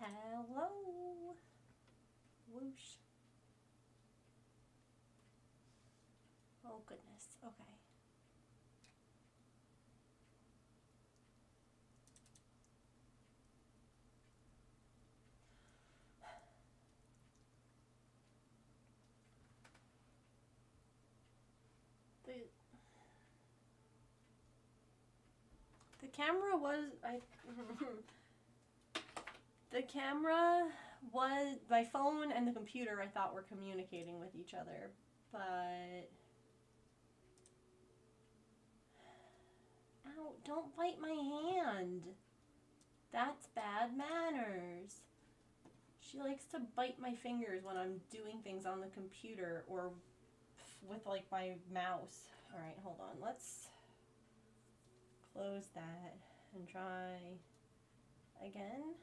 Hello. Whoosh. Oh goodness. Okay. The camera was the camera was my phone and the computer I thought were communicating with each other, but ow, don't bite my hand. That's bad manners. She likes to bite my fingers when I'm doing things on the computer or with like my mouse. All right, hold on. Let's close that and try again.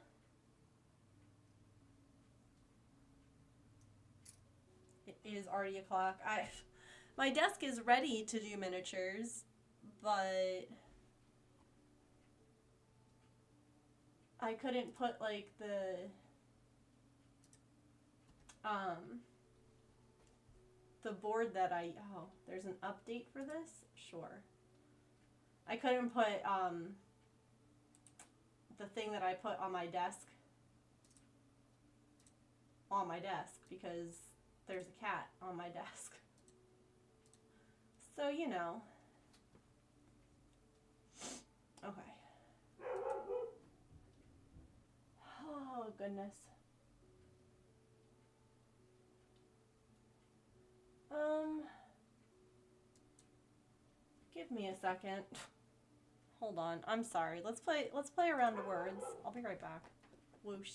It is already o'clock. My desk is ready to do miniatures, but I couldn't put like the board that there's an update for this? Sure. I couldn't put the thing that I put on my desk because there's a cat on my desk. So, you know. Okay. Oh, goodness. Give me a second. Hold on. I'm sorry. Let's play around the words. I'll be right back. Whoosh.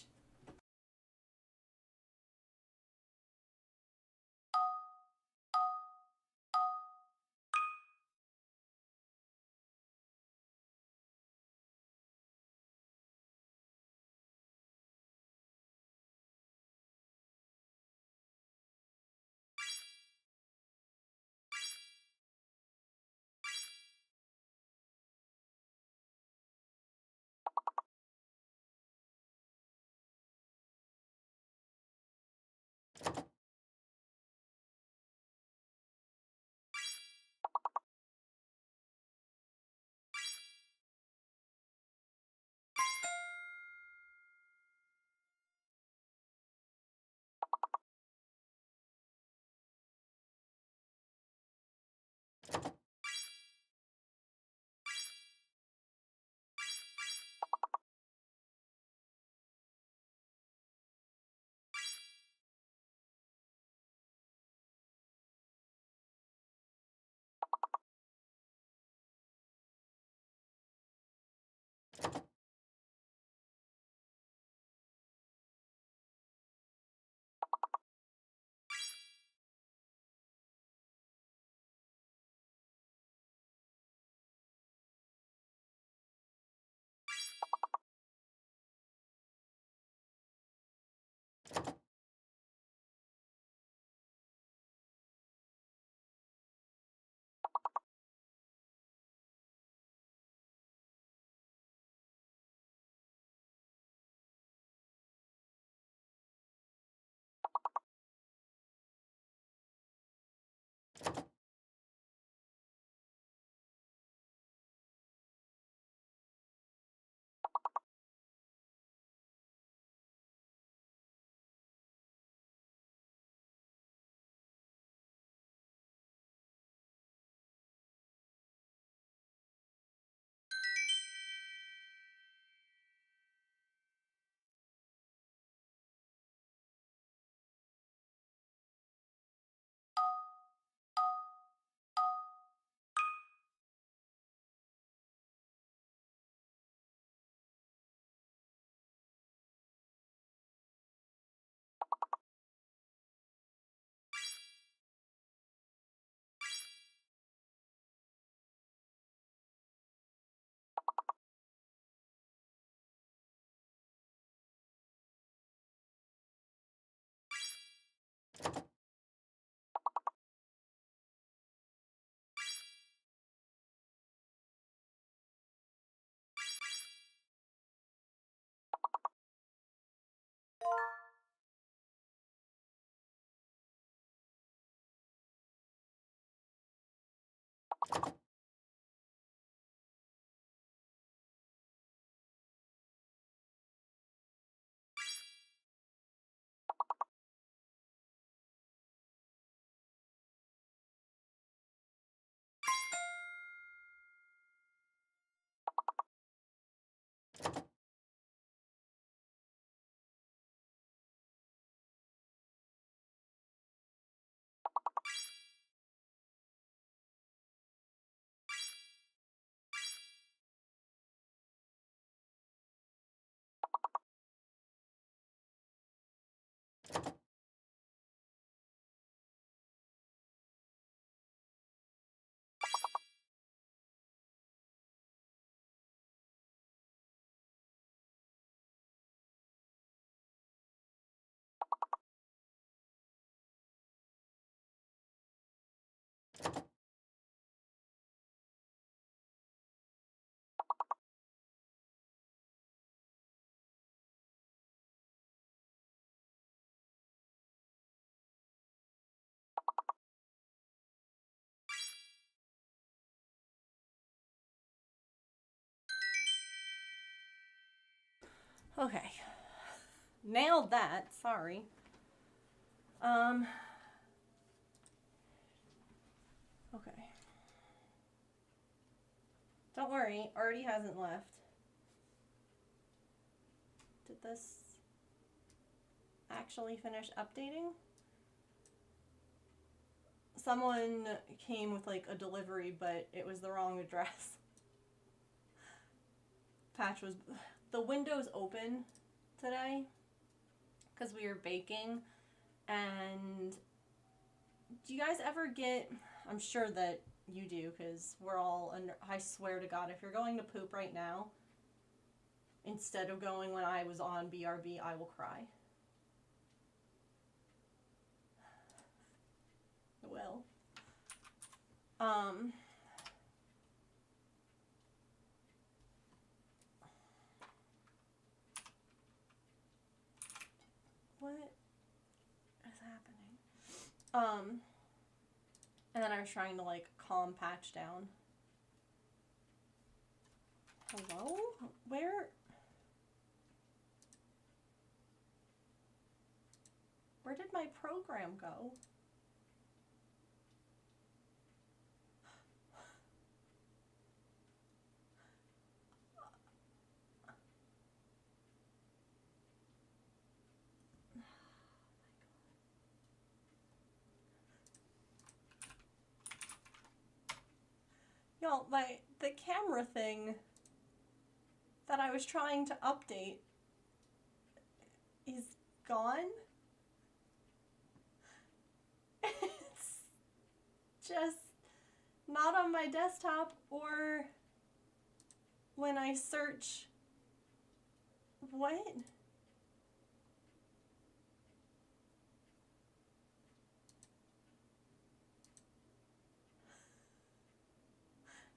Okay. Nailed that. Sorry. Okay. Don't worry, Artie hasn't left. Did this actually finish updating? Someone came with like a delivery, but it was the wrong address. Patch was... The window's open today because we were baking. And do you guys ever get... I'm sure that you do, because we're all under... I swear to God, if you're going to poop right now, instead of going when I was on BRB, I will cry. I will. What is happening? And then I was trying to like calm Patch down. Hello? Where did my program go? Y'all, the camera thing that I was trying to update is gone. It's just not on my desktop or when I search. What?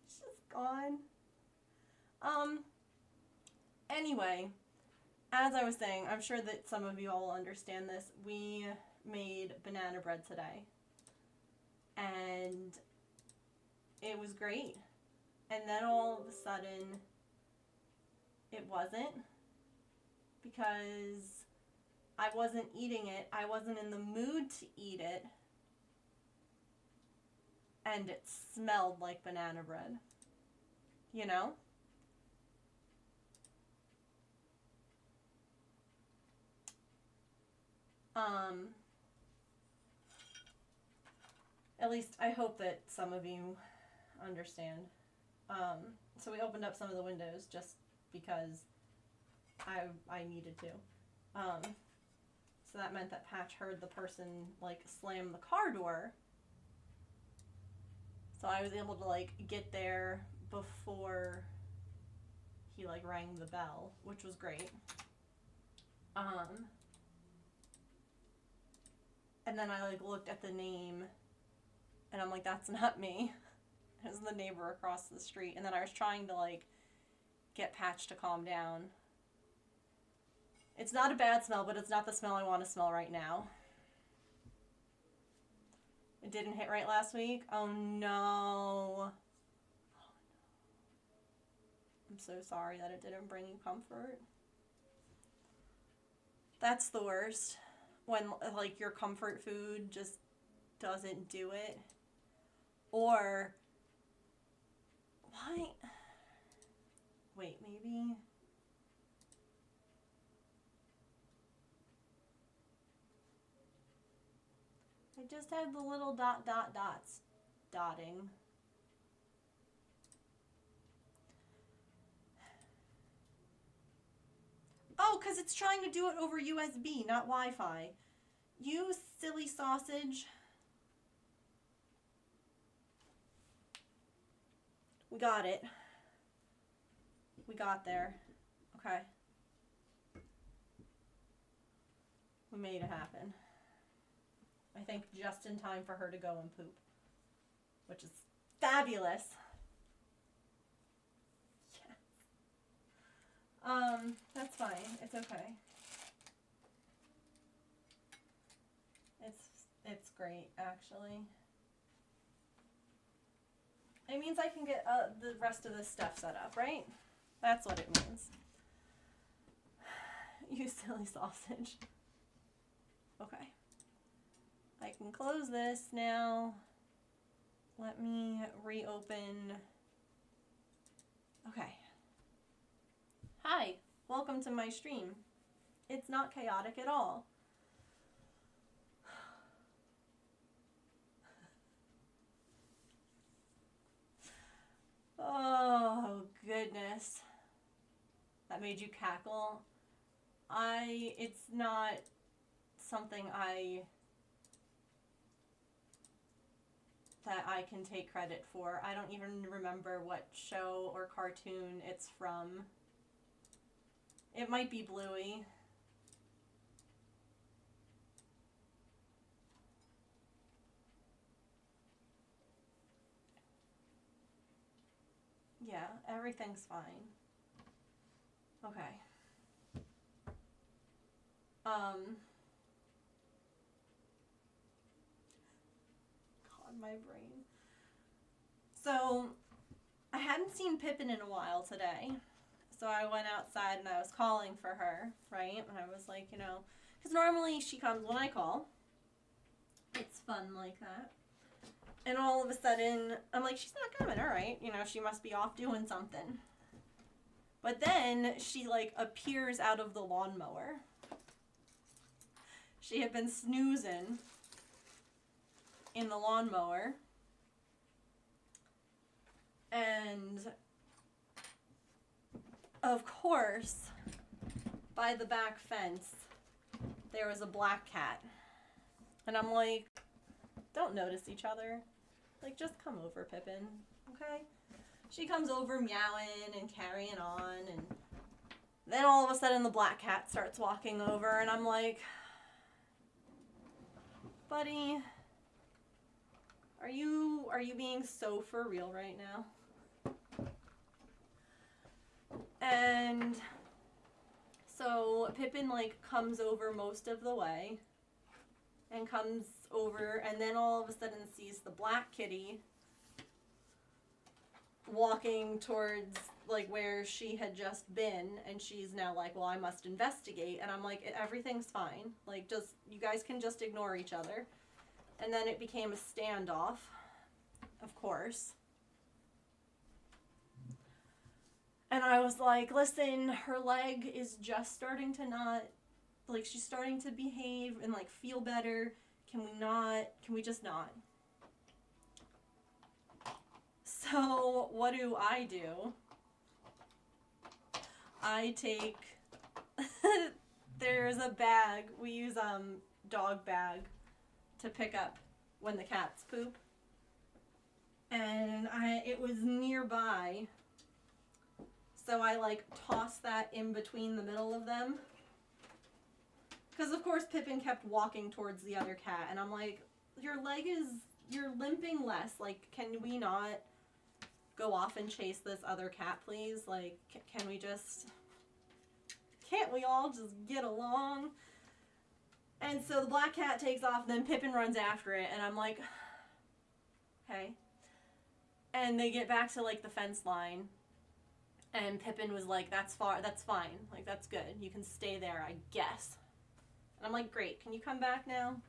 It's just gone. Anyway, as I was saying, I'm sure that some of you all will understand this. We made banana bread today. And it was great. And then all of a sudden, it wasn't. Because I wasn't eating it. I wasn't in the mood to eat it. And it smelled like banana bread. You know? At least I hope that some of you understand. So we opened up some of the windows just because I needed to. So that meant that Patch heard the person like slam the car door. So I was able to like get there before he like rang the bell, which was great. And then I like looked at the name and I'm like, that's not me. It was the neighbor across the street. And then I was trying to like get Patch to calm down. It's not a bad smell, but it's not the smell I want to smell right now. It didn't hit right last week. Oh no. I'm so sorry that it didn't bring you comfort. That's the worst. When like your comfort food just doesn't do it. Or why? Wait, maybe. I just had the little dots dotting. Oh, because it's trying to do it over USB, not Wi-Fi. You silly sausage. We got it. We got there. Okay. We made it happen. I think just in time for her to go and poop. Which is fabulous. Yeah. That's fine. It's okay. It's great, actually. It means I can get the rest of this stuff set up, right? That's what it means. You silly sausage. Okay. I can close this now. Let me reopen. Okay. Hi, welcome to my stream. It's not chaotic at all. Oh, goodness. That made you cackle. It's not something that I can take credit for. I don't even remember what show or cartoon it's from. It might be Bluey. Yeah, everything's fine. Okay. God, my brain. So, I hadn't seen Pippin in a while today. So I went outside and I was calling for her, right? And I was like, you know, because normally she comes when I call. It's fun like that. And all of a sudden, I'm like, she's not coming, all right. You know, she must be off doing something. But then she, like, appears out of the lawnmower. She had been snoozing in the lawnmower. And, of course, by the back fence, there was a black cat. And I'm like, don't notice each other. Like, just come over, Pippin, okay? She comes over meowing and carrying on, and then all of a sudden the black cat starts walking over, and I'm like, buddy, are you being so for real right now? And so Pippin, like, comes over most of the way, and comes over, and then all of a sudden sees the black kitty walking towards, like, where she had just been, and she's now like, well, I must investigate. And I'm like, everything's fine. Like, just, you guys can just ignore each other. And then it became a standoff, of course. And I was like, listen, her leg is just starting to not, like, she's starting to behave and, like, feel better. Can we just not? So, what do? I take, there's a bag, we use, dog bag to pick up when the cats poop. And it was nearby, so I, like, tossed that in between the middle of them. Because, of course, Pippin kept walking towards the other cat, and I'm like, you're limping less. Like, can we not go off and chase this other cat, please? Like, can't we all just get along? And so the black cat takes off, then Pippin runs after it, and I'm like, hey. And they get back to, like, the fence line, and Pippin was like, that's fine, like, that's good, you can stay there, I guess. And I'm like, great, can you come back now?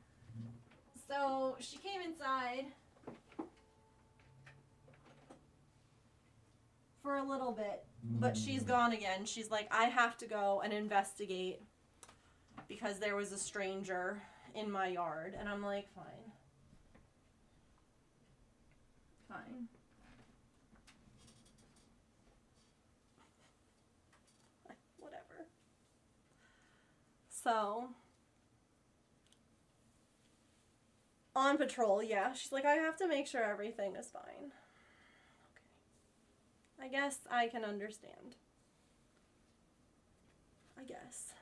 So she came inside for a little bit, but she's gone again. She's like, I have to go and investigate because there was a stranger in my yard. And I'm like, fine. Whatever. So, on patrol, yeah. She's like, I have to make sure everything is fine. Okay. I guess I can understand. I guess.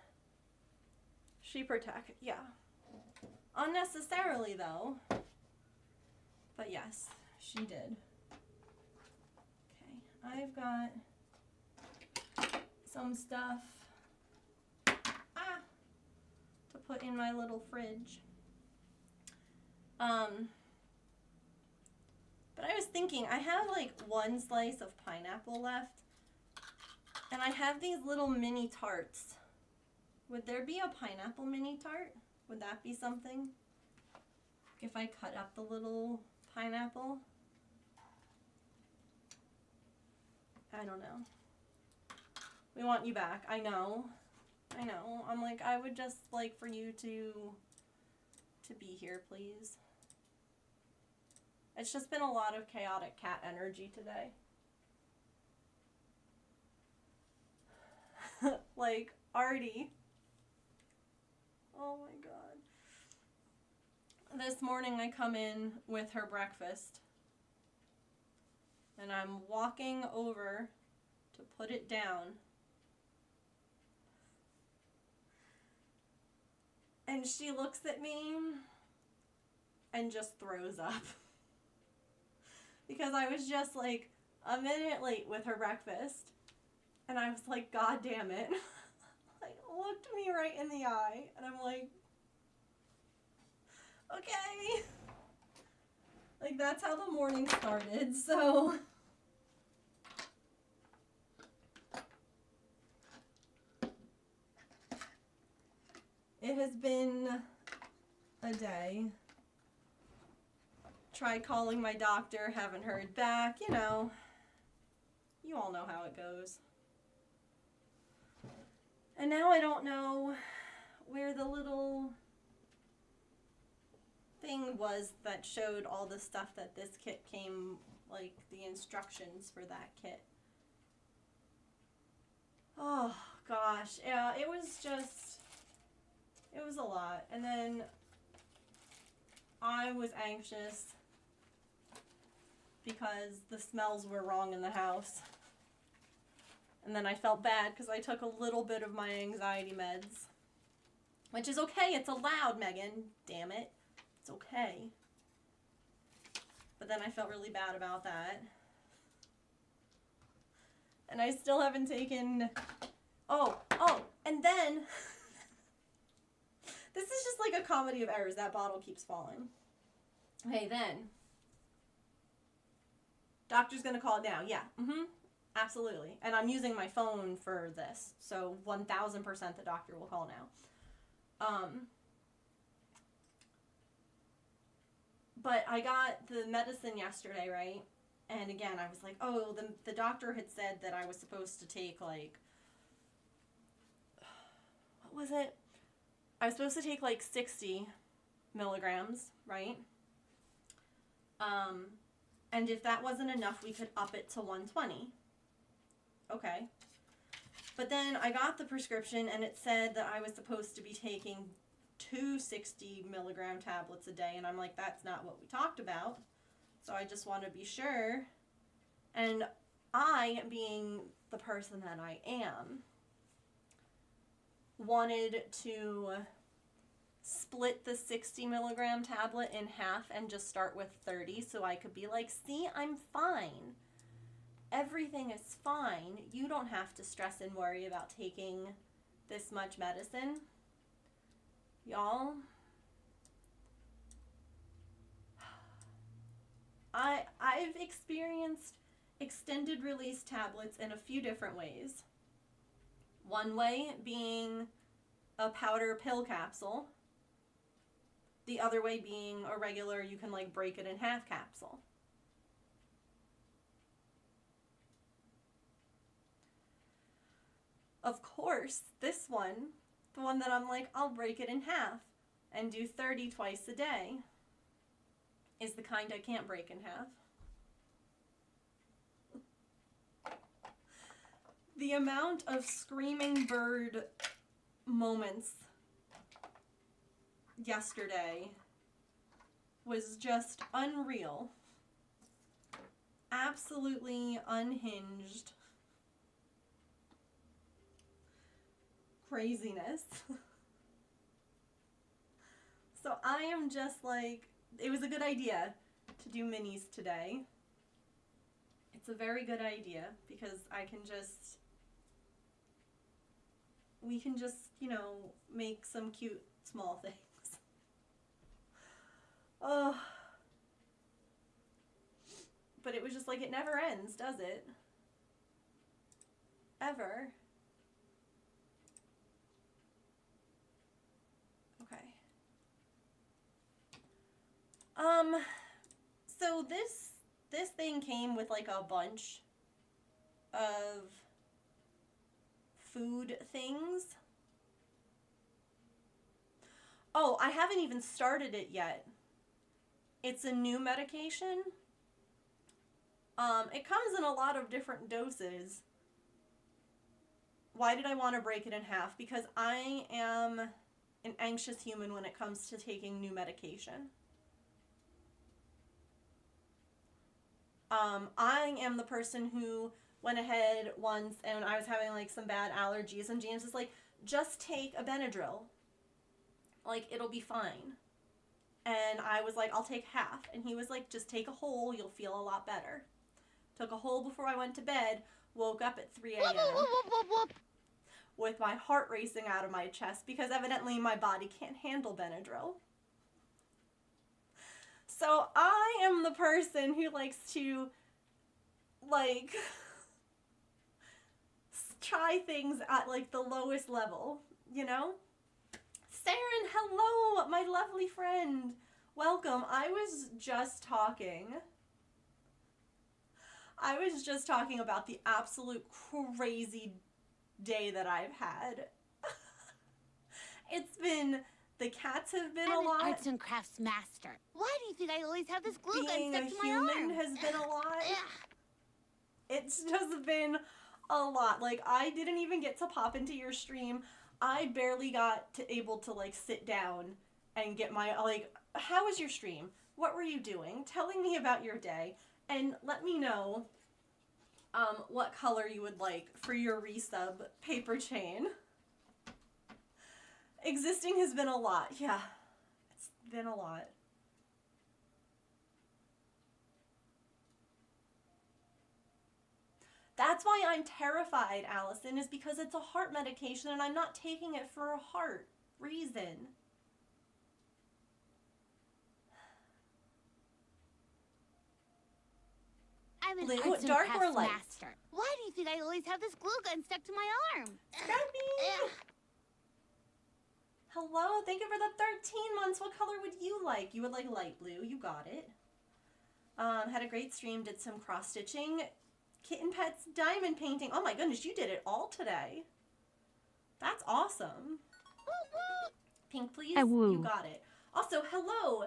She protected, yeah. Unnecessarily, though. But yes, she did. Okay, I've got some stuff to put in my little fridge. But I was thinking, I have like one slice of pineapple left, and I have these little mini tarts Would there be a pineapple mini tart? Would that be something? If I cut up the little pineapple? I don't know. We want you back. I know. I know. I'm like, I would just like for you to be here, please. It's just been a lot of chaotic cat energy today. Like, Artie. Oh my god. This morning I come in with her breakfast. And I'm walking over to put it down. And she looks at me and just throws up. Because I was just like a minute late with her breakfast. And I was like, God damn it. Like, looked me right in the eye. And I'm like, okay. Like, that's how the morning started, so. It has been a day. Tried calling my doctor, haven't heard back, you know. You all know how it goes. And now I don't know where the little thing was that showed all the stuff that this kit came, like the instructions for that kit. Oh gosh, yeah, it was a lot. And then I was anxious because the smells were wrong in the house. And then I felt bad because I took a little bit of my anxiety meds. Which is okay, it's allowed, Megan. Damn it. It's okay. But then I felt really bad about that. And I still haven't taken... Oh, and then... This is just like a comedy of errors. That bottle keeps falling. Okay, then. Doctor's gonna call it now. Yeah, absolutely. And I'm using my phone for this. So 1000% the doctor will call now. But I got the medicine yesterday, right? And again, I was like, oh, the doctor had said that I was supposed to take like, what was it? I was supposed to take like 60 milligrams, right? And if that wasn't enough, we could up it to 120. Okay. But then I got the prescription and it said that I was supposed to be taking 2 60 milligram tablets a day. And I'm like, that's not what we talked about. So I just want to be sure. And I, being the person that I am, wanted to split the 60 milligram tablet in half and just start with 30 so I could be like, see, I'm fine. Everything is fine. You don't have to stress and worry about taking this much medicine. Y'all, I've experienced extended release tablets in a few different ways. One way being a powder pill capsule. The other way being a regular, you can like break it in half capsule. Of course, this one, the one that I'm like, I'll break it in half and do 30 twice a day, is the kind I can't break in half. The amount of screaming bird moments yesterday was just unreal. Absolutely unhinged craziness. So I am just like, it was a good idea to do minis today. It's a very good idea because we can just, you know, make some cute small things. Oh. But it was just like, it never ends, does it? Ever. Um, so this thing came with like a bunch of food things. Oh, I haven't even started it yet. It's a new medication. It comes in a lot of different doses. Why did I want to break it in half? Because I am an anxious human when it comes to taking new medication. I am the person who went ahead once and I was having like some bad allergies, and James is like, just take a Benadryl. Like, it'll be fine. And I was like, I'll take half. And he was like, just take a whole, you'll feel a lot better. Took a whole before I went to bed, woke up at 3 a.m. with my heart racing out of my chest because evidently my body can't handle Benadryl. So I am the person who likes to, like, try things at, like, the lowest level, you know? Saren, hello, my lovely friend. Welcome. I was just talking about the absolute crazy day that I've had. It's been, the cats have been a lot. I'm an arts and crafts master. Why do you think I always have this glue gun Being stuck a to my arm? human has been a lot. It's just been a lot. Like, I didn't even get to pop into your stream. I barely got able to, like, sit down and get my, like, how was your stream? What were you doing? Telling me about your day. And let me know what color you would like for your resub paper chain. Existing has been a lot. Yeah, it's been a lot. That's why I'm terrified, Allison, is because it's a heart medication and I'm not taking it for a heart reason. I'm an Blue, arts and dark crafts or light? master. Why do you think I always have this glue gun stuck to my arm? Scrappy! Hello, thank you for the 13 months. What color would you like? You would like light blue. You got it. Had a great stream. Did some cross stitching. Kitten Pets diamond painting. Oh my goodness, you did it all today. That's awesome. Pink, please. You got it. Also, hello.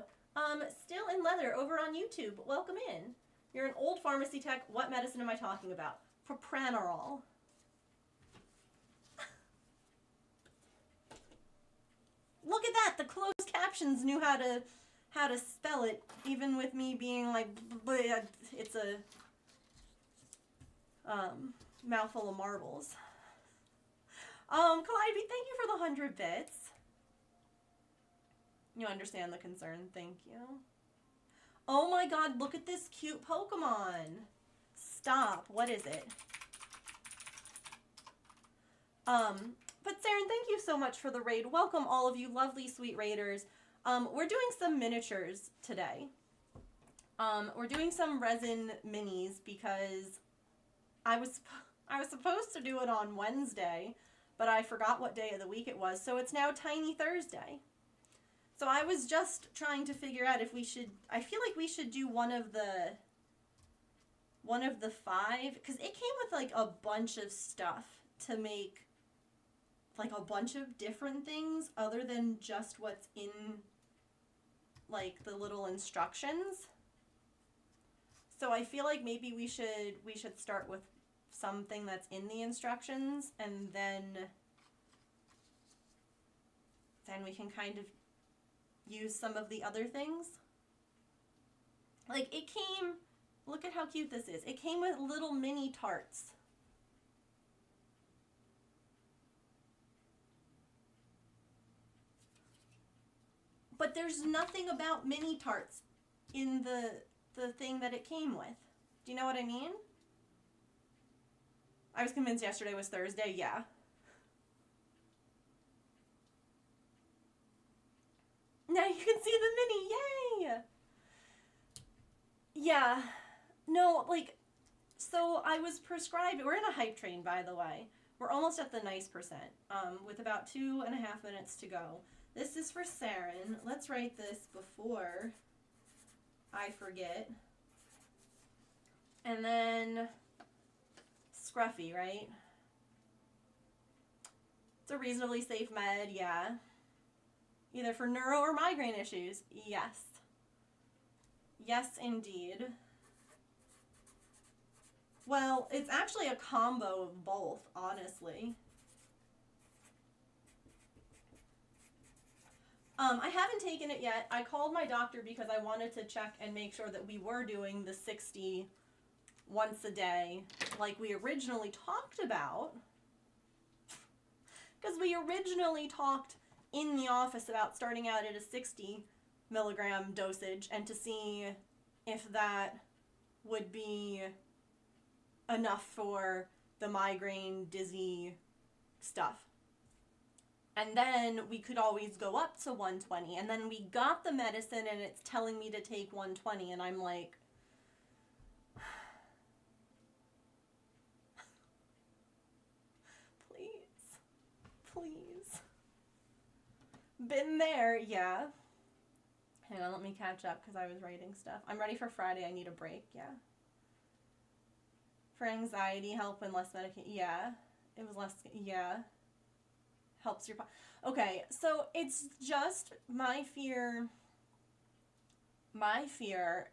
Still in Leather over on YouTube. Welcome in. You're an old pharmacy tech. What medicine am I talking about? Propranolol. Look at that. The closed captions knew how to spell it, even with me being like, it's a mouthful of marbles. Calliope, thank you for the 100 bits. You understand the concern. Thank you. Oh my god, look at this cute Pokemon. Stop. What is it? But Saren, thank you so much for the raid. Welcome all of you lovely sweet raiders. We're doing some miniatures today. We're doing some resin minis because I was supposed to do it on Wednesday, but I forgot what day of the week it was, so it's now Tiny Thursday. So I was just trying to figure out if we should, I feel like we should do one of the 5, because it came with like a bunch of stuff to make like a bunch of different things other than just what's in like the little instructions. So I feel like maybe we should start with something that's in the instructions, and then we can kind of use some of the other things. Like it came, look at how cute this is. It came with little mini tarts. But there's nothing about mini tarts in the thing that it came with. Do you know what I mean? I was convinced yesterday was Thursday. Yeah. Now you can see the mini. Yay! Yeah. No, like, so I was prescribed, we're in a hype train, by the way. We're almost at the nice percent, with about 2.5 minutes to go. This is for Saren. Let's write this before I forget. And then Scruffy, right? It's a reasonably safe med, yeah. Either for neuro or migraine issues, yes. Yes, indeed. Well, it's actually a combo of both, honestly. I haven't taken it yet. I called my doctor because I wanted to check and make sure that we were doing the 60 once a day like we originally talked about. Because we originally talked in the office about starting out at a 60 milligram dosage and to see if that would be enough for the migraine, dizzy stuff. And then we could always go up to 120. And then we got the medicine and it's telling me to take 120. And I'm like, please, please. Been there, yeah. Hang on, let me catch up because I was writing stuff. I'm ready for Friday. I need a break, yeah. For anxiety, help and less medication. Yeah, it was less, yeah. Helps your... Okay, so it's just my fear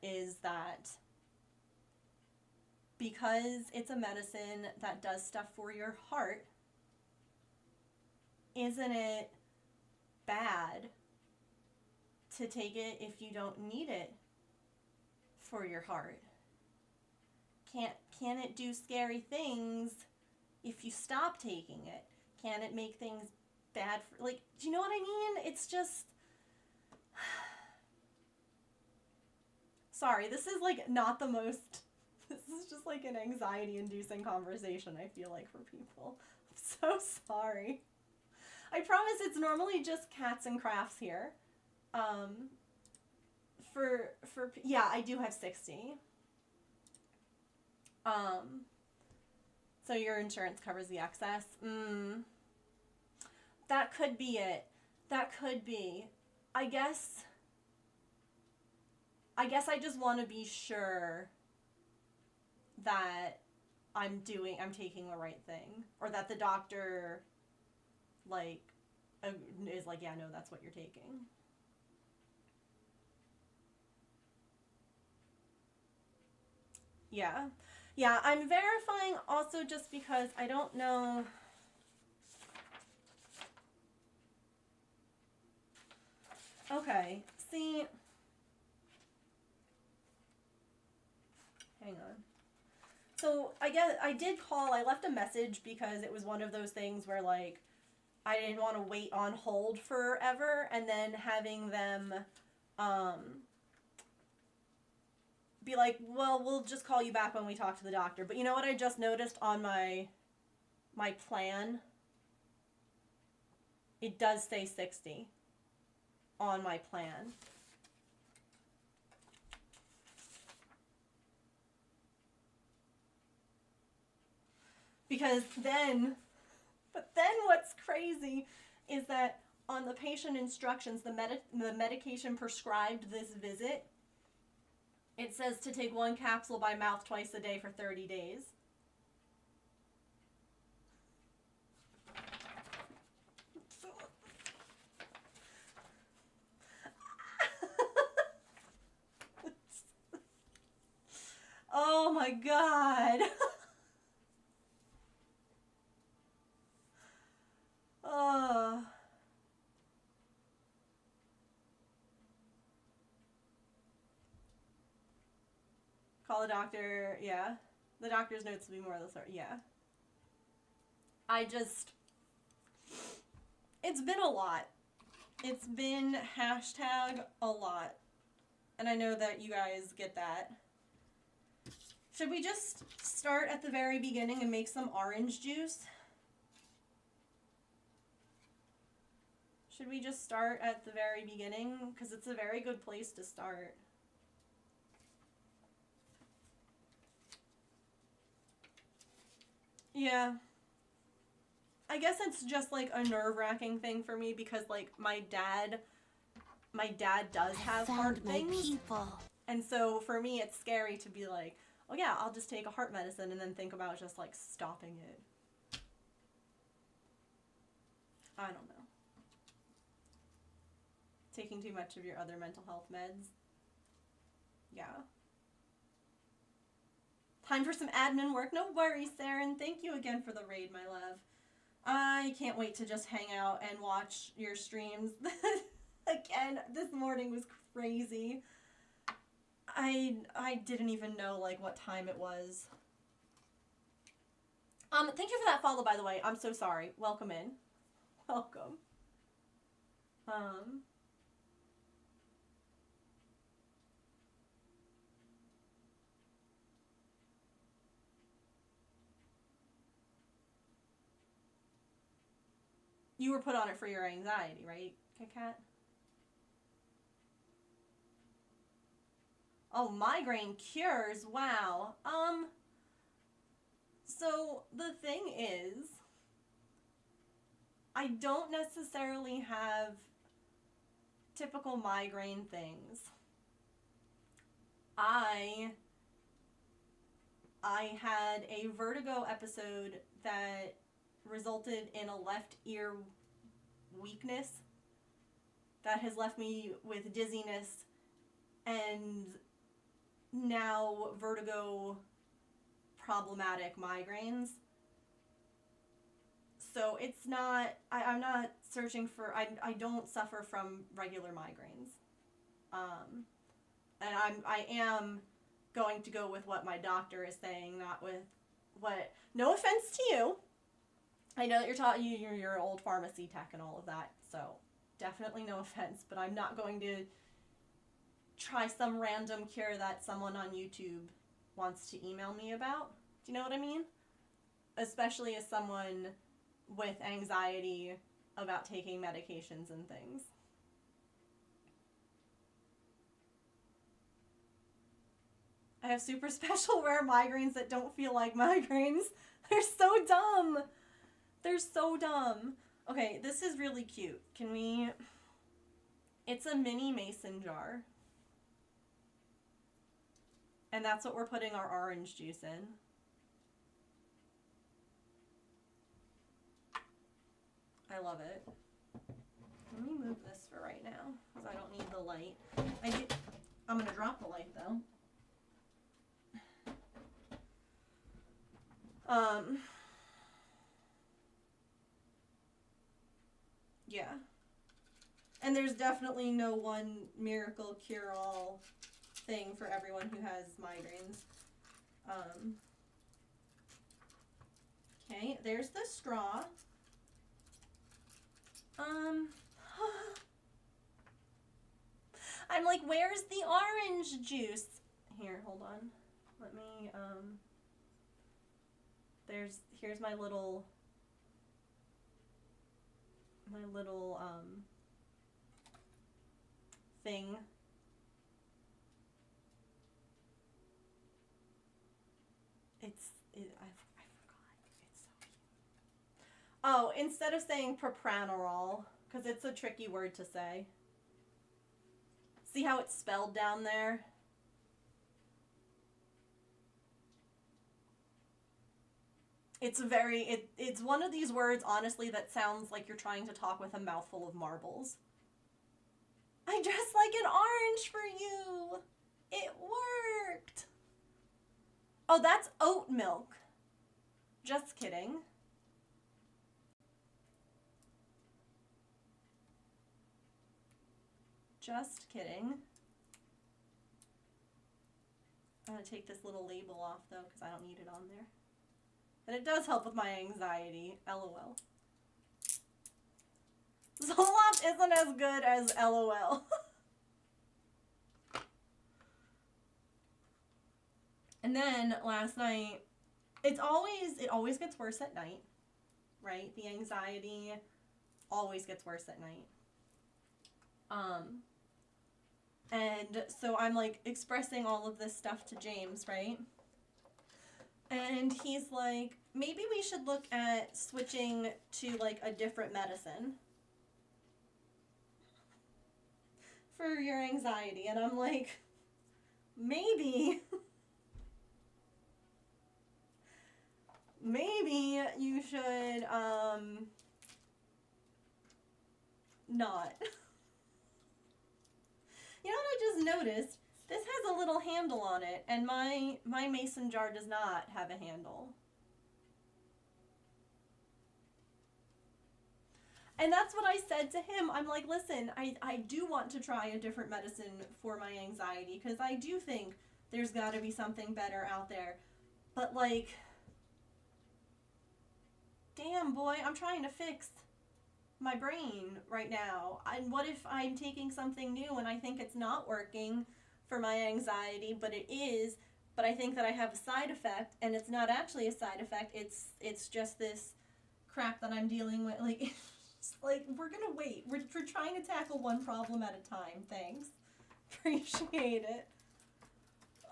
is that because it's a medicine that does stuff for your heart, isn't it bad to take it if you don't need it for your heart? Can it do scary things if you stop taking it? Can it make things bad for, like, do you know what I mean? It's just, sorry, this is like not the most, this is just like an anxiety inducing conversation, I feel like, for people. I'm so sorry. I promise it's normally just cats and crafts here. Yeah, I do have 60. So your insurance covers the excess. That could be it. That could be. I guess I just want to be sure that I'm taking the right thing, or that the doctor, like, is like, yeah, no, that's what you're taking. Yeah. Yeah, I'm verifying also just because I don't know. Okay, see. Hang on. So I did call, I left a message because it was one of those things where, like, I didn't want to wait on hold forever and then having them, be like, well, we'll just call you back when we talk to the doctor. But you know what I just noticed on my plan? It does say 60 on my plan. Because then what's crazy is that on the patient instructions, the medication prescribed this visit, it says to take 1 capsule by mouth twice a day for 30 days. Oh my God. Oh. Call the doctor, yeah. The doctor's notes will be more of the sort, yeah. It's been a lot. It's been #a lot. And I know that you guys get that. Should we just start at the very beginning and make some orange juice? Should we just start at the very beginning? Because it's a very good place to start. Yeah. I guess it's just like a nerve-wracking thing for me because, like, my dad does have heart things. People. And so for me, it's scary to be like, oh yeah, I'll just take a heart medicine and then think about just like stopping it. I don't know. Taking too much of your other mental health meds. Yeah. Time for some admin work. No worries, Saren. Thank you again for the raid, my love. I can't wait to just hang out and watch your streams. Again, this morning was crazy. I didn't even know like what time it was. Thank you for that follow, by the way. I'm so sorry. Welcome in. Welcome. You were put on it for your anxiety, right, Kit Kat? Oh, migraine cures. Wow. So the thing is, I don't necessarily have typical migraine things. I had a vertigo episode that resulted in a left ear weakness that has left me with dizziness and now vertigo problematic migraines. So it's not, I'm not searching for, I don't suffer from regular migraines. And I am going to go with what my doctor is saying, not with what, no offense to you. I know that you're old pharmacy tech and all of that, so definitely no offense, but I'm not going to try some random cure that someone on YouTube wants to email me about. Do you know what I mean? Especially as someone with anxiety about taking medications and things. I have super special rare migraines that don't feel like migraines. They're so dumb. They're so dumb. Okay, this is really cute. Can we... It's a mini mason jar. And that's what we're putting our orange juice in. I love it. Let me move this for right now, because I don't need the light. I'm going to drop the light, though. Yeah. And there's definitely no one miracle cure-all thing for everyone who has migraines. Okay, there's the straw. I'm like, where's the orange juice? Here, hold on. Let me, here's my little, thing. I forgot. It's so cute. Oh, instead of saying propranolol, because it's a tricky word to say. See how it's spelled down there? It's it's one of these words, honestly, that sounds like you're trying to talk with a mouthful of marbles. I dressed like an orange for you. It worked. Oh, that's oat milk. Just kidding. Just kidding. I'm going to take this little label off, though, because I don't need it on there. And it does help with my anxiety. LOL. Zoloft isn't as good as LOL. And then last night, it always gets worse at night, right? The anxiety always gets worse at night. And so I'm like expressing all of this stuff to James, right? And he's like, maybe we should look at switching to like a different medicine for your anxiety. And I'm like, maybe maybe you should not. You know what I just noticed? This has a little handle on it, and my mason jar does not have a handle. And that's what I said to him. I'm like, listen, I do want to try a different medicine for my anxiety, because I do think there's got to be something better out there. But, like, damn, boy, I'm trying to fix my brain right now. And what if I'm taking something new and I think it's not working for my anxiety, but it is, but I think that I have a side effect, and it's not actually a side effect. It's just this crap that I'm dealing with. Like, it's like, we're gonna wait. We're trying to tackle one problem at a time. Thanks. Appreciate it.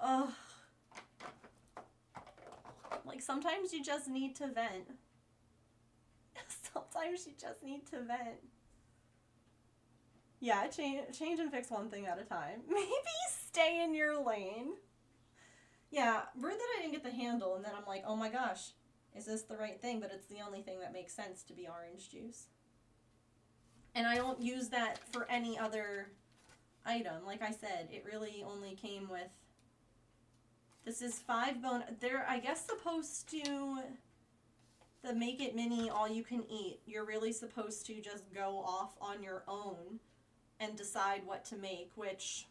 Ugh. Like, sometimes you just need to vent. Sometimes you just need to vent. Yeah, change and fix one thing at a time. Maybe stay in your lane. Yeah, rude that I didn't get the handle, and then I'm like, oh my gosh, is this the right thing? But it's the only thing that makes sense to be orange juice. And I don't use that for any other item. Like I said, it really only came with... This is 5 bone... They're, I guess, supposed to... The Make It Mini All You Can Eat, you're really supposed to just go off on your own and decide what to make, which...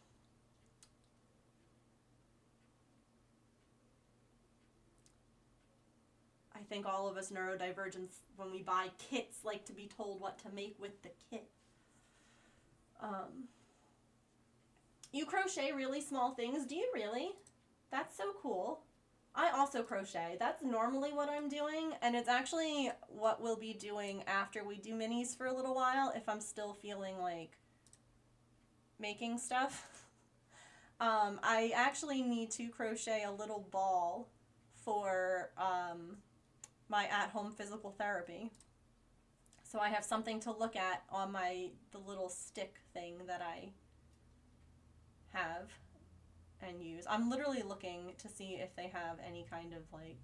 I think all of us neurodivergents, when we buy kits, like to be told what to make with the kit. You crochet really small things? Do you really? That's so cool. I also crochet. That's normally what I'm doing, and it's actually what we'll be doing after we do minis for a little while, if I'm still feeling like making stuff. I actually need to crochet a little ball for my at-home physical therapy. So I have something to look at on the little stick thing that I have and use. I'm literally looking to see if they have any kind of like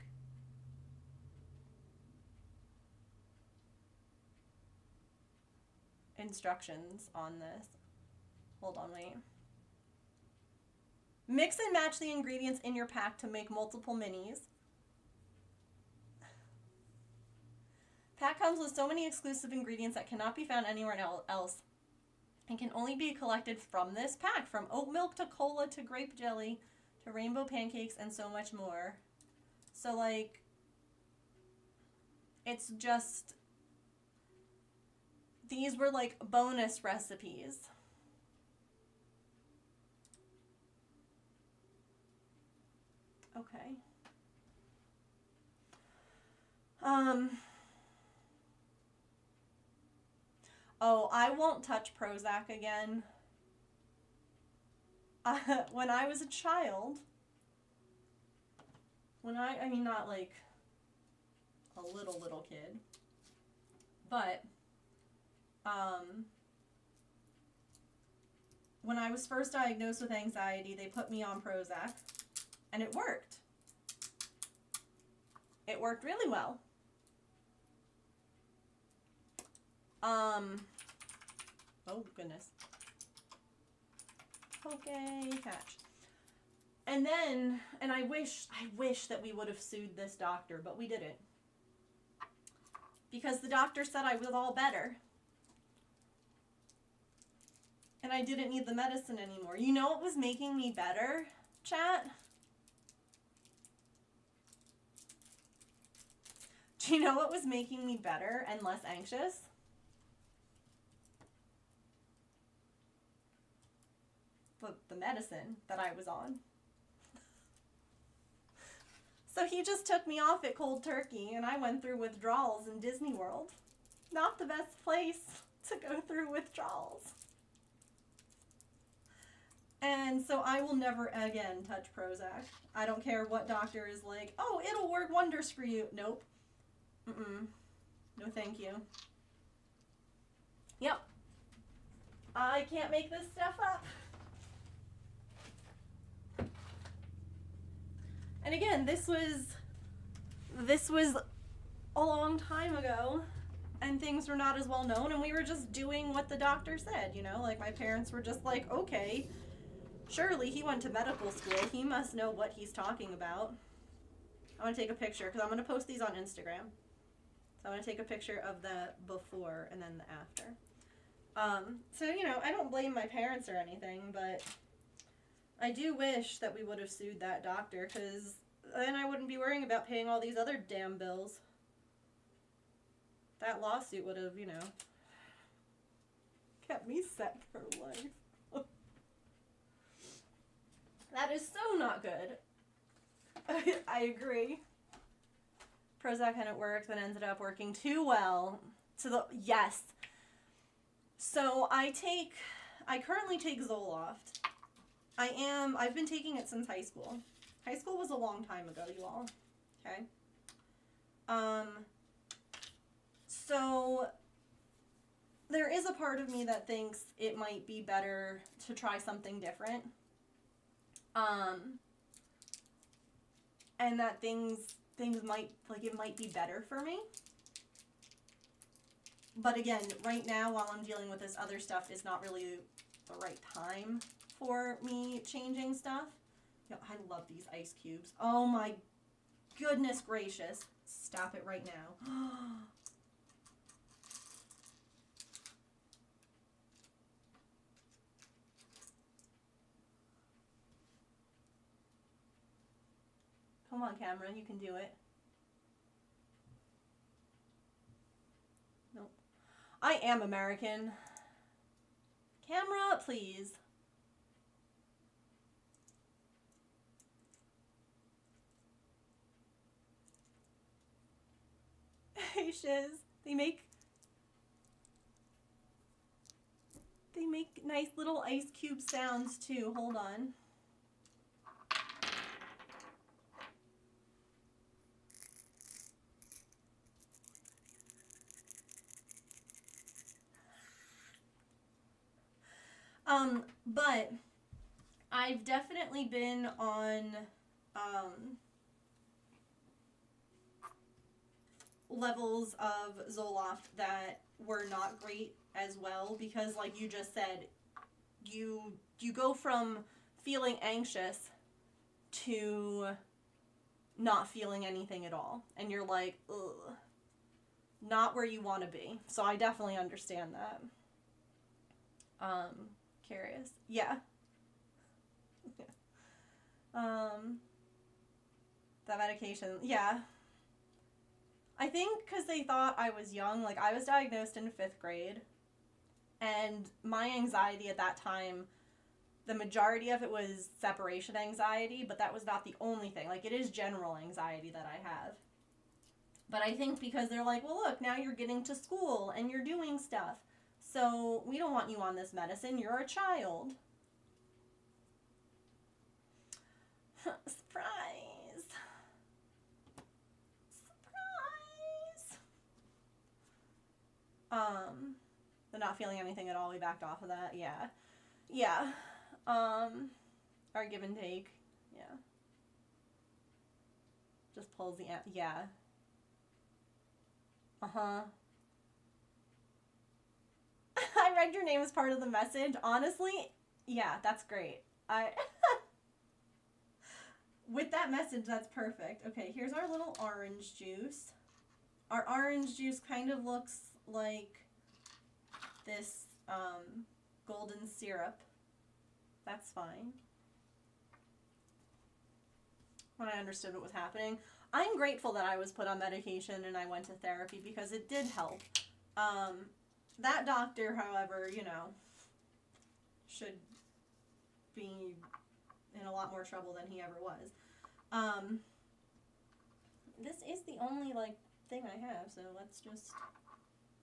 instructions on this. Hold on, wait. Mix and match the ingredients in your pack to make multiple minis. Pack comes with so many exclusive ingredients that cannot be found anywhere else and can only be collected from this pack, from oat milk to cola to grape jelly to rainbow pancakes and so much more. So, like, it's just, these were like bonus recipes. Okay. Oh, I won't touch Prozac again. When I was a child, I mean, not like a little kid, but, when I was first diagnosed with anxiety, they put me on Prozac, and it worked. It worked really well. Oh goodness. Okay, catch. And then, and I wish that we would have sued this doctor, but we didn't. Because the doctor said I was all better. And I didn't need the medicine anymore. You know what was making me better, chat? Do you know what was making me better and less anxious? The medicine that I was on. So he just took me off at cold turkey, and I went through withdrawals in Disney World. Not the best place to go through withdrawals. And so I will never again touch Prozac. I don't care what doctor is like, oh, it'll work wonders for you. Nope. No thank you. Yep. I can't make this stuff up. And again, this was a long time ago, and things were not as well known, and we were just doing what the doctor said, you know? Like, my parents were just like, okay, surely he went to medical school. He must know what he's talking about. I want to take a picture, because I'm going to post these on Instagram. So I'm going to take a picture of the before and then the after. So, you know, I don't blame my parents or anything, but I do wish that we would have sued that doctor, because then I wouldn't be worrying about paying all these other damn bills. That lawsuit would have, you know, kept me set for life. That is so not good. I agree. Prozac hadn't worked, then ended up working too well. Yes. So I currently take Zoloft. I've been taking it since high school. High school was a long time ago, you all. Okay? So there is a part of me that thinks it might be better to try something different. And that things might, like, it might be better for me. But again, right now, while I'm dealing with this other stuff, is not really the right time for me changing stuff. Yo, I love these ice cubes. Oh my goodness gracious. Stop it right now. Come on, camera, you can do it. Nope. I am American. Camera, please. Hey, Shiz. They make nice little ice cube sounds too. Hold on. But I've definitely been on, levels of Zoloft that were not great as well, because like you just said, you go from feeling anxious to not feeling anything at all, and you're like, ugh, not where you want to be. So I definitely understand that. Curious. Yeah. That medication. Yeah. I think because they thought I was young. Like, I was diagnosed in 5th grade. And my anxiety at that time, the majority of it was separation anxiety, but that was not the only thing. Like, it is general anxiety that I have. But I think because they're like, well, look, now you're getting to school and you're doing stuff. So we don't want you on this medicine. You're a child. Surprise. Surprise. The not feeling anything at all. We backed off of that. Yeah. Yeah. Our give and take. Yeah. Just pulls the, yeah. Uh-huh. I read your name as part of the message. Honestly, yeah, that's great. With that message, that's perfect. Okay, here's our little orange juice. Our orange juice kind of looks like this golden syrup. That's fine. When I understood what was happening. I'm grateful that I was put on medication and I went to therapy because it did help. That doctor, however, you know, should be in a lot more trouble than he ever was. This is the only, like, thing I have, so let's just...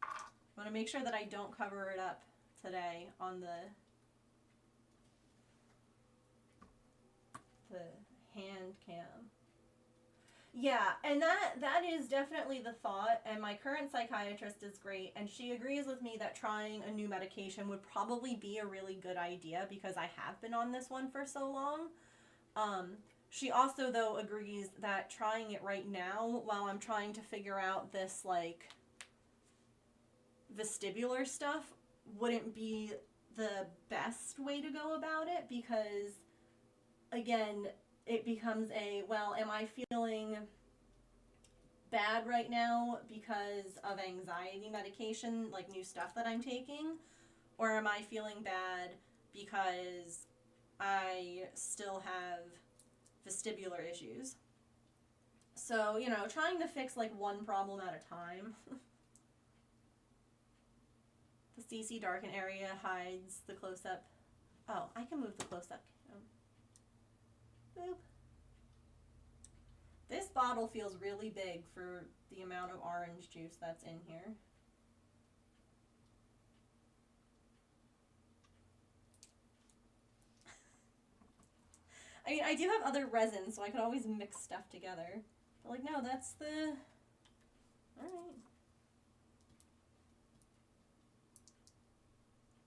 I want to make sure that I don't cover it up today on the hand cam. Yeah, and that is definitely the thought, and my current psychiatrist is great, and she agrees with me that trying a new medication would probably be a really good idea because I have been on this one for so long. She also, though, agrees that trying it right now while I'm trying to figure out this, like, vestibular stuff wouldn't be the best way to go about it because, again, it becomes a, well, am I feeling bad right now because of anxiety medication, like new stuff that I'm taking? Or am I feeling bad because I still have vestibular issues? So, you know, trying to fix like one problem at a time. The CC darken area hides the close-up. Oh, I can move the close-up. Boop. This bottle feels really big for the amount of orange juice that's in here. I mean, I do have other resins, so I could always mix stuff together. But, like, no, that's the... Alright.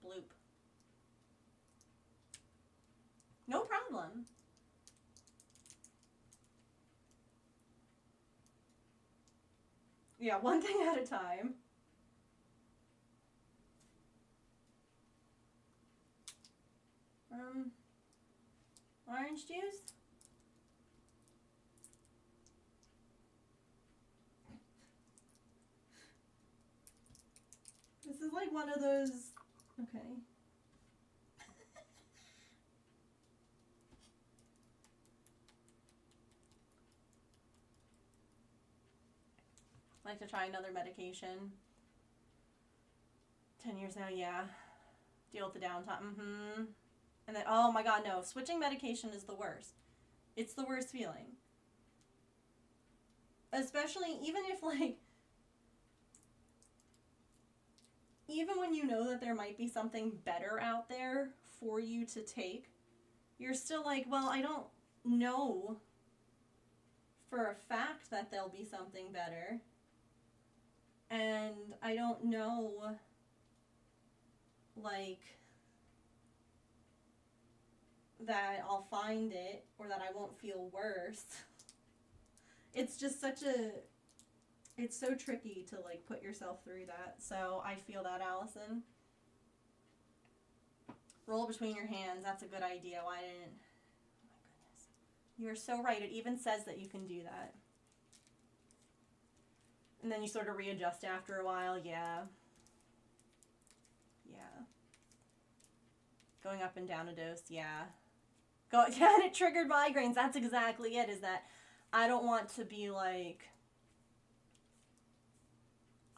Bloop. No problem. Yeah, one thing at a time. Orange juice? This is like one of those... Okay. Like to try another medication. 10 years now, yeah. Deal with the downtime. And then, oh my god, no. Switching medication is the worst. It's the worst feeling. Especially, even if, like... Even when you know that there might be something better out there for you to take, you're still like, well, I don't know for a fact that there'll be something better. And I don't know, like, that I'll find it or that I won't feel worse. It's just such a, it's so tricky to, like, put yourself through that. So I feel that, Allison. Roll between your hands. That's a good idea. Why didn't, oh my goodness. You're so right. It even says that you can do that. And then you sort of readjust after a while. Yeah. Yeah. Going up and down a dose. Yeah. Yeah, and it triggered migraines. That's exactly it, is that I don't want to be like...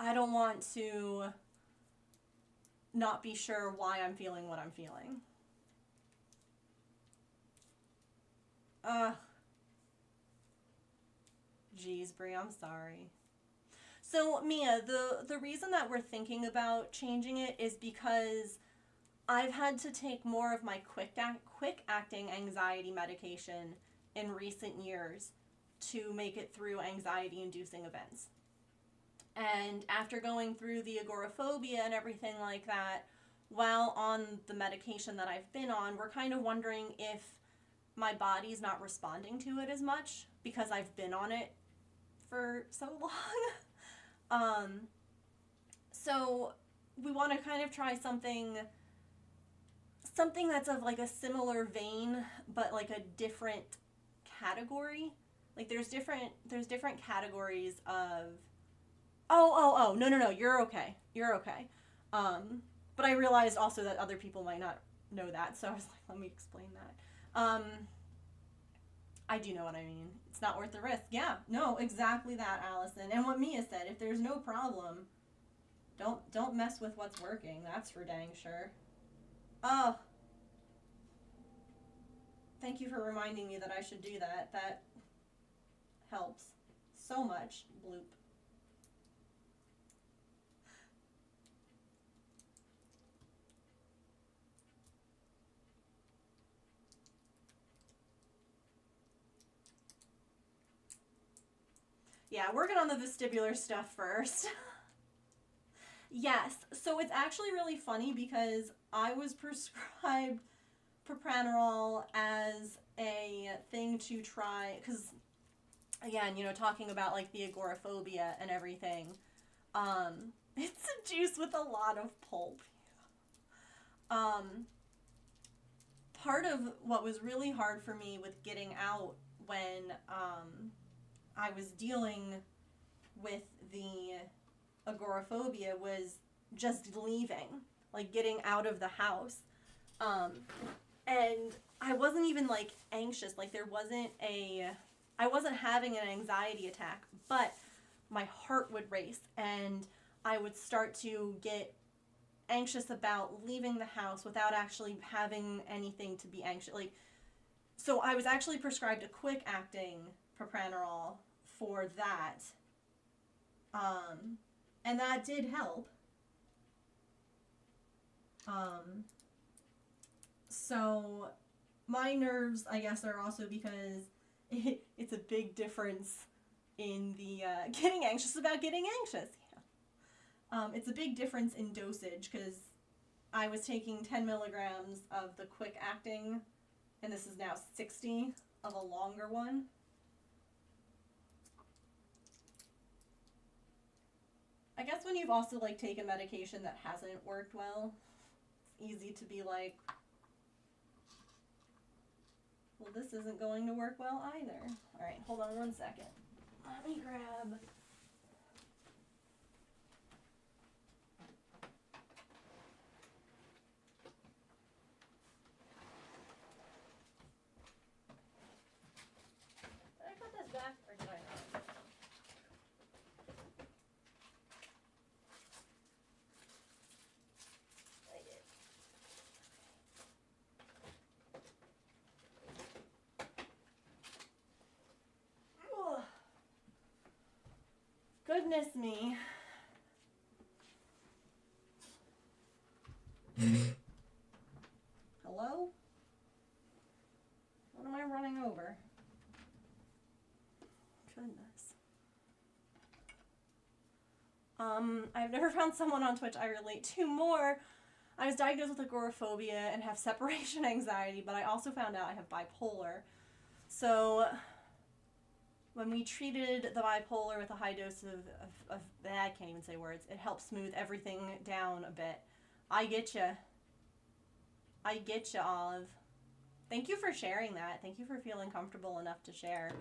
I don't want to not be sure why I'm feeling what I'm feeling. Geez, Brie, I'm sorry. So, Mia, the reason that we're thinking about changing it is because I've had to take more of my quick-acting anxiety medication in recent years to make it through anxiety-inducing events. And after going through the agoraphobia and everything like that, while on the medication that I've been on, we're kind of wondering if my body's not responding to it as much because I've been on it for so long. So we want to kind of try something that's of like a similar vein, but like a different category. Like there's different categories of, no, you're okay. But I realized also that other people might not know that, so I was like, let me explain that. I do know what I mean. It's not worth the risk. Yeah, no, exactly that, Allison. And what Mia said, if there's no problem, don't mess with what's working. That's for dang sure. Oh. Thank you for reminding me that I should do that. That helps so much. Bloop. Yeah, working on the vestibular stuff first. Yes, so it's actually really funny because I was prescribed propranolol as a thing to try, because, again, you know, talking about, like, the agoraphobia and everything, it's a juice with a lot of pulp. Part of what was really hard for me with getting out when I was dealing with the agoraphobia was just leaving, like getting out of the house. And I wasn't even like anxious, like I wasn't having an anxiety attack, but my heart would race and I would start to get anxious about leaving the house without actually having anything to be anxious. Like, so I was actually prescribed a quick acting propranolol for that. And that did help. So my nerves, I guess, are also because it's a big difference in the getting anxious about getting anxious. Yeah. It's a big difference in dosage because I was taking 10 milligrams of the quick acting, and this is now 60 of a longer one. I guess when you've also like taken medication that hasn't worked well, it's easy to be like, well, this isn't going to work well either. All right, hold on one second. Let me grab. Did I put this back or did I not? I did. Ugh. Goodness me. Hello? What am I running over? Goodness. I've never found someone on Twitch I relate to more. I was diagnosed with agoraphobia and have separation anxiety, but I also found out I have bipolar. So when we treated the bipolar with a high dose of I can't even say words, it helped smooth everything down a bit. I get you. I get you, Olive. Thank you for sharing that. Thank you for feeling comfortable enough to share.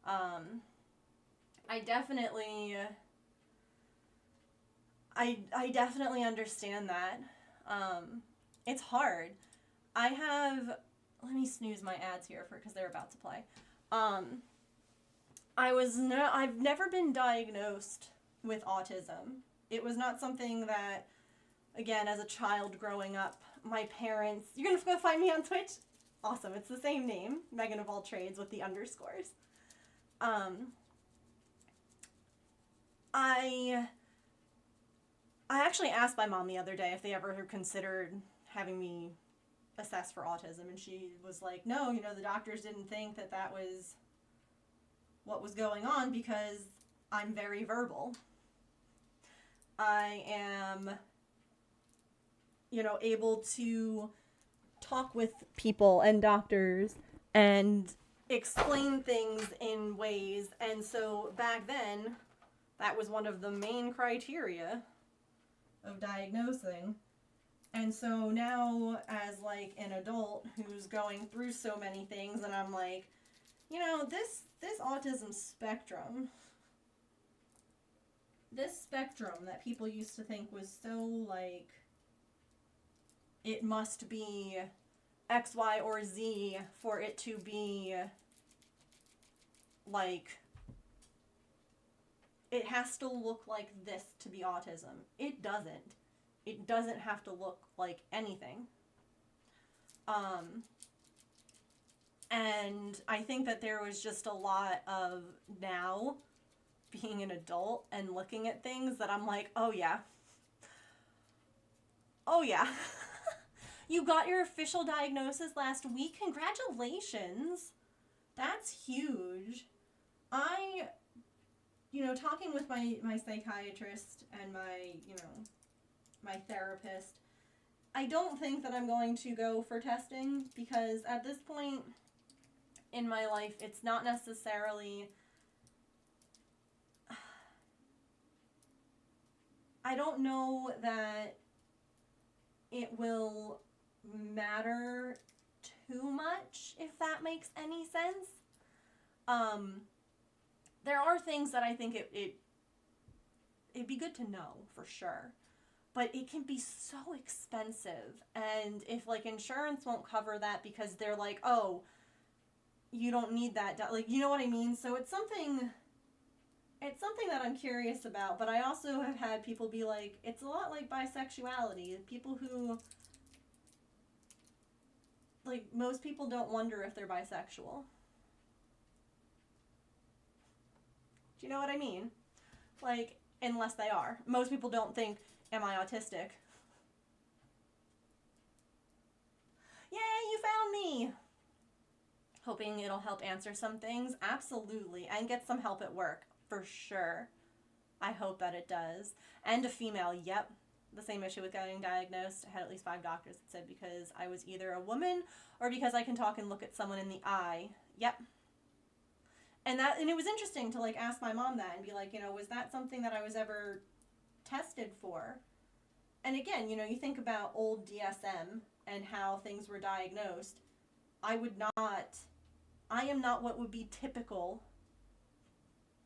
I definitely understand that. It's hard. Let me snooze my ads here because they're about to play. I've never been diagnosed with autism. It was not something that, again, as a child growing up, my parents, you're going to go find me on Twitch? Awesome. It's the same name, Megan of All Trades with the underscores. I actually asked my mom the other day if they ever considered having me assessed for autism, and she was like, no, you know, the doctors didn't think that that was what was going on because I'm very verbal. I am, you know, able to talk with people and doctors and explain things in ways, and so back then that was one of the main criteria of diagnosing. And so now as like an adult who's going through so many things, and I'm like, you know, this autism spectrum, this spectrum that people used to think was so like, it must be X, Y, or Z for it to be like, it has to look like this to be autism. It doesn't. It doesn't have to look like anything. And I think that there was just a lot of now being an adult and looking at things that I'm like, oh yeah. Oh yeah. You got your official diagnosis last week. Congratulations. That's huge. Talking with my psychiatrist and my therapist, I don't think that I'm going to go for testing because at this point in my life, it's not necessarily... I don't know that it will matter too much, if that makes any sense. There are things that I think it'd be good to know for sure, but it can be so expensive, and if like insurance won't cover that because they're like, oh, you don't need that, like, you know what I mean? So it's something that I'm curious about, but I also have had people be like, it's a lot like bisexuality. People who, like, most people don't wonder if they're bisexual. Do you know what I mean? Like, unless they are. Most people don't think, am I autistic? Yay, you found me! Hoping it'll help answer some things. Absolutely. And get some help at work. For sure. I hope that it does. And a female, yep. The same issue with getting diagnosed. I had at least 5 doctors that said because I was either a woman or because I can talk and look at someone in the eye. Yep. And it was interesting to like ask my mom that and be like, you know, was that something that I was ever tested for? And again, you know, you think about old DSM and how things were diagnosed. I am not what would be typical.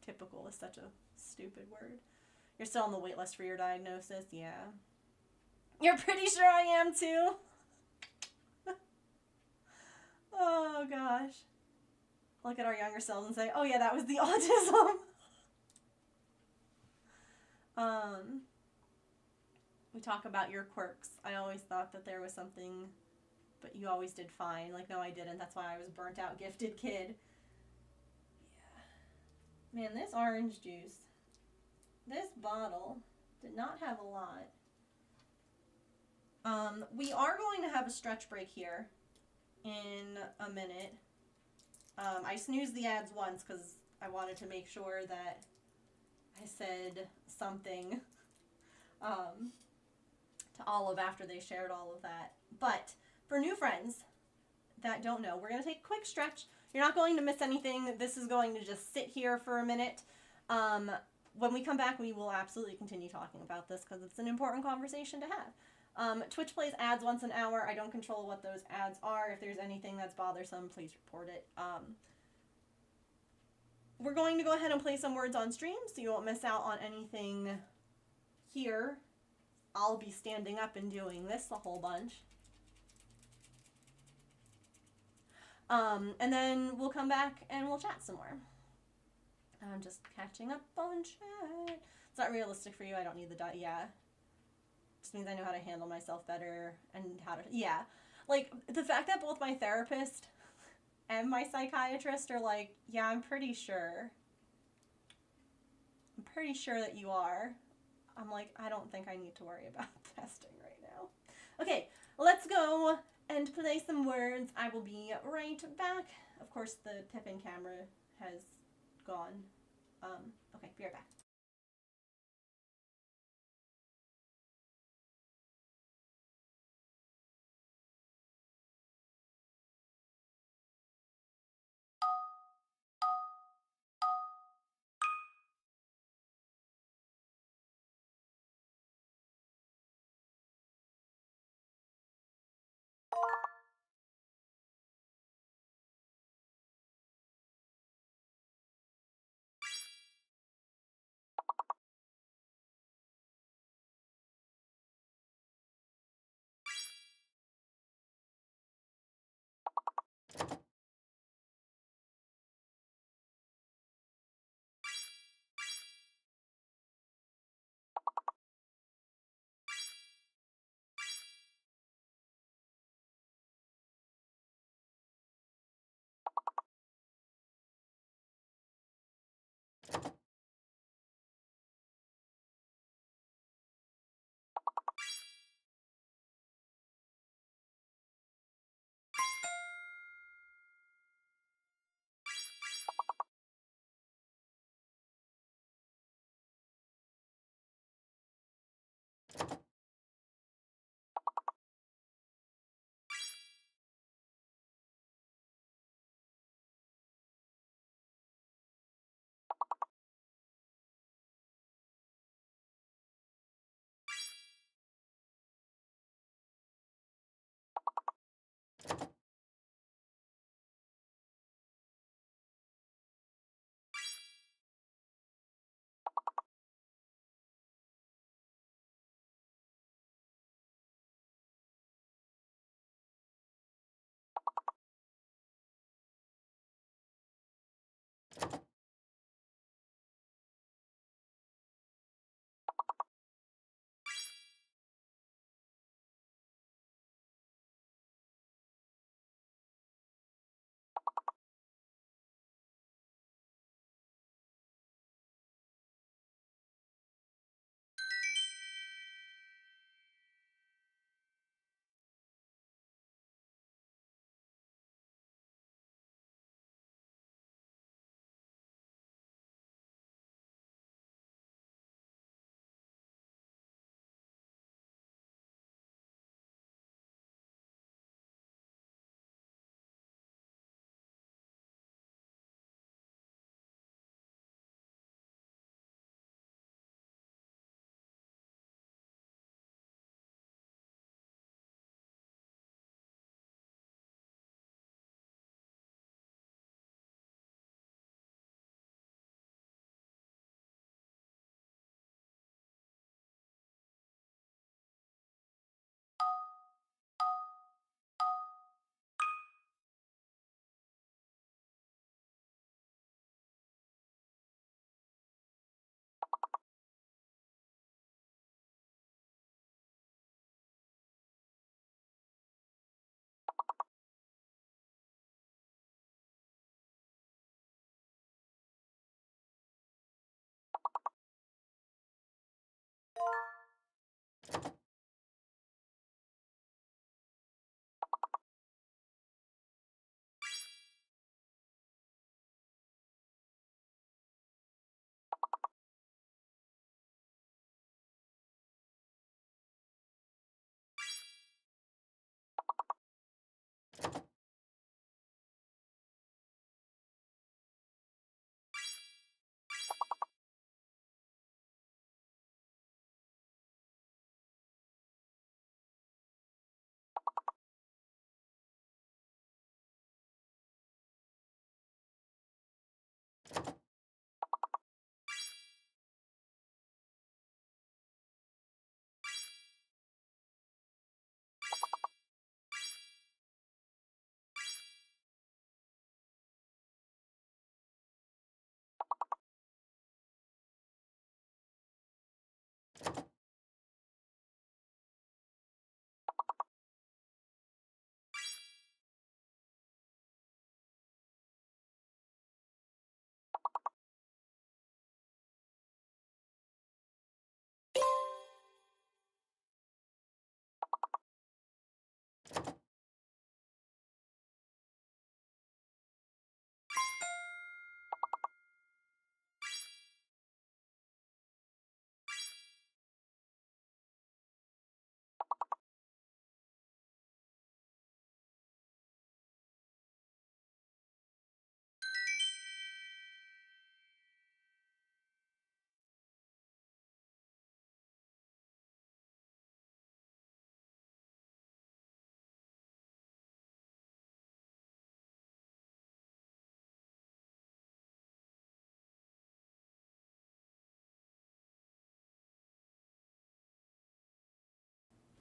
Typical is such a stupid word. You're still on the wait list for your diagnosis? Yeah. You're pretty sure I am too? Oh gosh. Look at our younger selves and say, oh yeah, that was the autism. We talk about your quirks. I always thought that there was something, but you always did fine. Like, no, I didn't. That's why I was burnt out gifted kid. Yeah. Man, this orange juice, this bottle did not have a lot. We are going to have a stretch break here in a minute. I snoozed the ads once because I wanted to make sure that I said something to Olive after they shared all of that. But for new friends that don't know, we're going to take a quick stretch. You're not going to miss anything. This is going to just sit here for a minute. When we come back, we will absolutely continue talking about this because it's an important conversation to have. Twitch plays ads once an hour. I don't control what those ads are. If there's anything that's bothersome, please report it. We're going to go ahead and play some words on stream so you won't miss out on anything here. I'll be standing up and doing this a whole bunch. And then we'll come back and we'll chat some more. I'm just catching up on chat. It's not realistic for you. I don't need the yeah. Just means I know how to handle myself better and how to, yeah. Like, the fact that both my therapist and my psychiatrist are like, yeah, I'm pretty sure that you are. I'm like, I don't think I need to worry about testing right now. Okay, let's go and play some words. I will be right back. Of course, the Pippin camera has gone. Okay, be right back.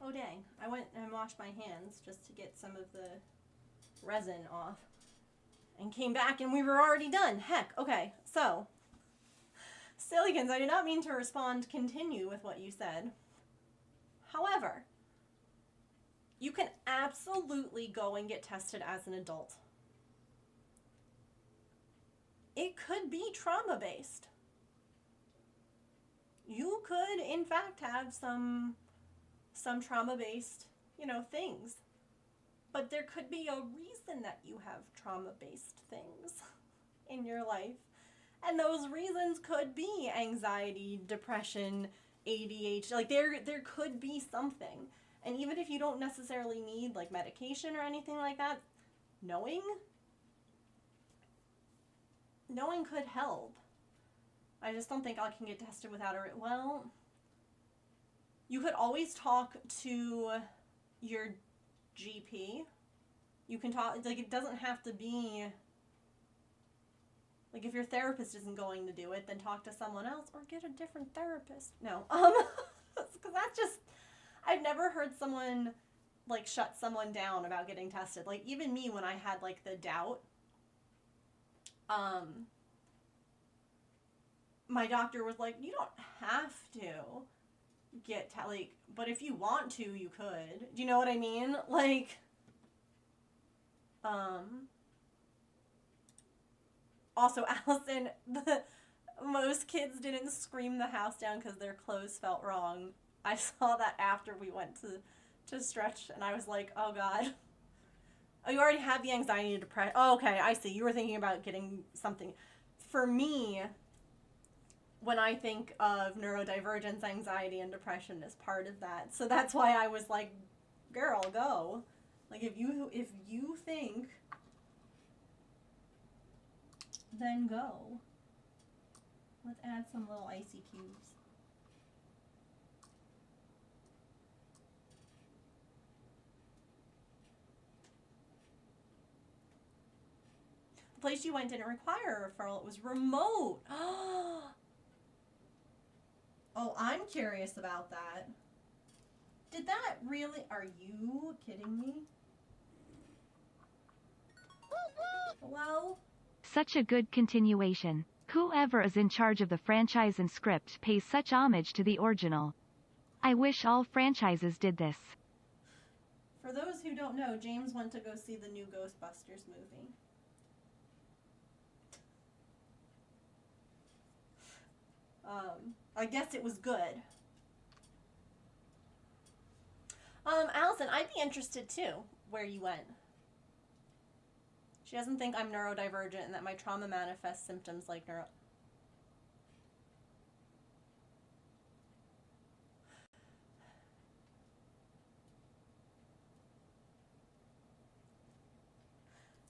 Oh dang, I went and washed my hands just to get some of the resin off. And came back and we were already done. Heck, okay, so. Sillykins, I did not mean to continue with what you said. However, you can absolutely go and get tested as an adult. It could be trauma-based. You could, in fact, have some trauma-based, things. But there could be a reason that you have trauma-based things in your life. And those reasons could be anxiety, depression, ADHD. Like, there could be something. And even if you don't necessarily need, like, medication or anything like that, knowing could help. I just don't think I can get tested without a... Well, you could always talk to your GP. You can talk... Like, it doesn't have to be... Like, if your therapist isn't going to do it, then talk to someone else or get a different therapist. No. Because that's just... I've never heard someone, like, shut someone down about getting tested. Like, even me, when I had, like, the doubt, my doctor was like, you don't have to get, like, but if you want to, you could. Do you know what I mean? Like, also, Allison, most kids didn't scream the house down because their clothes felt wrong. I saw that after we went to stretch, and I was like, oh, God. Oh, you already have the anxiety and depression. Oh, okay, I see. You were thinking about getting something. For me, when I think of neurodivergence, anxiety, and depression as part of that. So that's why I was like, girl, go. Like, if you think, then go. Let's add some little icy cubes. The place you went didn't require a referral. It was remote. Oh, I'm curious about that. Did that really... Are you kidding me? Hello? Such a good continuation. Whoever is in charge of the franchise and script pays such homage to the original. I wish all franchises did this. For those who don't know, James went to go see the new Ghostbusters movie. I guess it was good. Allison, I'd be interested too where you went. She doesn't think I'm neurodivergent and that my trauma manifests symptoms like neuro.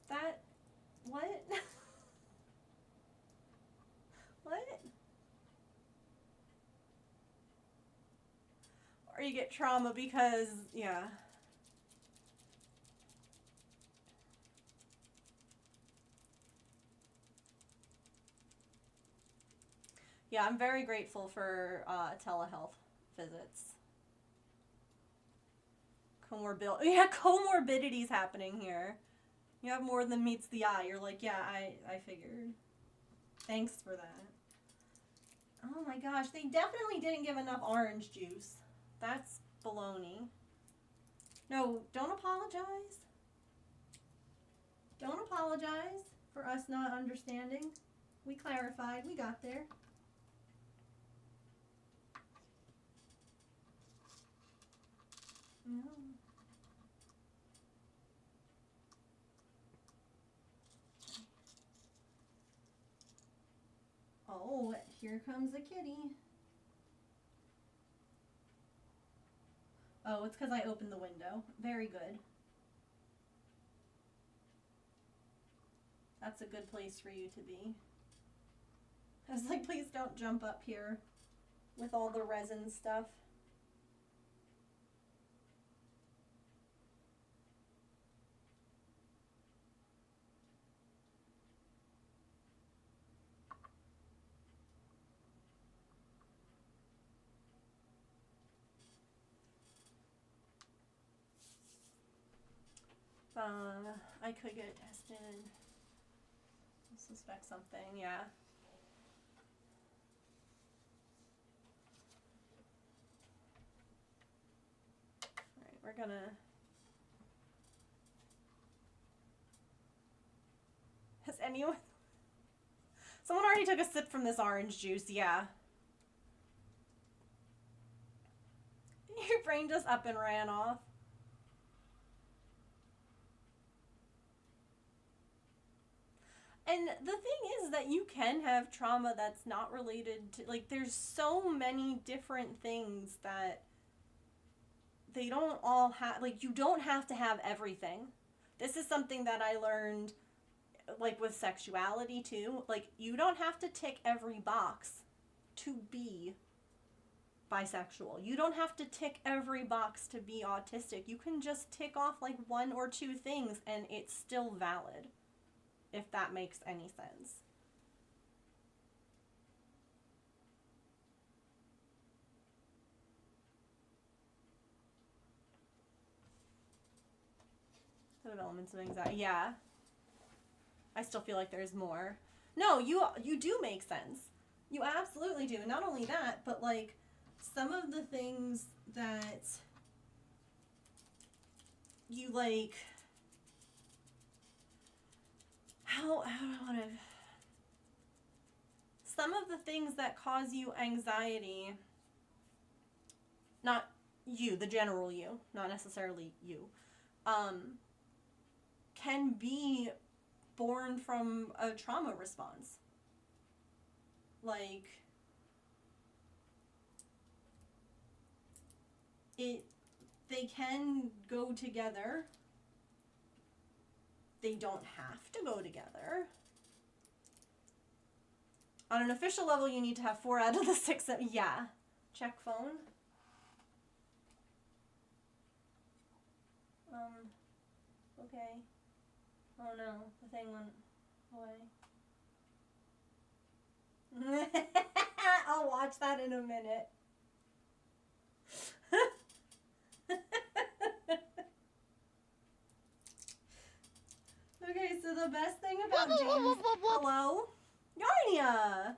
That. What? What? Or you get trauma because, yeah. Yeah, I'm very grateful for telehealth visits. Comorbidities happening here. You have more than meets the eye. You're like, yeah, I figured. Thanks for that. Oh my gosh, they definitely didn't give enough orange juice. That's baloney. No, don't apologize. Don't apologize for us not understanding. We clarified. We got there. No. Oh, here comes a kitty. Oh, it's because I opened the window. Very good. That's a good place for you to be. I was like, please don't jump up here with all the resin stuff. I could get tested. I suspect something, yeah. Alright, we're gonna... Has anyone... Someone already took a sip from this orange juice, yeah. Your brain just up and ran off. And the thing is that you can have trauma that's not related to, like, there's so many different things that they don't all have, like, you don't have to have everything. This is something that I learned, like, with sexuality, too. Like, you don't have to tick every box to be bisexual. You don't have to tick every box to be autistic. You can just tick off, like, one or two things, and it's still valid. If that makes any sense. The developments of anxiety, yeah. I still feel like there's more. No, you do make sense. You absolutely do. Not only that, but like some of the things that you like. How do I want to... Some of the things that cause you anxiety, not you, the general you, not necessarily you, can be born from a trauma response. Like, they can go together. They don't have to go together. On an official level, you need to have 4 out of the 6. Yeah. Check phone. Okay. Oh no, the thing went away. I'll watch that in a minute. Okay, so the best thing about James... Hello? Yarnia!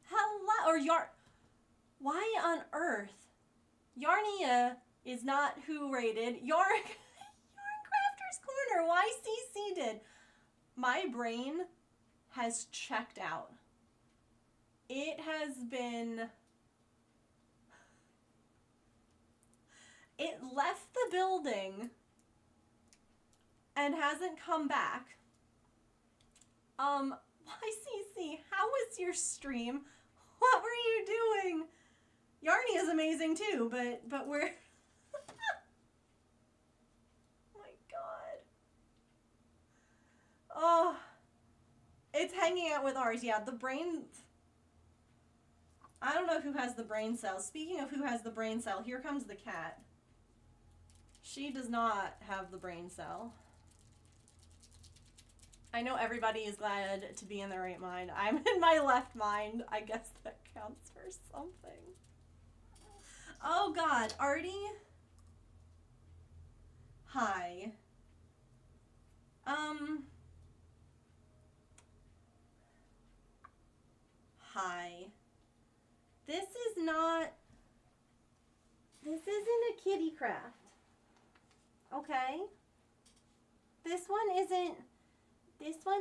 Hello? Or Why on earth? Yarnia is not who rated. Yarn Crafter's Corner. Why CC did? My brain has checked out. It has been... It left the building and hasn't come back. YCC, how was your stream? What were you doing? Yarny is amazing too, but we're... Oh my god. Oh, it's hanging out with ours. Yeah, the brain... I don't know who has the brain cell. Speaking of who has the brain cell, here comes the cat. She does not have the brain cell. I know everybody is glad to be in their right mind. I'm in my left mind. I guess that counts for something. Oh god, Artie? Hi. Hi. This isn't a kitty craft. Okay? This one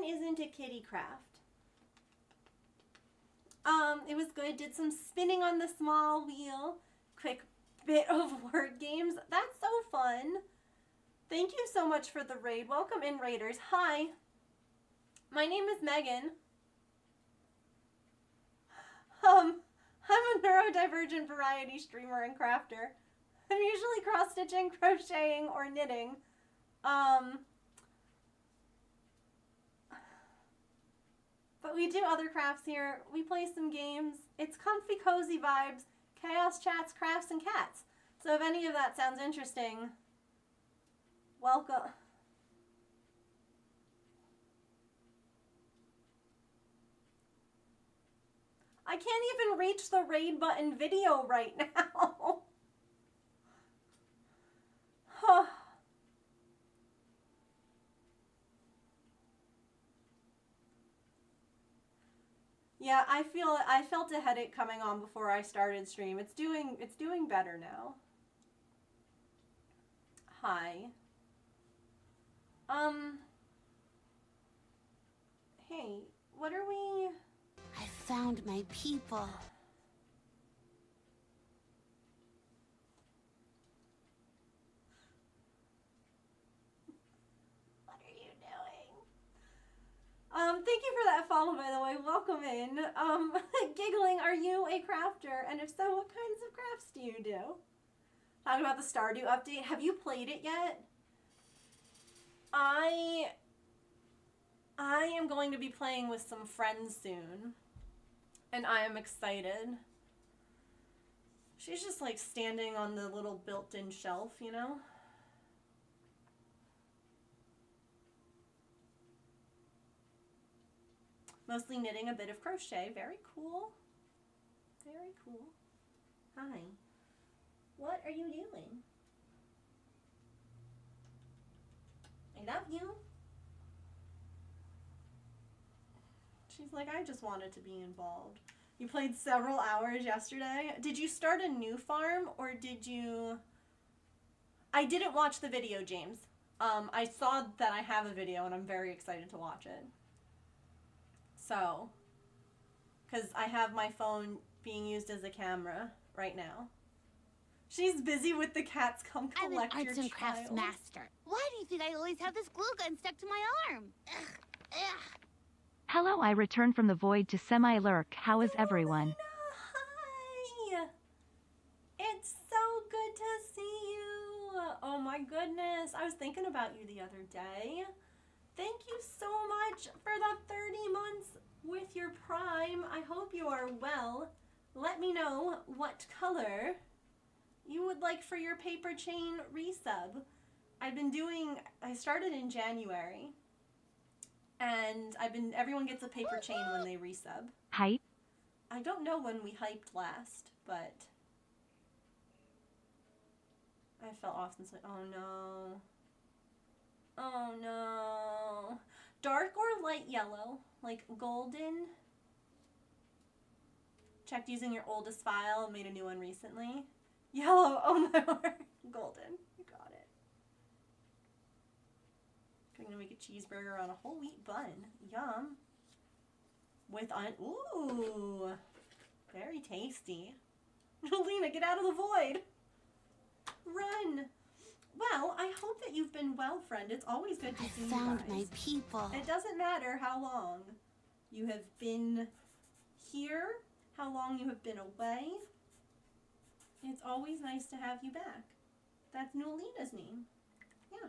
isn't a kitty craft. It was good. Did some spinning on the small wheel. Quick bit of word games. That's so fun. Thank you so much for the raid. Welcome in, raiders. Hi. My name is Megan. I'm a neurodivergent variety streamer and crafter. I'm usually cross-stitching, crocheting, or knitting. But we do other crafts here. We play some games. It's comfy, cozy vibes, chaos chats, crafts, and cats. So if any of that sounds interesting, welcome. I can't even reach the raid button video right now. Yeah, I felt a headache coming on before I started stream. It's doing better now. Hi. Hey, what are we... I found my people. What are you doing? Thank you for that follow, by the way. Welcome in. Giggling, are you a crafter? And if so, what kinds of crafts do you do? Talking about the Stardew update. Have you played it yet? I am going to be playing with some friends soon. And I am excited. She's just like standing on the little built-in shelf, you know? Mostly knitting, a bit of crochet. Very cool. Very cool. Hi. What are you doing? I love you. She's like, I just wanted to be involved. You played several hours yesterday. Did you start a new farm or did you... I didn't watch the video, James. I saw that I have a video and I'm very excited to watch it. So, because I have my phone being used as a camera right now. She's busy with the cats. Come I'm collect an your arts and crafts child. master. Why do you think I always have this glue gun stuck to my arm? Ugh, ugh. Hello, I return from the void to semi-lurk. How is everyone? Hi! It's so good to see you! Oh my goodness, I was thinking about you the other day. Thank you so much for the 30 months with your Prime. I hope you are well. Let me know what color you would like for your paper chain resub. I started in January. And everyone gets a paper chain when they resub. Hype? I don't know when we hyped last, but I fell off and said, oh no. Oh no. Dark or light yellow? Like golden? Checked using your oldest file and made a new one recently. Yellow, oh my word. Golden, you got it. I'm gonna make a cheeseburger on a whole wheat bun. Yum. With ooh, very tasty. Lena, get out of the void. Run! Well, I hope that you've been well, friend. It's always good to see you Found guys. my people. It doesn't matter how long you have been here, how long you have been away. It's always nice to have you back. That's Nolina's name. Yeah.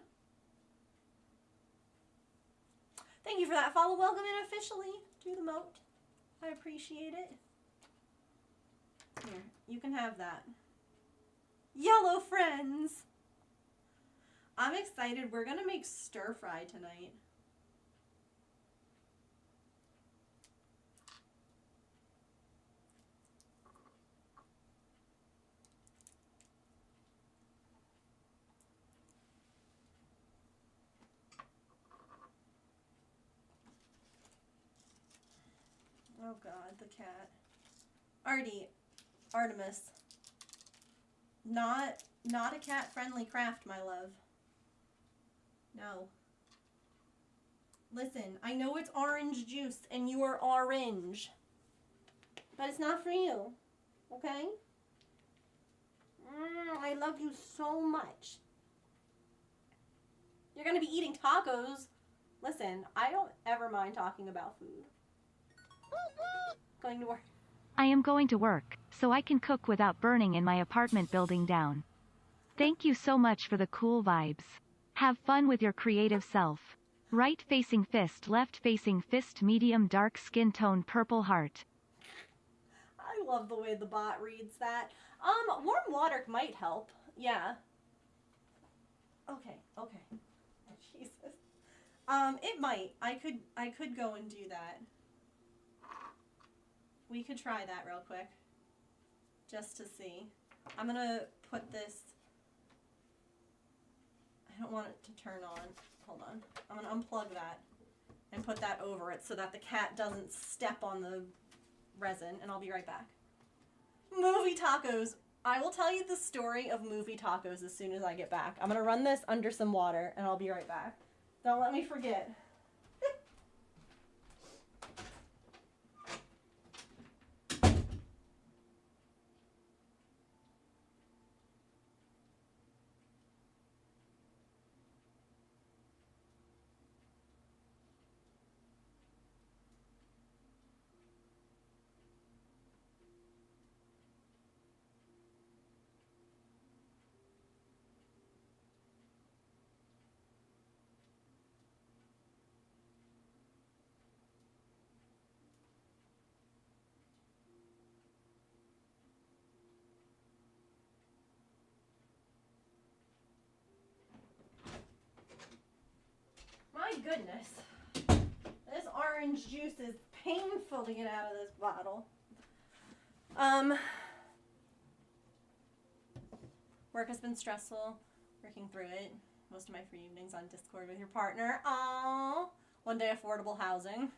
Thank you for that follow. Welcome in officially to the moat. I appreciate it. Here, you can have that. Yellow friends! I'm excited. We're gonna make stir fry tonight. Oh god, the cat. Artemis. Not a cat-friendly craft, my love. No. Listen, I know it's orange juice and you are orange. But it's not for you. Okay? I love you so much. You're gonna be eating tacos. Listen, I don't ever mind talking about food. Going to work. I am going to work, so I can cook without burning in my apartment building down. Thank you so much for the cool vibes. Have fun with your creative self. Right facing fist, left facing fist, medium dark skin tone, purple heart. I love the way the bot reads that. Warm water might help. Yeah. Okay. Jesus. It might. I could go and do that. We could try that real quick. Just to see. I'm gonna put this... I don't want it to turn on. Hold on. I'm gonna unplug that and put that over it so that the cat doesn't step on the resin, and I'll be right back. Movie tacos. I will tell you the story of movie tacos as soon as I get back. I'm gonna run this under some water, and I'll be right back. Don't let me forget. My goodness. This orange juice is painful to get out of this bottle. Work has been stressful. Working through it. Most of my free evenings on Discord with your partner. Aww. One day affordable housing.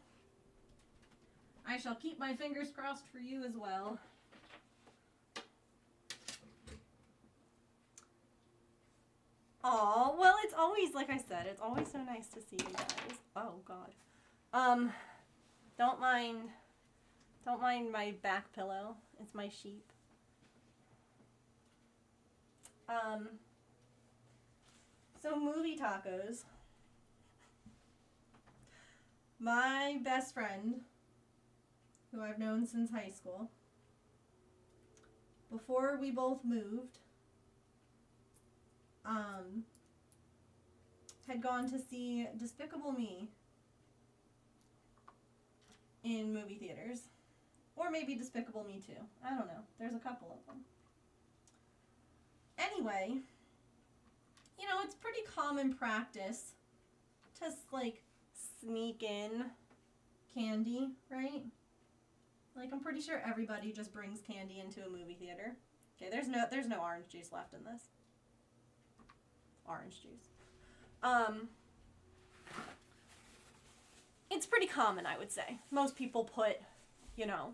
I shall keep my fingers crossed for you as well. Aw, well, it's always, like I said, it's always so nice to see you guys. Oh, God. Don't mind my back pillow. It's my sheep. So movie tacos. My best friend, who I've known since high school, before we both moved, had gone to see Despicable Me in movie theaters. Or maybe Despicable Me 2. I don't know. There's a couple of them. Anyway, you know, it's pretty common practice to, like, sneak in candy, right? Like, I'm pretty sure everybody just brings candy into a movie theater. Okay, there's no orange juice left in this. Orange juice. It's pretty common, I would say. Most people put, you know,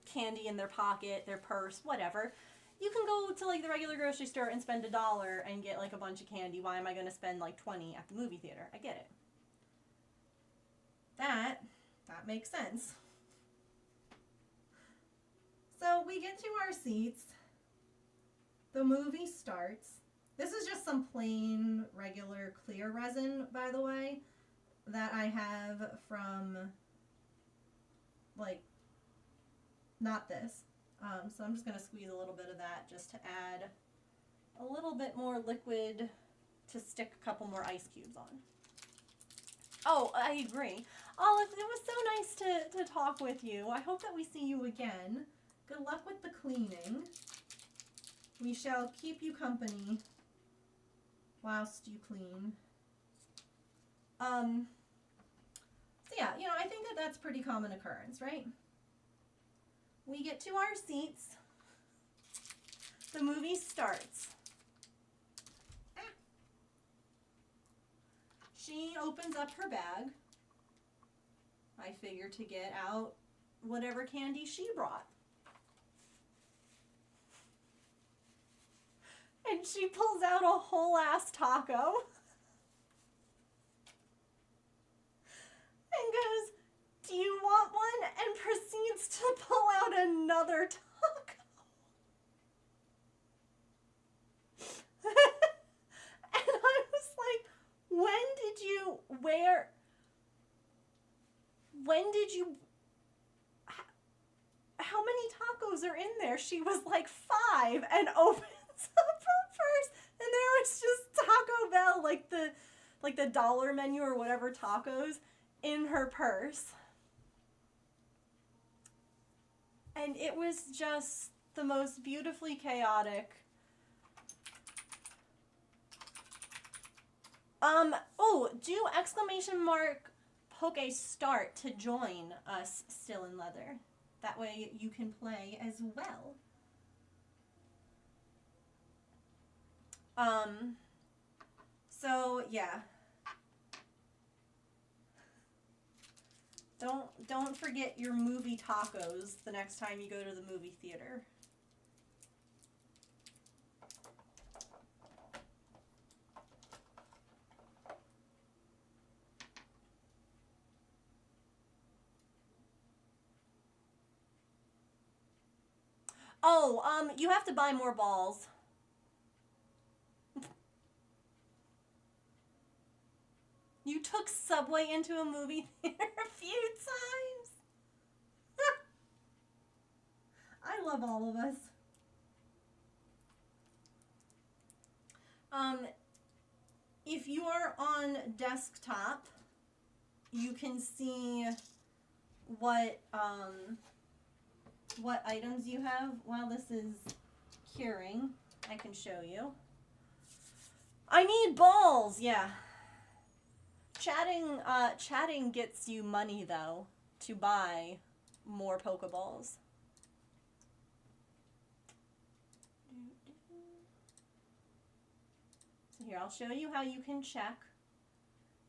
candy in their pocket, their purse, whatever. You can go to, like, the regular grocery store and spend $1 and get, like, a bunch of candy. Why am I going to spend, like, 20 at the movie theater? I get it. That makes sense. So we get to our seats, The movie starts. This is just some plain, regular, clear resin, by the way, that I have from, like, not this. So I'm just going to squeeze a little bit of that just to add a little bit more liquid to stick a couple more ice cubes on. Oh, I agree. Olive, it was so nice to talk with you. I hope that we see you again. Good luck with the cleaning. We shall keep you company whilst you clean. So yeah, you know, I think that that's pretty common occurrence, right? We get to our seats. The movie starts. She opens up her bag. I figure to get out whatever candy she brought. And she pulls out a whole ass taco. And goes, "Do you want one?" And proceeds to pull out another taco. And I was like, how many tacos are in there? She was like 5 and opens up her purse and there was just Taco Bell, like the dollar menu or whatever tacos in her purse. And it was just the most beautifully chaotic. Do !Poke_start to join us Still in Leather. That way you can play as well. So yeah. Don't forget your movie tacos the next time you go to the movie theater. Oh, you have to buy more balls. You took Subway into a movie theater a few times. I love all of us. If you are on desktop, you can see what items you have. While this is curing, I can show you. I need balls, yeah. Chatting gets you money, though, to buy more Pokeballs. So here, I'll show you how you can check.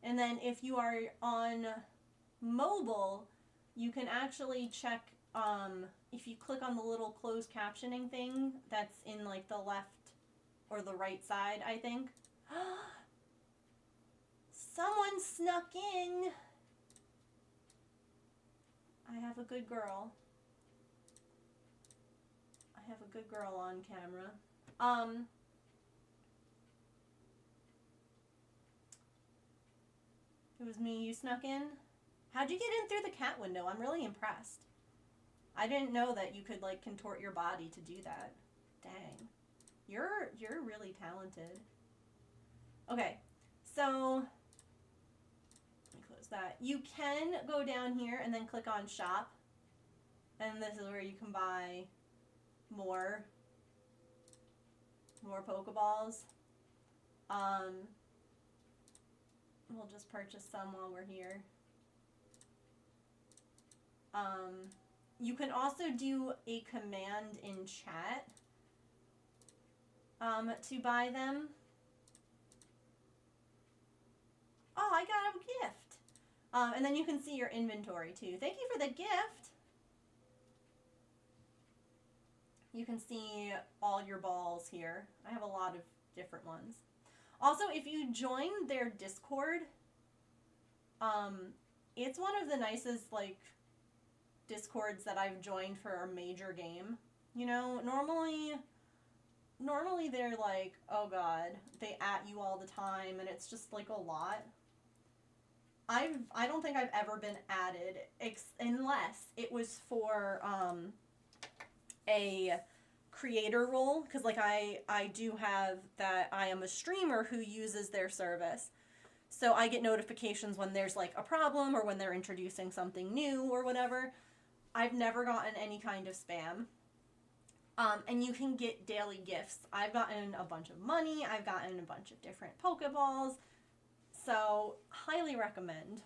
And then if you are on mobile, you can actually check, if you click on the little closed captioning thing that's in like the left or the right side, I think. Someone snuck in. I have a good girl. I have a good girl on camera. It was me. You snuck in? How'd you get in through the cat window? I'm really impressed. I didn't know that you could like contort your body to do that. Dang. You're really talented. Okay. So that you can go down here and then click on shop, and this is where you can buy more Pokeballs. We'll just purchase some while we're here. You can also do a command in chat to buy them. Oh, I got a gift. And then you can see your inventory too. Thank you for the gift. You can see all your balls here. I have a lot of different ones. Also, if you join their Discord, it's one of the nicest like Discords that I've joined for a major game. You know, normally normally they're like, oh god, they at you all the time and it's just like a lot. I don't think I've ever been added unless it was for a creator role, because like I do have that I am a streamer who uses their service. So I get notifications when there's like a problem or when they're introducing something new or whatever. I've never gotten any kind of spam. And you can get daily gifts. I've gotten a bunch of money. I've gotten a bunch of different Pokeballs. So, highly recommend.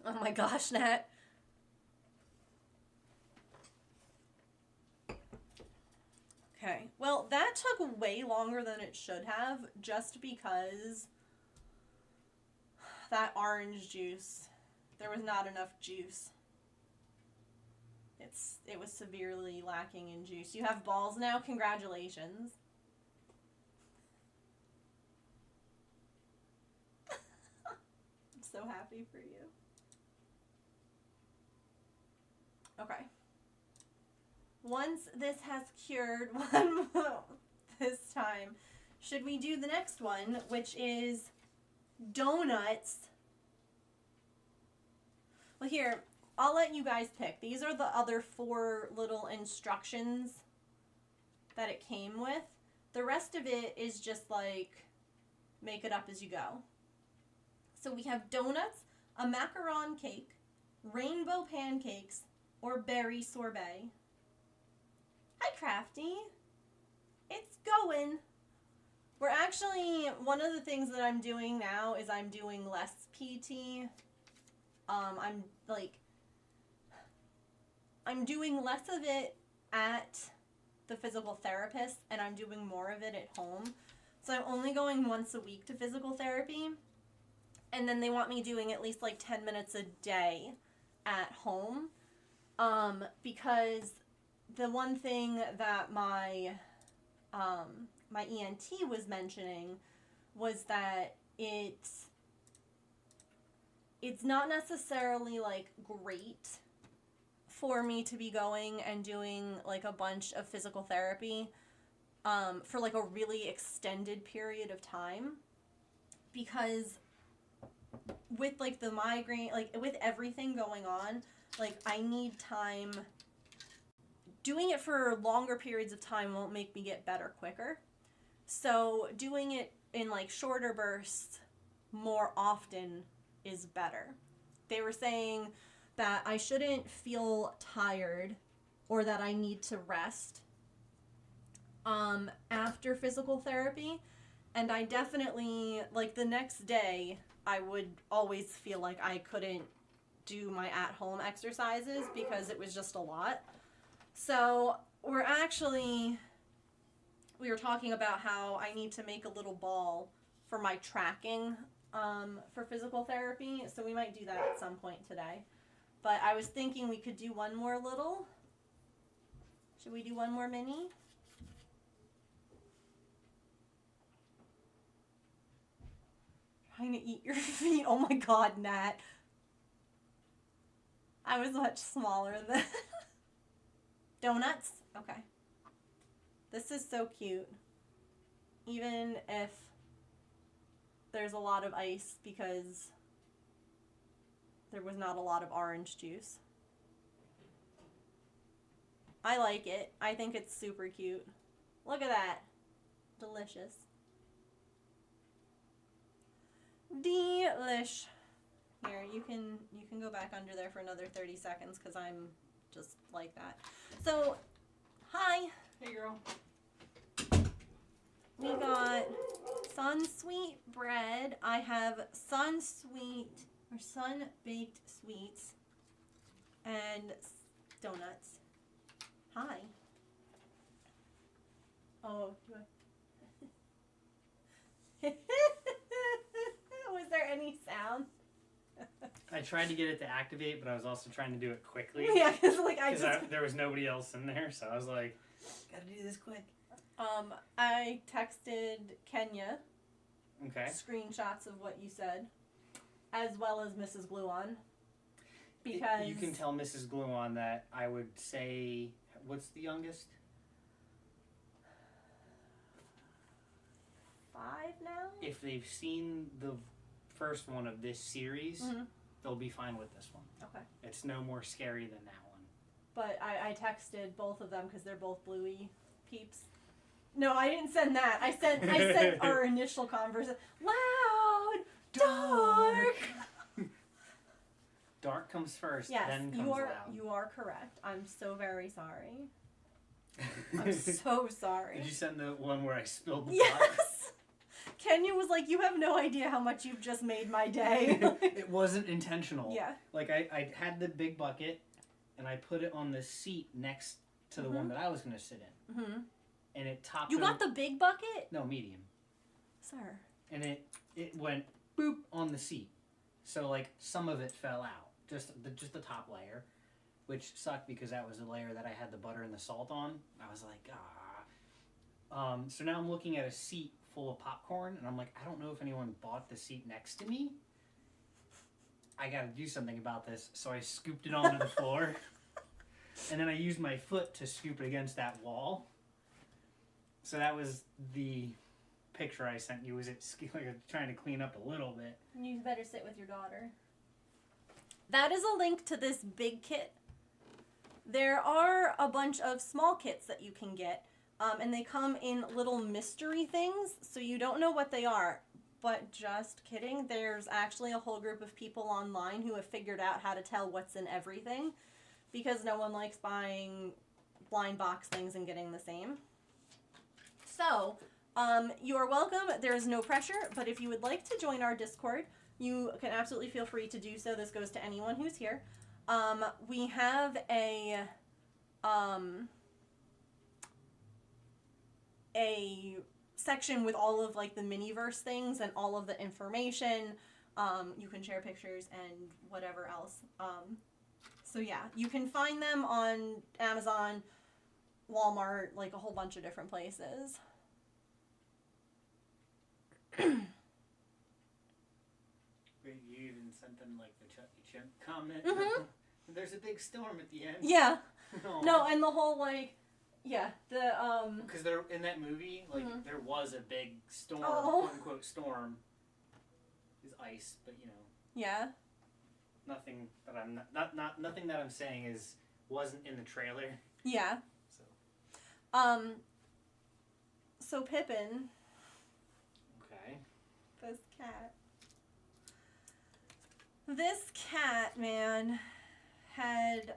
Oh my gosh, Nat. Okay, well, that took way longer than it should have, just because that orange juice, there was not enough juice. It was severely lacking in juice. You have balls now? Congratulations. I'm so happy for you. Okay. Once this has cured one this time, should we do the next one, which is donuts? Well, here, I'll let you guys pick. These are the other 4 little instructions that it came with. The rest of it is just like, make it up as you go. So we have donuts, a macaron cake, rainbow pancakes, or berry sorbet. Hi, Crafty. It's going. We're actually, one of the things that I'm doing now is I'm doing less PT. I'm doing less of it at the physical therapist, and I'm doing more of it at home. So I'm only going once a week to physical therapy, and then they want me doing at least like 10 minutes a day at home, because the one thing that my ENT was mentioning was that it's not necessarily like great for me to be going and doing like a bunch of physical therapy for like a really extended period of time, because with like the migraine, like with everything going on, like I need time. Doing it for longer periods of time won't make me get better quicker. So doing it in like shorter bursts more often is better. They were saying that I shouldn't feel tired or that I need to rest after physical therapy. And I definitely, like the next day, I would always feel like I couldn't do my at-home exercises because it was just a lot. So we were talking about how I need to make a little ball for my tracking for physical therapy. So we might do that at some point today. But I was thinking we could do one more little. Should we do one more mini? Trying to eat your feet. Oh my god, Nat. I was much smaller than... Donuts? Okay. This is so cute. Even if there's a lot of ice because there was not a lot of orange juice. I like it. I think it's super cute. Look at that. Delicious. Delish. Here, you can go back under there for another 30 seconds because I'm just like that. So, hi. Hey, girl. We got Sunsweet bread. I have Sunsweet or Sun Baked Sweets and donuts. Hi. Oh, do I? Was there any sound? I tried to get it to activate, but I was also trying to do it quickly. Yeah, because like there was nobody else in there, so I was like, gotta do this quick. I texted Kenya Okay. screenshots of what you said, as well as Mrs. Gluon. because You can tell Mrs. Gluon that I would say, what's the youngest? 5 now. If they've seen the first one of this series, Mhm. they'll be fine with this one. Okay. It's no more scary than that one. But I texted both of them because they're both Bluey peeps. No, I didn't send that. I sent our initial conversation. Loud, dark. Dark comes first, Yes, then comes you are loud. you are correct. I'm so very sorry. I'm so sorry. Did you send the one where I spilled the pot? Yes. Kenya was like, "You have no idea how much you've just made my day." It wasn't intentional. Yeah. Like I had the big bucket, and I put it on the seat next to the one that I was going to sit in, Mm-hmm. and it topped. You got the big bucket, no medium, sir. and it went boop on the seat, so like some of it fell out, just the top layer, which sucked because that was the layer that I had the butter and the salt on. I was like, ah. So now I'm looking at a seat full of popcorn, and I'm like, I don't know if anyone bought the seat next to me. I got to do something about this, so I scooped it onto the floor, and then I used my foot to scoop it against that wall. So that was the picture I sent you. Was it like trying to clean up a little bit? You better sit with your daughter. That is a link to this big kit. There are a bunch of small kits that you can get, and they come in little mystery things, so you don't know what they are. But just kidding, there's actually a whole group of people online who have figured out how to tell what's in everything, because no one likes buying blind box things and getting the same. So, you are welcome. There is no pressure, but if you would like to join our Discord, you can absolutely feel free to do so. This goes to anyone who's here. We have a section with all of like the Miniverse things and all of the information. You can share pictures and whatever else. So yeah, you can find them on Amazon, Walmart, like a whole bunch of different places. Wait, you even sent them like the Chucky Chimp comment? Mhm. There's a big storm at the end. Yeah. No, and the whole like, yeah, the Because there in that movie, like Mhm. there was a big storm, Oh. quote unquote storm. Is ice, but you know, yeah. nothing that I'm not nothing that I'm saying wasn't in the trailer. Yeah. So So Pippin, okay. This cat, man, had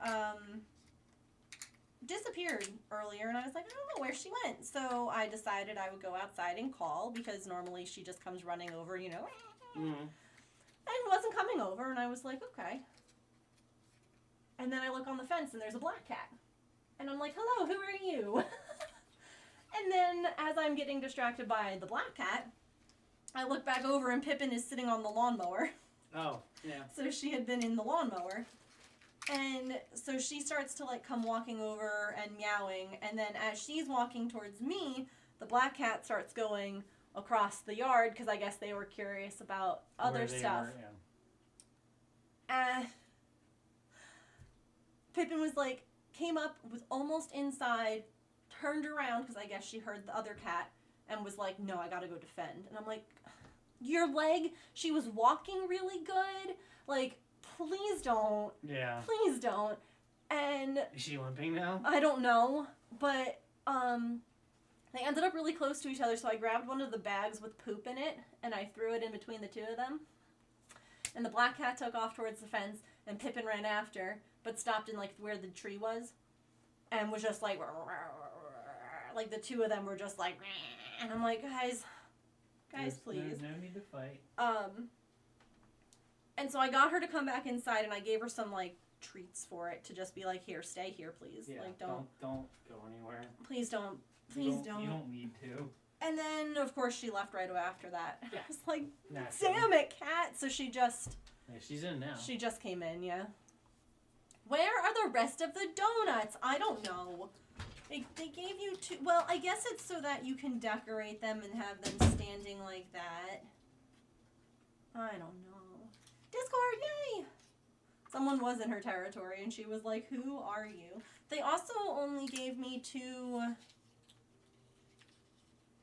disappeared earlier, and I was like, I don't know where she went. So I decided I would go outside and call, because normally she just comes running over, you know, Mm-hmm. and wasn't coming over, and I was like, okay. And then I look on the fence, and there's a black cat. And I'm like, hello, who are you? And then, as I'm getting distracted by the black cat, I look back over, and Pippin is sitting on the lawnmower. Oh, yeah. So she had been in the lawnmower. And so she starts to like come walking over and meowing, and then as she's walking towards me, the black cat starts going across the yard, because I guess they were curious about other Where they stuff. were, yeah. Pippin was like, came up, was almost inside, turned around, because I guess she heard the other cat, and was like, no, I gotta go defend. And I'm like, your leg? She was walking really good. Like, please don't. Yeah. Please don't. And Is she limping now? I don't know, but they ended up really close to each other, so I grabbed one of the bags with poop in it, and I threw it in between the two of them. And the black cat took off towards the fence, and Pippin ran after, but stopped in like where the tree was, and was just like the two of them were just like, and I'm like, guys, please. No need to fight. And so I got her to come back inside, and I gave her some like treats for it, to just be like, here, stay here, please. Yeah. Like, don't go anywhere. please don't, You please don't. You don't need to. And then, of course, she left right away after that. Yeah. I was like, Naturally. damn it, cat. So she just Yeah, she's in now. came in, yeah. Where are the rest of the donuts? I don't know. They gave you two. Well, I guess it's so that you can decorate them and have them standing like that. I don't know. Discord, yay! Someone was in her territory and she was like, who are you? They also only gave me two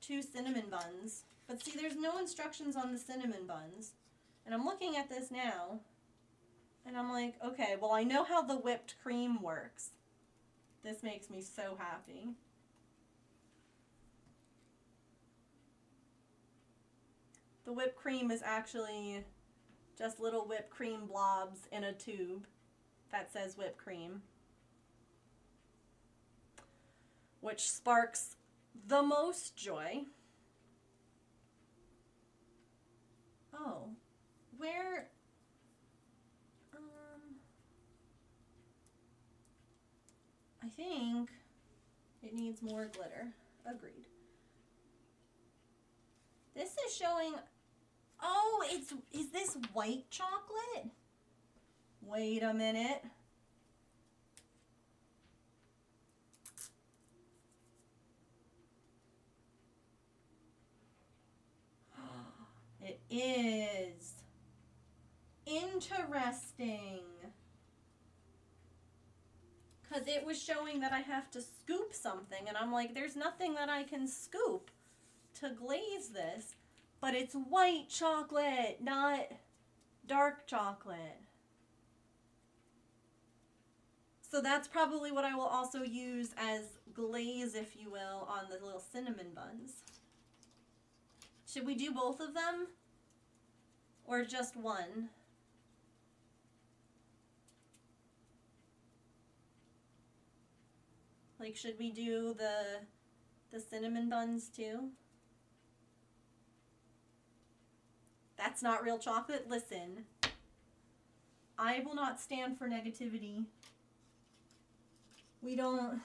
cinnamon buns. But see, there's no instructions on the cinnamon buns. And I'm looking at this now. And I'm like, okay, well, I know how the whipped cream works. This makes me so happy. The whipped cream is actually just little whipped cream blobs in a tube that says whipped cream, which sparks the most joy. Oh, where, I think it needs more glitter. Agreed. This is showing, oh, is this white chocolate? Wait a minute. It is. Interesting. Because it was showing that I have to scoop something, and I'm like, there's nothing that I can scoop to glaze this. But it's white chocolate, not dark chocolate. So that's probably what I will also use as glaze, if you will, on the little cinnamon buns. Should we do both of them? Or just one? Like, should we do the cinnamon buns too? That's not real chocolate. Listen, I will not stand for negativity. We don't.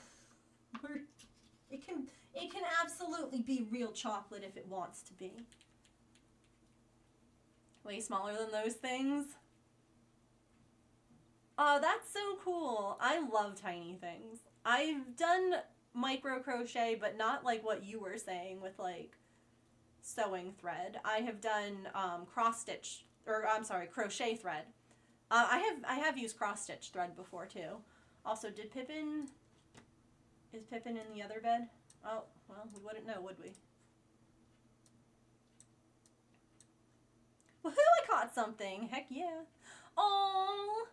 It can absolutely be real chocolate if it wants to be. Way smaller than those things. Oh, that's so cool. I love tiny things. I've done micro crochet, but not like what you were saying with like sewing thread. I have done cross stitch, or I'm sorry, crochet thread. I have used cross stitch thread before too. Also, is Pippin in the other bed? Oh, well, we wouldn't know, would we? Woohoo, I caught something. Heck yeah. Oh,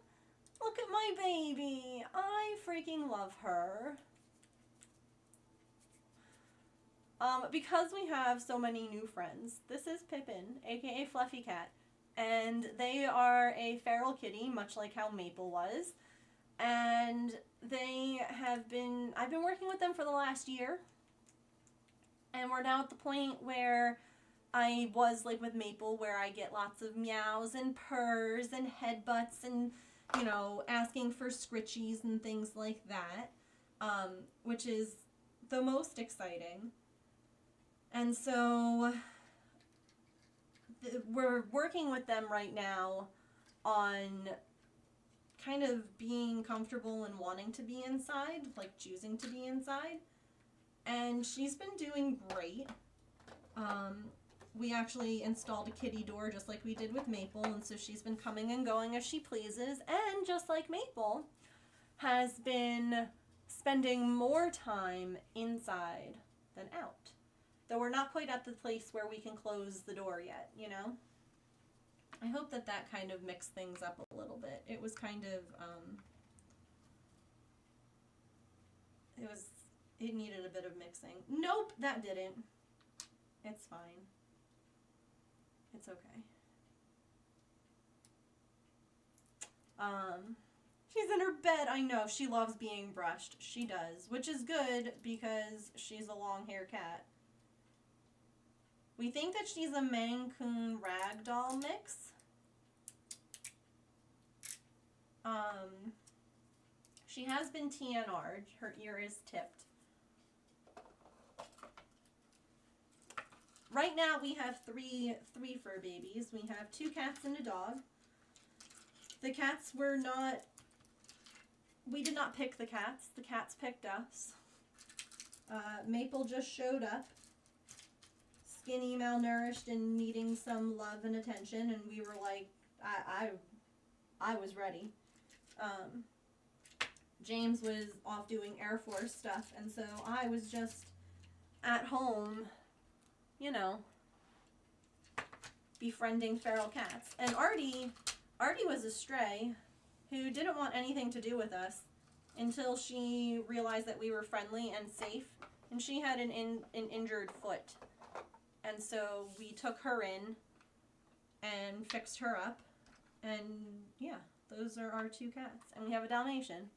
look at my baby. I freaking love her. Because we have so many new friends, this is Pippin, aka Fluffy Cat, and they are a feral kitty, much like how Maple was, and I've been working with them for the last year, and we're now at the point where I was like with Maple, where I get lots of meows and purrs and headbutts and, you know, asking for scritchies and things like that, which is the most exciting. And so we're working with them right now on kind of being comfortable and wanting to be inside, like choosing to be inside. And she's been doing great. We actually installed a kitty door just like we did with Maple, and so she's been coming and going as she pleases, and just like Maple, has been spending more time inside than out. Though we're not quite at the place where we can close the door yet, you know? I hope that that kind of mixed things up a little bit. It was kind of, it needed a bit of mixing. Nope, that didn't. It's fine. It's okay. She's in her bed. I know, she loves being brushed. She does, which is good because she's a long-haired cat. We think that she's a Maine Coon Ragdoll mix. She has been TNR'd. Her ear is tipped. Right now we have three fur babies. We have 2 cats and a dog. The cats were not... We did not pick the cats. The cats picked us. Maple just showed up. Skinny, malnourished, and needing some love and attention, and we were like, I was ready. James was off doing Air Force stuff, and so I was just at home, you know, befriending feral cats. And Artie was a stray who didn't want anything to do with us until she realized that we were friendly and safe, and she had an injured foot. And so we took her in and fixed her up, and yeah, those are our 2 cats. And we have a Dalmatian.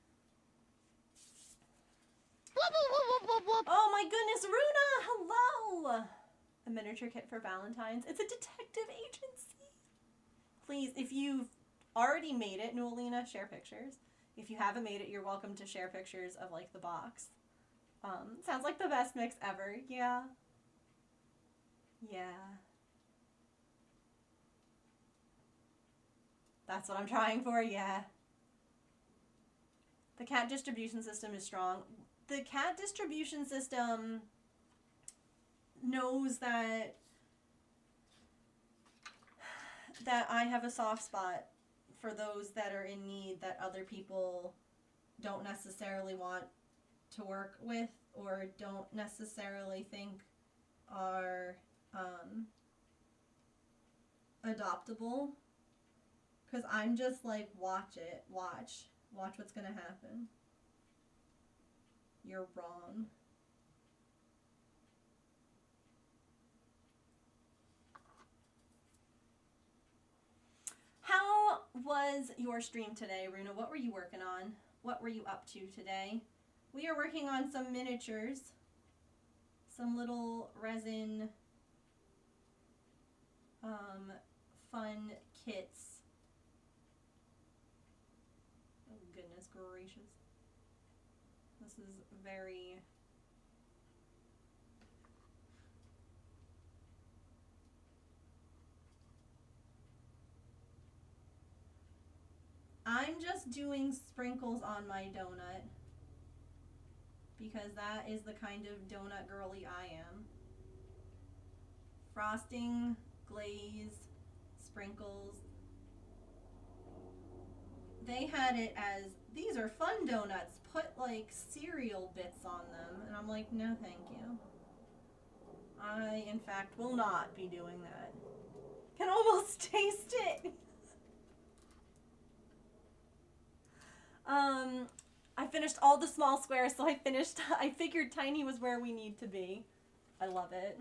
Whoop, whoop, whoop, whoop, whoop. Oh my goodness, Runa, hello! A miniature kit for Valentine's. It's a detective agency. Please, if you've already made it, Noelina, share pictures. If you haven't made it, you're welcome to share pictures of, like, the box. Sounds like the best mix ever. Yeah. Yeah. That's what I'm trying for, yeah. The cat distribution system is strong. The cat distribution system knows that I have a soft spot for those that are in need that other people don't necessarily want to work with or don't necessarily think are adoptable. Because I'm just like, watch what's gonna happen. You're wrong. How was your stream today, Runa? What were you working on? What were you up to today? We are working on some miniatures. Some little resin fun kits. Oh, goodness gracious. This is very... I'm just doing sprinkles on my donut because that is the kind of donut girly I am. Frosting, glaze, sprinkles. They had it as, these are fun donuts, put like cereal bits on them. And I'm like, no thank you. I, in fact, will not be doing that. Can almost taste it. I finished all the small squares, so I figured tiny was where we need to be. I love it.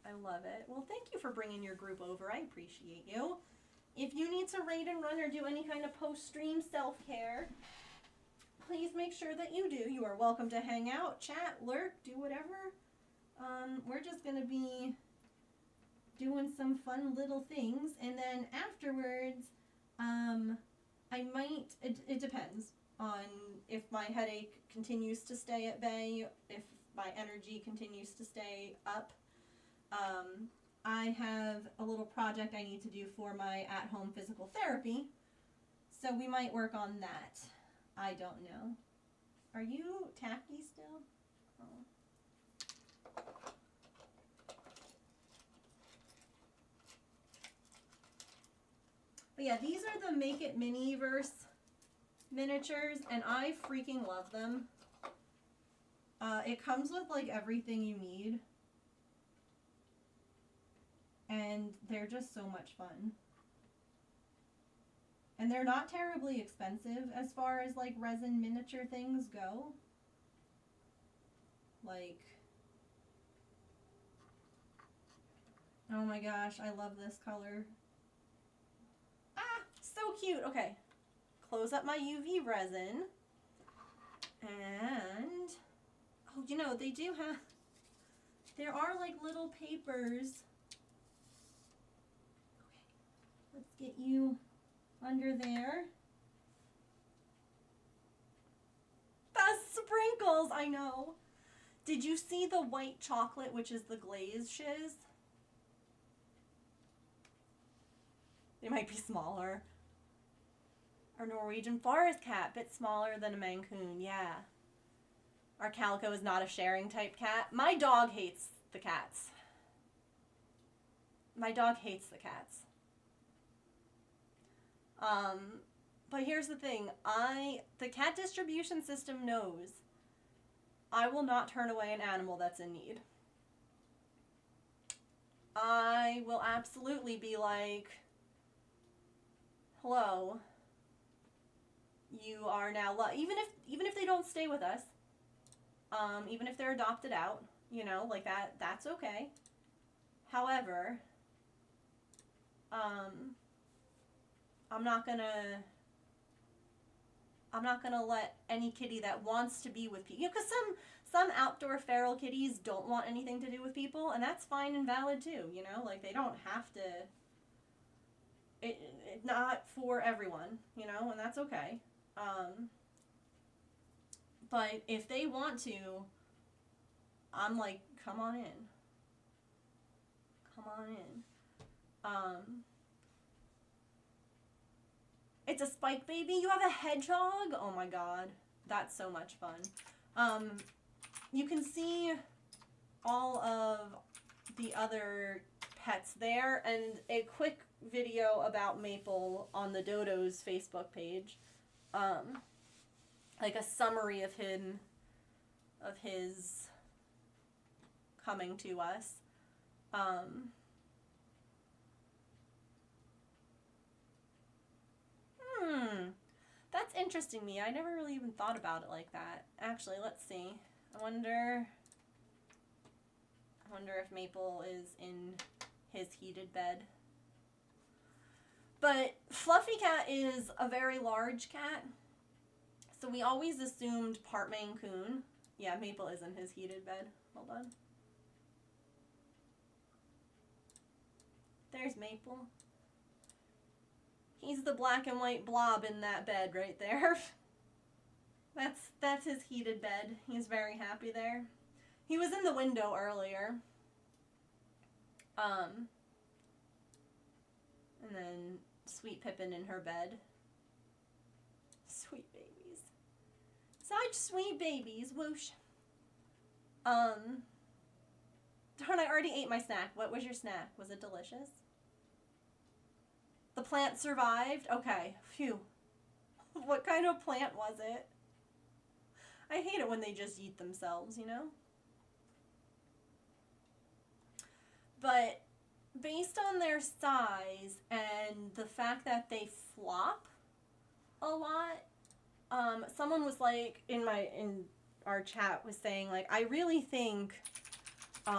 I love it. Well, thank you for bringing your group over. I appreciate you. If you need to raid and run or do any kind of post-stream self-care, please make sure that you do. You are welcome to hang out, chat, lurk, do whatever. We're just going to be doing some fun little things. And then afterwards, I might, it depends on if my headache continues to stay at bay, if my energy continues to stay up. I have a little project I need to do for my at-home physical therapy, so we might work on that. I don't know. Are you tacky still? Oh. But yeah, these are the Make It Miniverse miniatures, and I freaking love them. It comes with like everything you need. And they're just so much fun. And they're not terribly expensive as far as like resin miniature things go. Like, oh my gosh, I love this color. Ah, so cute. Okay, close up my UV resin. And, oh, you know, they do have, there are like little papers. Let's get you under there. The sprinkles, I know. Did you see the white chocolate, which is the glaze shiz? They might be smaller. Our Norwegian forest cat, bit smaller than a Mancoon, yeah. Our Calico is not a sharing type cat. My dog hates the cats. My dog hates the cats. But here's the thing. The cat distribution system knows I will not turn away an animal that's in need. I will absolutely be like, hello, you are now even if they don't stay with us, even if they're adopted out, you know, like that's okay. However, I'm not gonna let any kitty that wants to be with people, you know, because some outdoor feral kitties don't want anything to do with people, and that's fine and valid too, you know, like they don't have to, it not for everyone, you know, and that's okay. But if they want to, I'm like, come on in. Come on in. It's a spike baby? You have a hedgehog? Oh my god. That's so much fun. You can see all of the other pets there, and a quick video about Maple on the Dodo's Facebook page. Like a summary of his coming to us. That's interesting to me. I never really even thought about it like that. Actually, let's see. I wonder if Maple is in his heated bed. But Fluffy Cat is a very large cat. So we always assumed part Maine Coon. Yeah, Maple is in his heated bed. Hold on. There's Maple. He's the black and white blob in that bed right there. That's his heated bed. He's very happy there. He was in the window earlier. And then Sweet Pippin in her bed. Sweet babies. Such sweet babies. Whoosh. Darn, I already ate my snack. What was your snack? Was it delicious? The plant survived? Okay. Phew. What kind of plant was it? I hate it when they just eat themselves, you know? But based on their size and the fact that they flop a lot, someone was like, in our chat was saying, like, I really think, there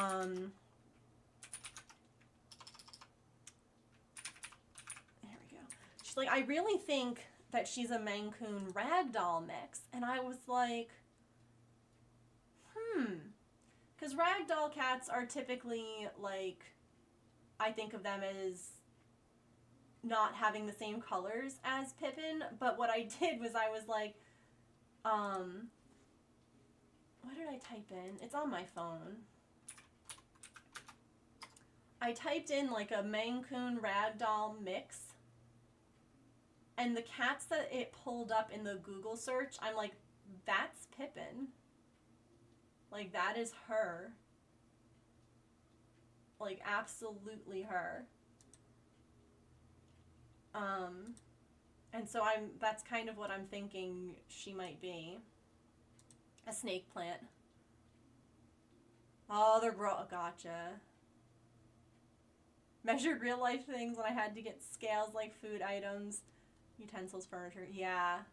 we go. She's like, I really think that she's a Maine Coon Ragdoll mix. And I was like, because Ragdoll cats are typically, like, I think of them as not having the same colors as Pippin, but what I did was I was like, what did I type in? It's on my phone. I typed in like a Maine Coon Ragdoll mix, and the cats that it pulled up in the Google search, I'm like, that's Pippin. Like, that is her. Like, absolutely her. And so that's kind of what I'm thinking she might be. A snake plant. Oh, they're gotcha. Measured real life things when I had to get scales like food items, utensils, furniture. Yeah.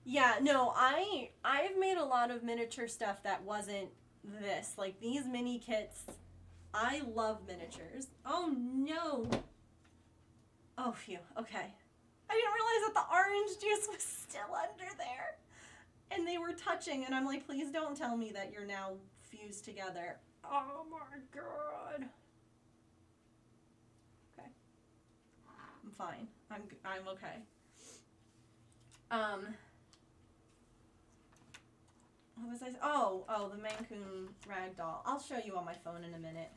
Yeah, no, I've made a lot of miniature stuff that wasn't this. Like, these mini kits, I love miniatures. Oh, no. Oh, phew. Okay. I didn't realize that the orange juice was still under there. And they were touching, and I'm like, please don't tell me that you're now fused together. Oh, my God. Okay. I'm fine. I'm okay. What was I? Oh, the Maine Coon Ragdoll. I'll show you on my phone in a minute.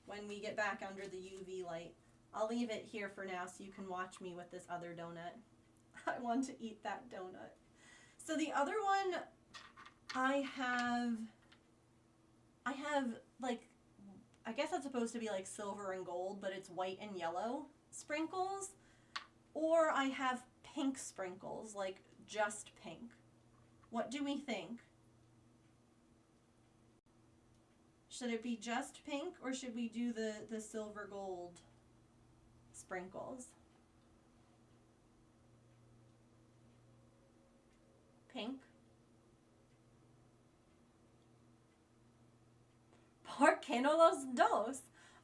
When we get back under the UV light. I'll leave it here for now so you can watch me with this other donut. I want to eat that donut. So the other one, I have like, I guess that's supposed to be like silver and gold, but it's white and yellow sprinkles. Or I have pink sprinkles, like just pink. What do we think? Should it be just pink, or should we do the silver gold sprinkles? Pink. ¿Por qué no los dos?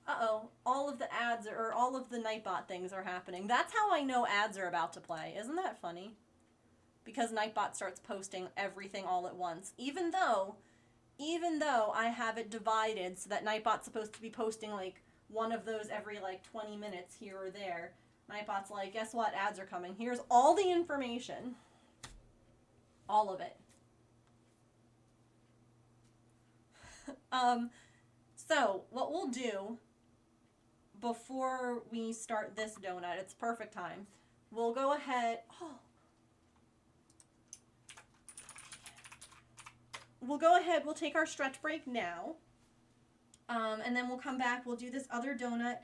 Uh-oh, all of the ads or all of the Nightbot things are happening. That's how I know ads are about to play. Isn't that funny? Because Nightbot starts posting everything all at once. Even though I have it divided so that Nightbot's supposed to be posting like one of those every like 20 minutes here or there. Nightbot's like, guess what? Ads are coming. Here's all the information. All of it. So what we'll do before we start this donut, it's perfect time. We'll go ahead. We'll go ahead. We'll take our stretch break now. And then we'll come back. We'll do this other donut,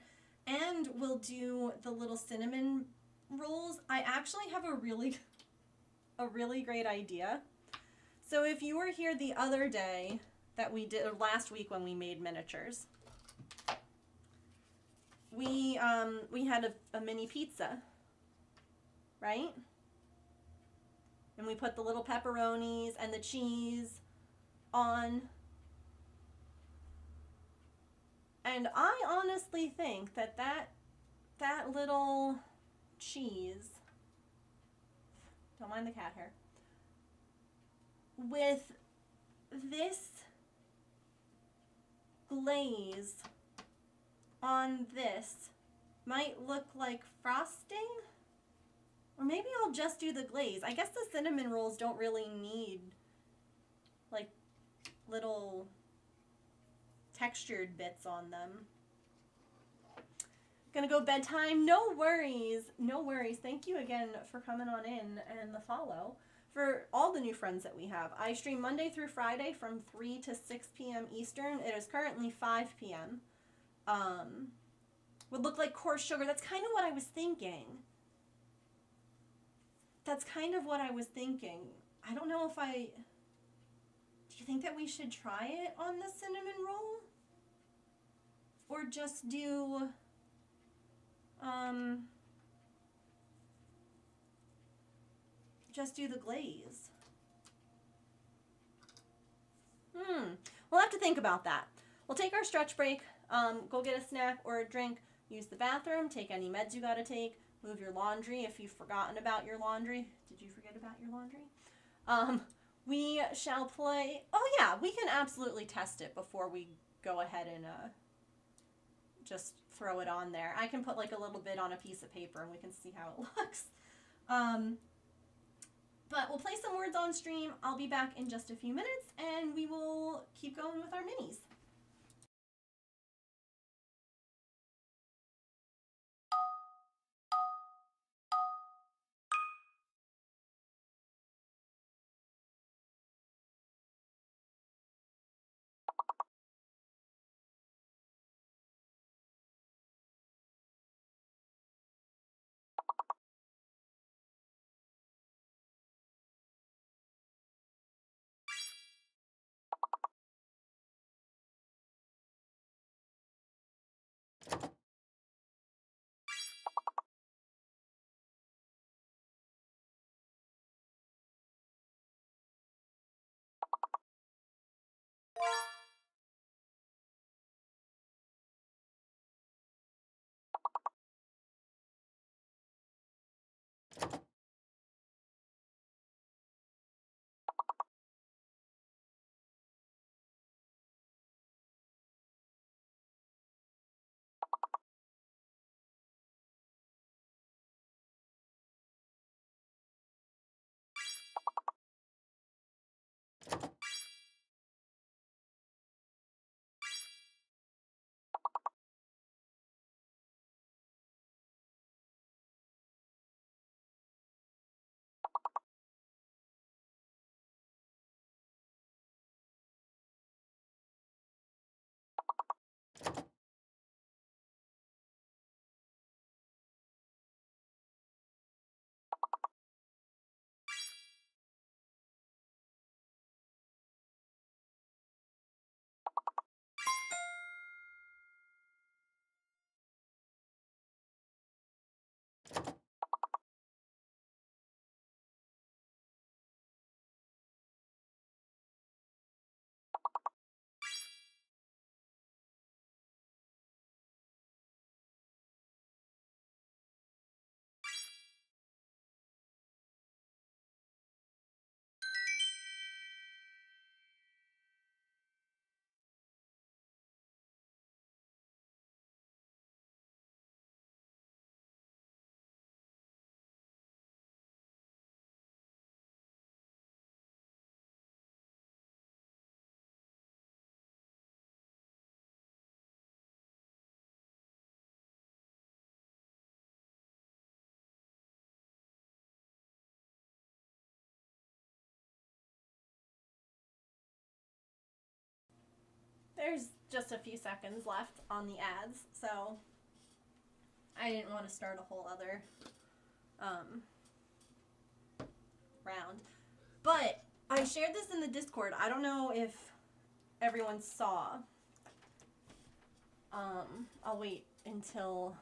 and we'll do the little cinnamon rolls. I actually have a really great idea. So if you were here the other day that we did, or last week when we made miniatures, we had a mini pizza, right? And we put the little pepperonis and the cheese on. And I honestly think that little cheese, don't mind the cat hair, with this glaze on this might look like frosting. Or maybe I'll just do the glaze. I guess the cinnamon rolls don't really need like little textured bits on them. Gonna go bedtime. No worries. No worries. Thank you again for coming on in and the follow. For all the new friends that we have, I stream Monday through Friday from 3 to 6 p.m. Eastern. It is currently 5 p.m. Would look like coarse sugar. That's kind of what I was thinking. That's kind of what I was thinking. I don't know if I... Do you think that we should try it on the cinnamon roll? Or just do... just do the glaze. We'll have to think about that. We'll take our stretch break, go get a snack or a drink, use the bathroom, take any meds you gotta take, move your laundry if you've forgotten about your laundry. Did you forget about your laundry? We shall play... Oh yeah, we can absolutely test it before we go ahead and just throw it on there. I can put like a little bit on a piece of paper and we can see how it looks. But we'll play some words on stream. I'll be back in just a few minutes and we will keep going with our minis. There's just a few seconds left on the ads, so I didn't want to start a whole other round. But I shared this in the Discord. I don't know if everyone saw. I'll wait until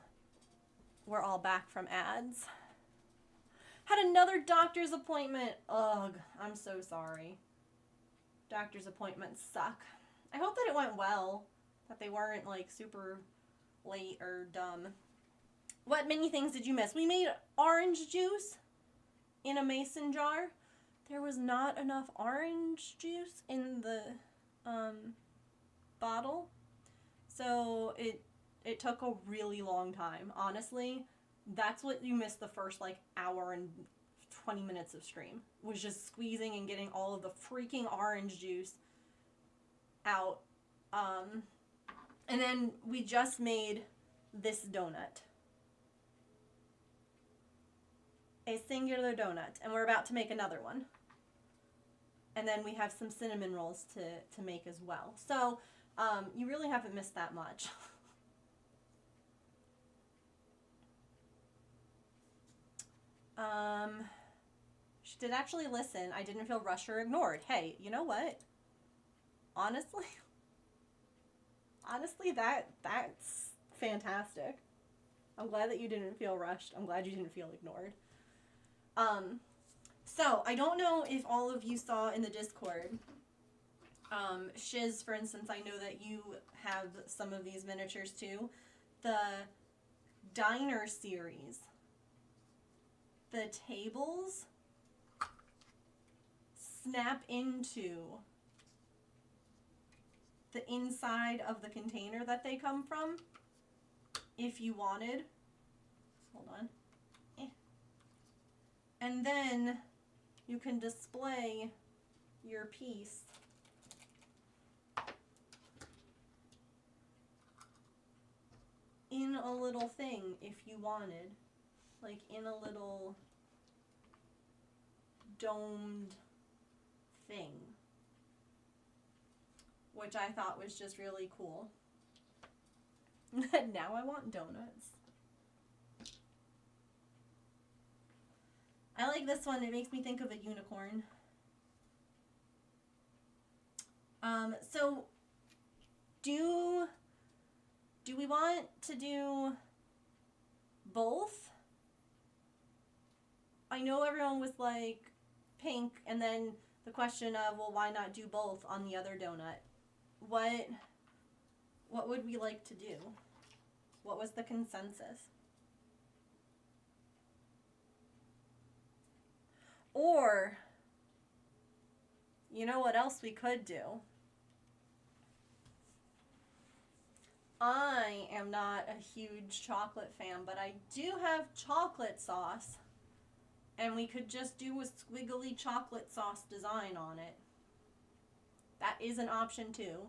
we're all back from ads. Had another doctor's appointment. Ugh, I'm so sorry. Doctor's appointments suck. I hope that it went well, that they weren't like super late or dumb. What many things did you miss? We made orange juice in a mason jar. There was not enough orange juice in the bottle, so it took a really long time. Honestly, that's what you missed the first like hour and 20 minutes of stream, was just squeezing and getting all of the freaking orange juice out. And then we just made this donut. A singular donut. And we're about to make another one. And then we have some cinnamon rolls to make as well. So, you really haven't missed that much. She did actually listen. I didn't feel rushed or ignored. Hey, you know what? Honestly, that's fantastic. I'm glad that you didn't feel rushed. I'm glad you didn't feel ignored. So I don't know if all of you saw in the Discord, Shiz, for instance, I know that you have some of these miniatures too. The diner series, the tables snap into the inside of the container that they come from if you wanted. Hold on. And then you can display your piece in a little thing if you wanted. Like in a little domed thing. Which I thought was just really cool. Now I want donuts. I like this one. It makes me think of a unicorn. So do we want to do both? I know everyone was like pink, and then the question of, well, why not do both on the other donut? What would we like to do? What was the consensus? Or, you know what else we could do? I am not a huge chocolate fan, but I do have chocolate sauce. And we could just do a squiggly chocolate sauce design on it. That is an option too.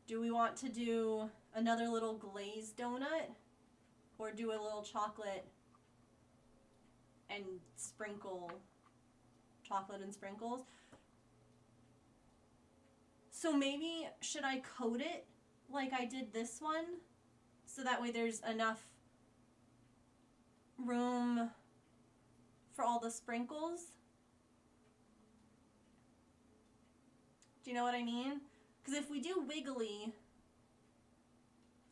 Do we want to do another little glazed donut? Or do a little chocolate and sprinkle, chocolate and sprinkles? So maybe, should I coat it like I did this one? So that way there's enough room for all the sprinkles? Do you know what I mean? Because if we do wiggly,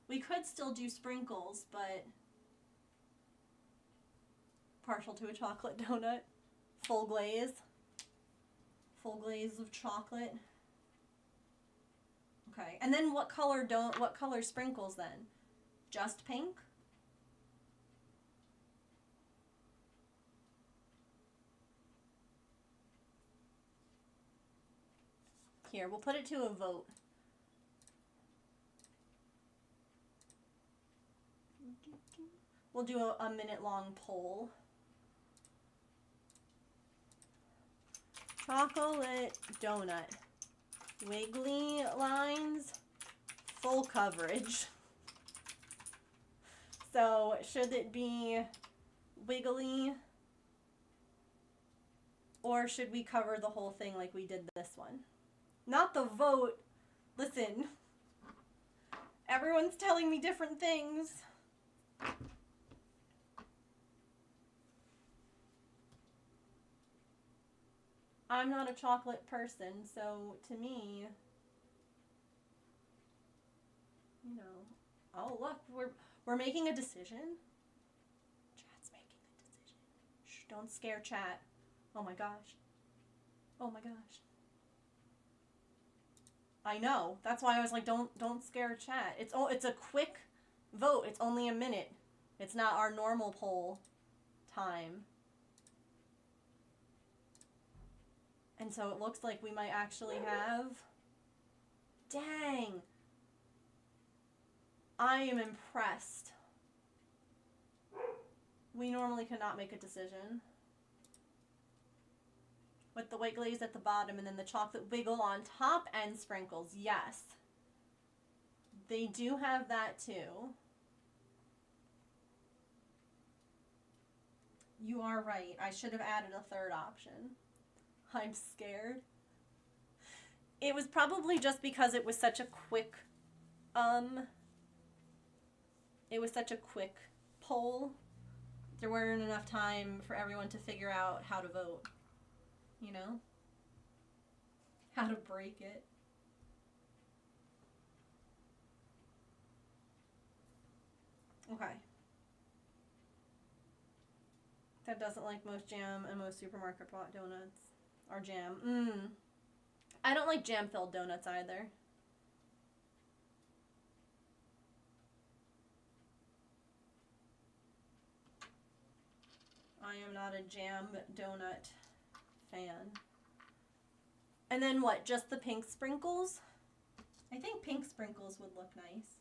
we could still do sprinkles, but partial to a chocolate donut. Full glaze. Full glaze of chocolate. Okay, and then what color sprinkles then? Just pink? Here, we'll put it to a vote. We'll do a minute-long poll. Chocolate donut. Wiggly lines, full coverage. So, should it be wiggly Or should we cover the whole thing like we did this one? Not the vote. Listen. Everyone's telling me different things. I'm not a chocolate person, so to me, you know, oh look, we're making a decision. Chat's making a decision. Shh, don't scare chat. Oh my gosh. Oh my gosh. I know. That's why I was like, don't scare chat. It's a quick vote. It's only a minute. It's not our normal poll time. And so it looks like we might actually have... Dang. I am impressed. We normally cannot make a decision. With the white glaze at the bottom and then the chocolate wiggle on top and sprinkles. Yes. They do have that too. You are right. I should have added a third option. I'm scared. It was probably just because it was such a quick, it was such a quick poll. There weren't enough time for everyone to figure out how to vote. You know? How to break it. Okay. That doesn't like most jam and most supermarket bought donuts. Or jam. I don't like jam-filled donuts either. I am not a jam donut fan. And then what? Just the pink sprinkles? I think pink sprinkles would look nice.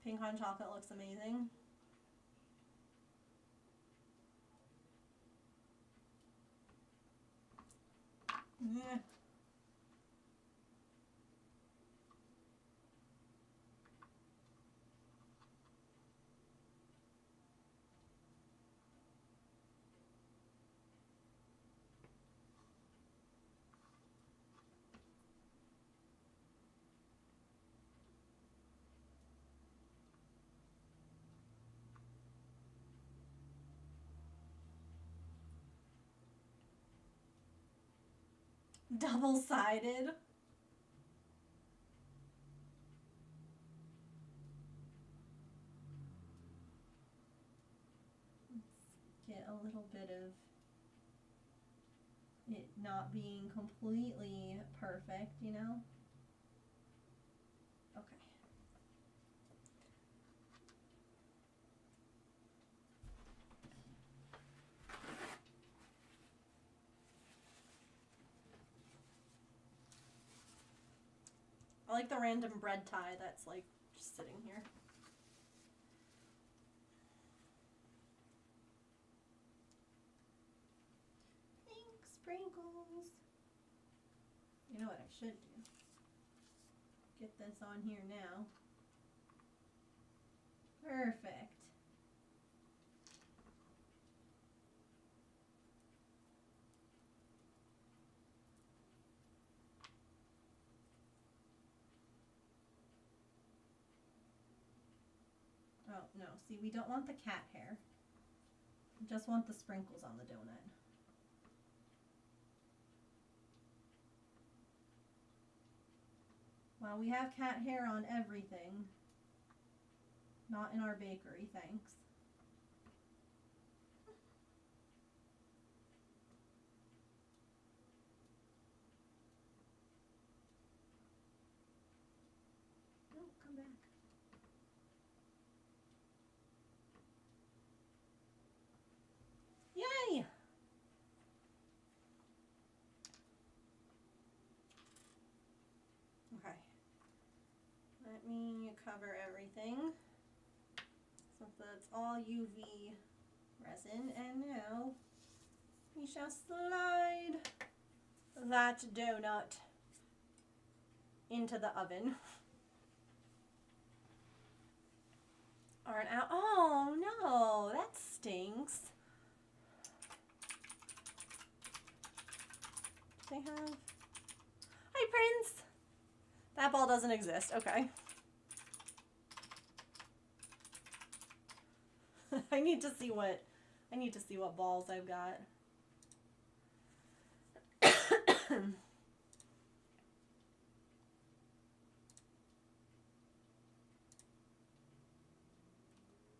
Pink on chocolate looks amazing. Yeah. Double-sided. Let's get a little bit of it not being completely perfect, you know? Okay. I like the random bread tie that's like just sitting here. Pink sprinkles. You know what I should do? Get this on here now. Perfect. Oh, no. See, we don't want the cat hair. We just want the sprinkles on the donut. Well, we have cat hair on everything. Not in our bakery, thanks. No, come back. Let me cover everything. So that's all UV resin. And now we shall slide that donut into the oven. Aren't out. Oh no, that stinks. They have. Hi, Prince. That ball doesn't exist. Okay. I need to see what balls I've got.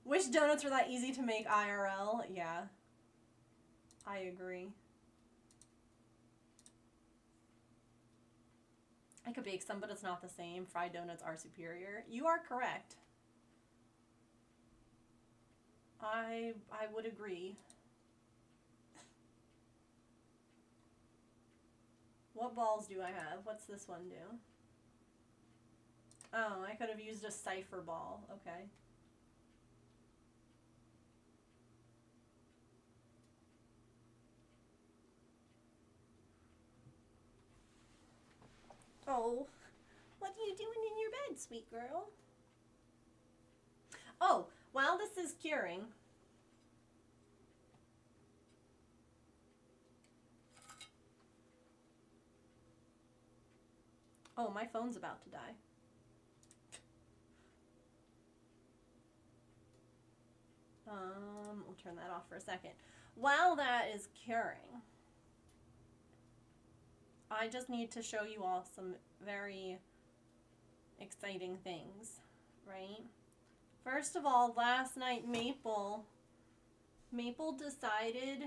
Wish donuts were that easy to make IRL. Yeah. I agree. I could bake some, but it's not the same. Fried donuts are superior. You are correct. I would agree. What balls do I have? What's this one do? Oh, I could have used a cipher ball. Okay. Oh, what are you doing in your bed, sweet girl? Oh, while this is curing, oh, my phone's about to die. We'll turn that off for a second. While that is curing, I just need to show you all some very exciting things, right? First of all, last night Maple decided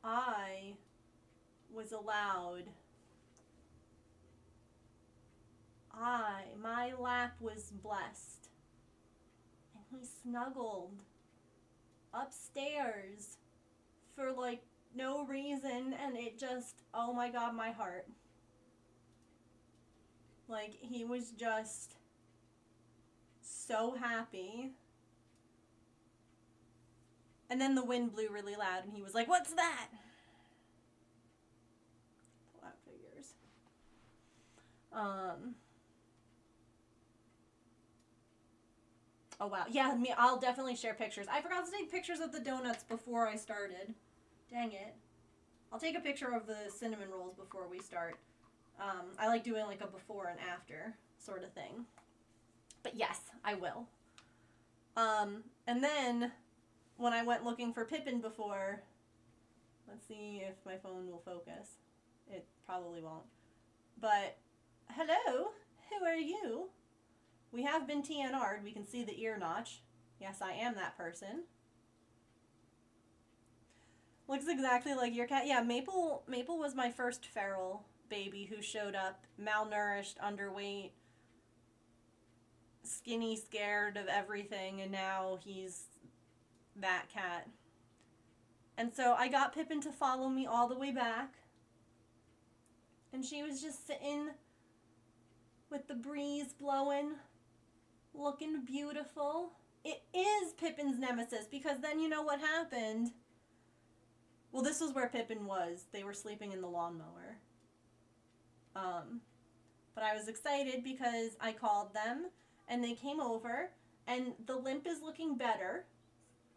I was allowed. My lap was blessed. And he snuggled upstairs for like no reason, and it just, oh my God, my heart. Like, he was just so happy. And then the wind blew really loud, and he was like, "What's that?" Flat figures. Oh wow, yeah, I'll definitely share pictures. I forgot to take pictures of the donuts before I started. Dang it. I'll take a picture of the cinnamon rolls before we start. I like doing like a before and after sort of thing. But yes, I will. And then when I went looking for Pippin before, let's see if my phone will focus. It probably won't. But, hello, who are you? We have been TNR'd. We can see the ear notch. Yes, I am that person. Looks exactly like your cat. Yeah, Maple was my first feral baby who showed up malnourished, underweight, skinny, scared of everything, and now he's that cat. And so I got Pippin to follow me all the way back. And she was just sitting with the breeze blowing, looking beautiful. It is Pippin's nemesis, because then you know what happened? Well, this was where Pippin was. They were sleeping in the lawnmower. But I was excited because I called them, and they came over, and the limp is looking better.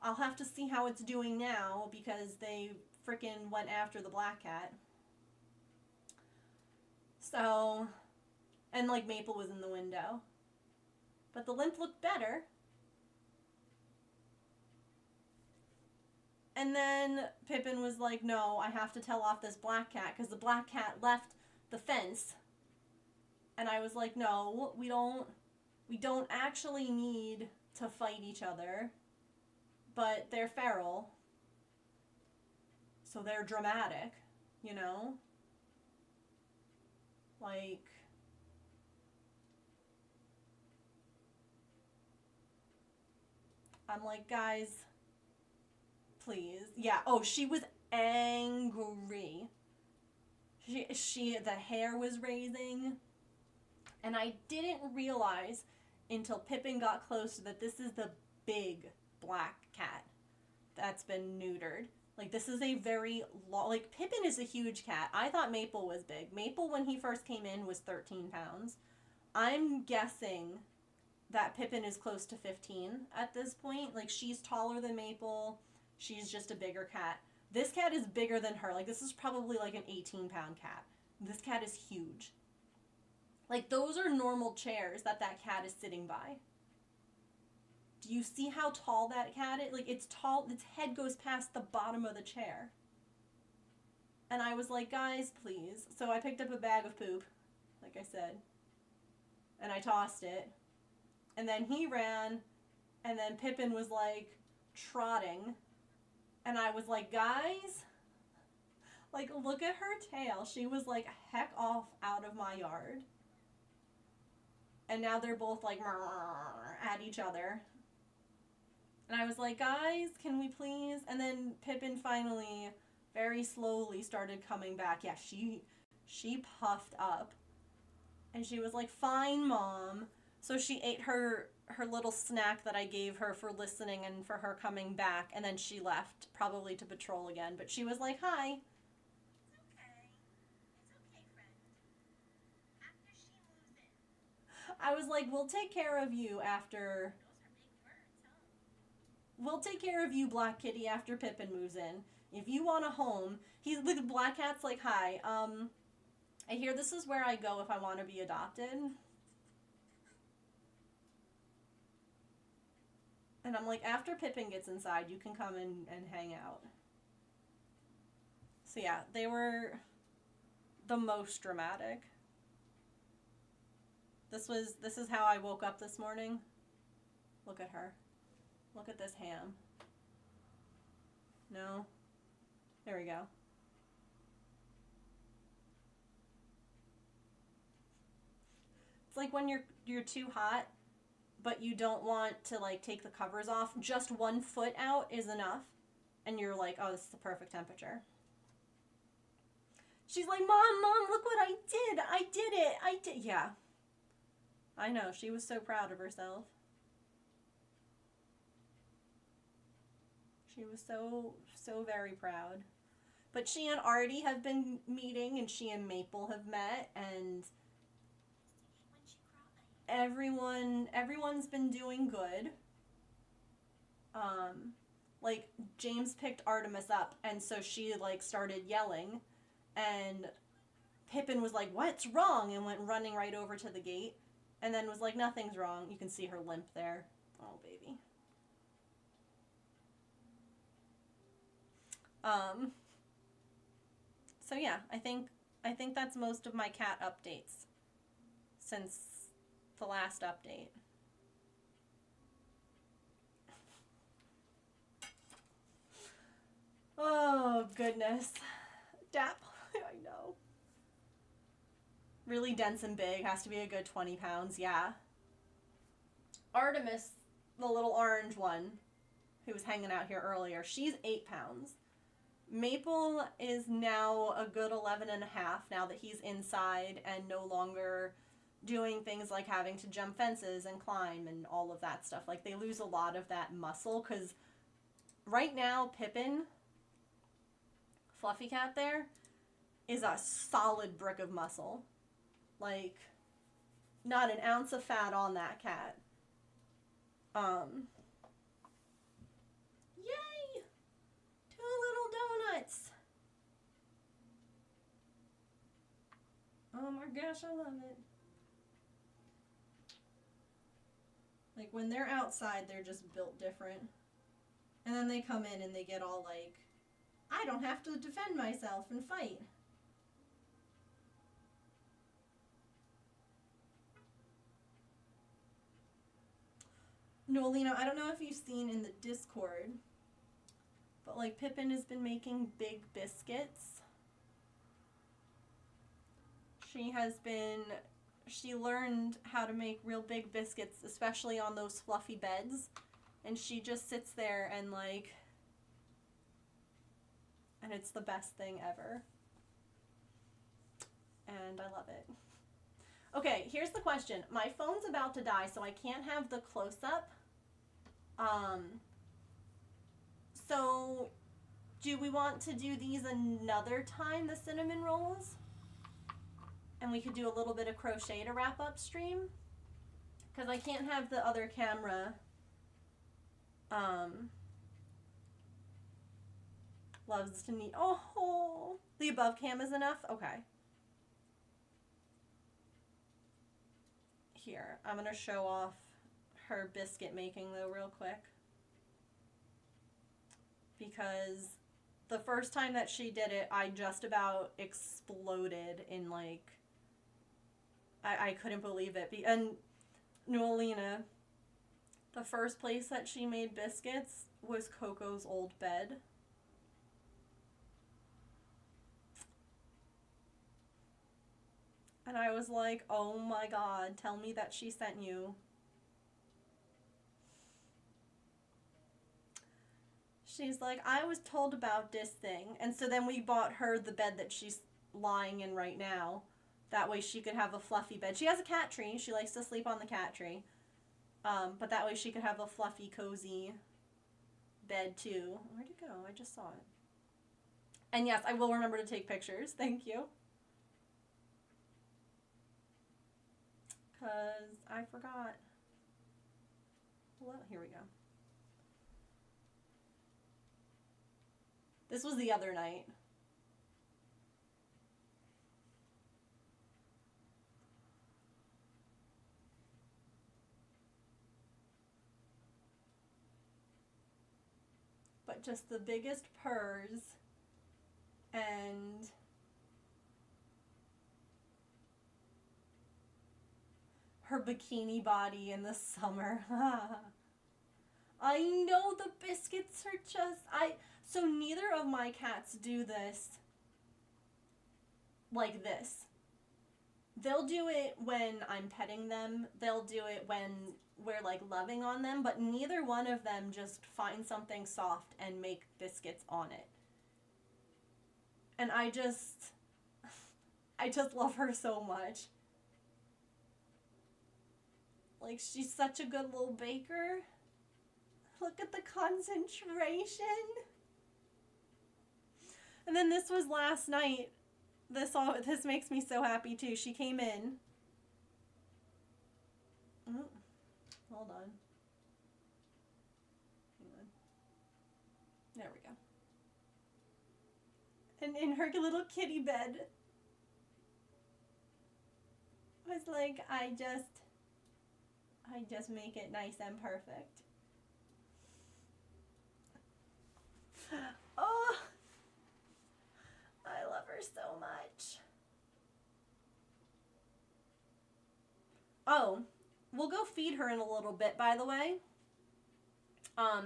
I'll have to see how it's doing now, because they frickin' went after the black cat. So, and like Maple was in the window. But the limp looked better. And then Pippin was like, no, I have to tell off this black cat, because the black cat left the fence. And I was like, no, we don't actually need to fight each other. But they're feral. So they're dramatic, you know? Like, I'm like, guys, please. Yeah, oh, she was angry. The hair was raising, And I didn't realize until Pippin got close that this is the big black cat that's been neutered. Like, this is a very like, Pippin is a huge cat. I thought Maple was big. Maple, when he first came in, was 13 pounds. I'm guessing that Pippin is close to 15 at this point. Like, she's taller than Maple. She's just a bigger cat. This cat is bigger than her. Like, this is probably like an 18-pound cat. This cat is huge. Like, those are normal chairs that cat is sitting by. Do you see how tall that cat is? Like, it's tall. Its head goes past the bottom of the chair. And I was like, guys, please. So I picked up a bag of poop, like I said. And I tossed it. And then he ran. And then Pippin was, like, trotting. And I was like, guys, like, look at her tail. She was like, heck off out of my yard. And now they're both like at each other. And I was like, guys, can we please? And then Pippin finally, very slowly started coming back. Yeah, she puffed up. And she was like, fine, Mom. So she ate her little snack that I gave her for listening and for her coming back. And then she left, probably to patrol again. But she was like, hi. It's okay. It's okay, friend. After she moves in. I was like, we'll take care of you after... Those are big words, huh? We'll take care of you, Black Kitty, after Pippin moves in. If you want a home... The Black Cat's like, hi, I hear this is where I go if I want to be adopted. And I'm like, after Pippin gets inside, you can come in and hang out. So yeah, they were the most dramatic. This is how I woke up this morning. Look at her. Look at this ham. No? There we go. It's like when you're too hot, but you don't want to, like, take the covers off. Just 1 foot out is enough. And you're like, oh, this is the perfect temperature. She's like, Mom, look what I did. I did it. Yeah. I know. She was so proud of herself. She was so very proud. But she and Artie have been meeting, and she and Maple have met, and everyone's been doing good. Like, James picked Artemis up, and so she, like, started yelling, and Pippin was like, what's wrong? And went running right over to the gate, and then was like, nothing's wrong. You can see her limp there. Oh, baby. So yeah, I think that's most of my cat updates since the last update. Oh, goodness. Dap, I know. Really dense and big, has to be a good 20 pounds, yeah. Artemis, the little orange one, who was hanging out here earlier, she's 8 pounds. Maple is now a good 11 and a half now that he's inside and no longer doing things like having to jump fences and climb and all of that stuff. Like, they lose a lot of that muscle, because right now, Pippin, Fluffy Cat there, is a solid brick of muscle. Like, not an ounce of fat on that cat. Yay! 2 little donuts! Oh my gosh, I love it. Like, when they're outside, they're just built different. And then they come in and they get all like, I don't have to defend myself and fight. Nolina, I don't know if you've seen in the Discord, but, like, Pippin has been making big biscuits. She learned how to make real big biscuits, especially on those fluffy beds. And she just sits there and, like, and it's the best thing ever. And I love it. Okay, here's the question. My phone's about to die, so I can't have the close-up. So do we want to do these another time, the cinnamon rolls? And we could do a little bit of crochet to wrap up stream? Because I can't have the other camera, loves to need, oh, the above cam is enough? Okay. Here, I'm gonna show off her biscuit making though real quick. Because the first time that she did it, I just about exploded in like, I couldn't believe it. And Noelina, the first place that she made biscuits was Coco's old bed. And I was like, oh my god, tell me that she sent you. She's like, I was told about this thing. And so then we bought her the bed that she's lying in right now. That way she could have a fluffy bed. She has a cat tree. She likes to sleep on the cat tree. But that way she could have a fluffy, cozy bed too. Where'd it go? I just saw it. And yes, I will remember to take pictures. Thank you. Because I forgot. Well, here we go. This was the other night. But just the biggest purrs and her bikini body in the summer. I know the biscuits are just, so neither of my cats do this like this. They'll do it when I'm petting them. They'll do it when we're like loving on them, but neither one of them just find something soft and make biscuits on it. And I just love her so much. Like, she's such a good little baker. Look at the concentration. And then this was last night. This makes me so happy too. She came in. Hold on. Hang on. There we go. And in her little kitty bed, I was like, I just make it nice and perfect. Oh, I love her so much. Oh, we'll go feed her in a little bit, by the way.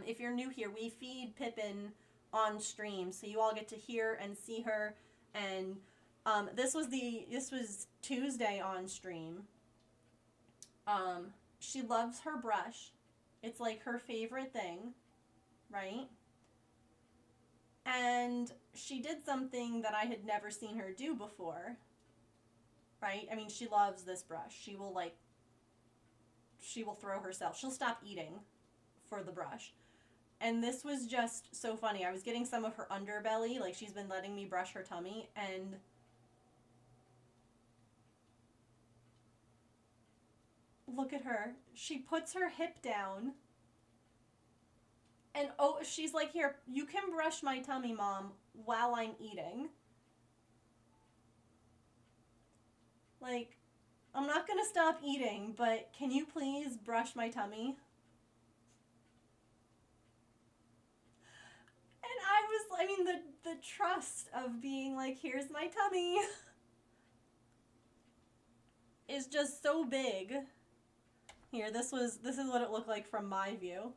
If you're new here, we feed Pippin on stream, so you all get to hear and see her. And this was Tuesday on stream. She loves her brush. It's like her favorite thing, right? And she did something that I had never seen her do before, right? I mean, she loves this brush. She will throw herself. She'll stop eating for the brush. And this was just so funny. I was getting some of her underbelly, like she's been letting me brush her tummy, and look at her. She puts her hip down. And oh, she's like, here, you can brush my tummy, Mom, while I'm eating. Like, I'm not gonna stop eating, but can you please brush my tummy? And the trust of being like, here's my tummy is just so big. Here, this is what it looked like from my view.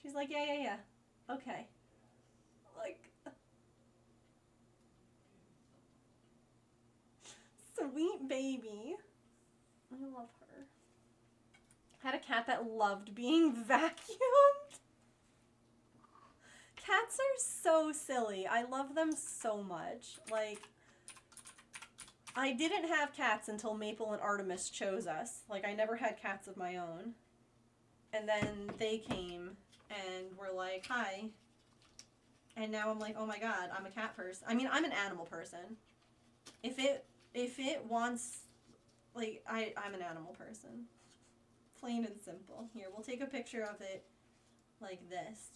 She's like, yeah. Okay. Like, sweet baby. I love her. Had a cat that loved being vacuumed. Cats are so silly. I love them so much. Like, I didn't have cats until Maple and Artemis chose us. Like, I never had cats of my own. And then they came and were like, hi. And now I'm like, oh my god, I'm a cat person. I mean, I'm an animal person. If it wants, like, I'm an animal person. Plain and simple. Here, we'll take a picture of it like this.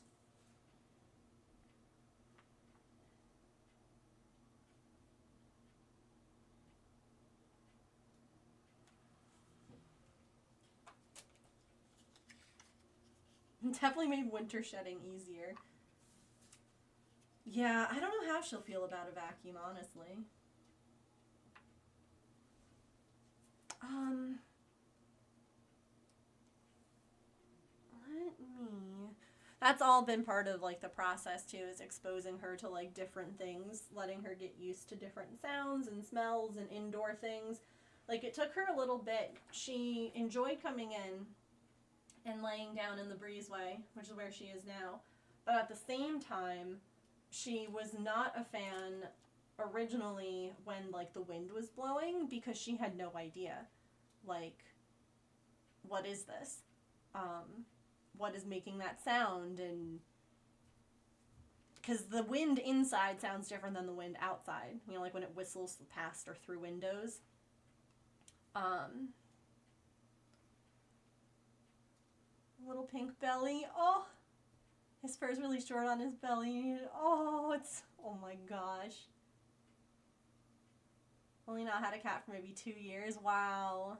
Definitely made winter shedding easier. Yeah, I don't know how she'll feel about a vacuum, honestly. Let me... That's all been part of, like, the process, too, is exposing her to, like, different things, letting her get used to different sounds and smells and indoor things. Like, it took her a little bit. She enjoyed coming in and laying down in the breezeway, which is where she is now. But at the same time, she was not a fan originally when, like, the wind was blowing, because she had no idea, like, what is this? What is making that sound? And because the wind inside sounds different than the wind outside, you know, like when it whistles past or through windows. Little pink belly. Oh, his fur's really short on his belly. Oh, oh my gosh. Only not had a cat for maybe 2 years. Wow.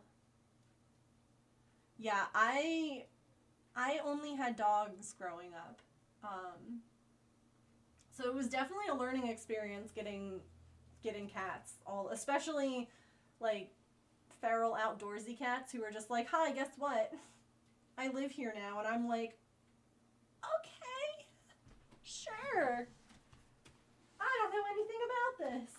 Yeah, I only had dogs growing up. So it was definitely a learning experience getting cats. Especially like feral outdoorsy cats who are just like, hi, guess what? I live here now. And I'm like, okay, sure. I don't know anything about this.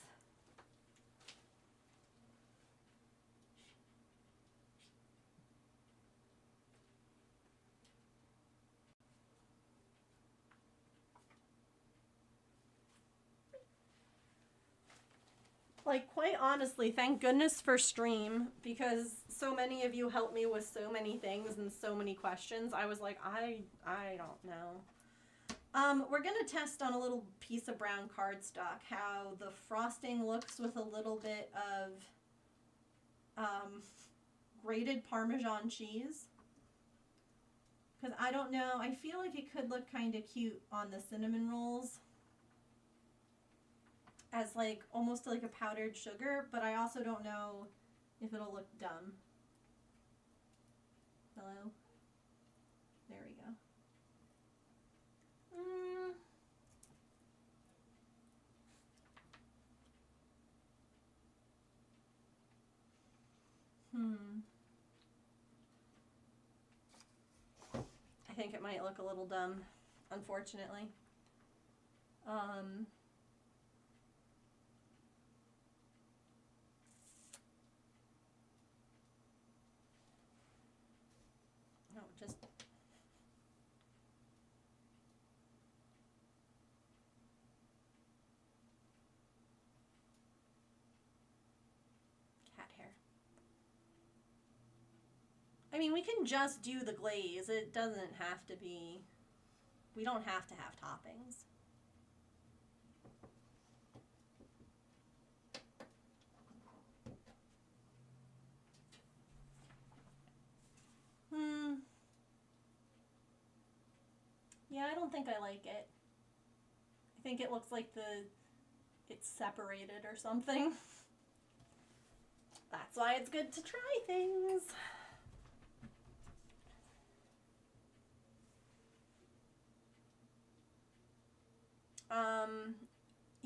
Like, quite honestly, thank goodness for stream, because so many of you helped me with so many things and so many questions. I was like, I don't know. We're going to test on a little piece of brown cardstock how the frosting looks with a little bit of grated Parmesan cheese. Because I don't know, I feel like it could look kind of cute on the cinnamon rolls as like almost like a powdered sugar, but I also don't know if it'll look dumb. Hello? There we go. I think it might look a little dumb, unfortunately. No, just... cat hair. I mean, we can just do the glaze. It doesn't have to be... We don't have to have toppings. Yeah, I don't think I like it. I think it looks like it's separated or something. That's why it's good to try things.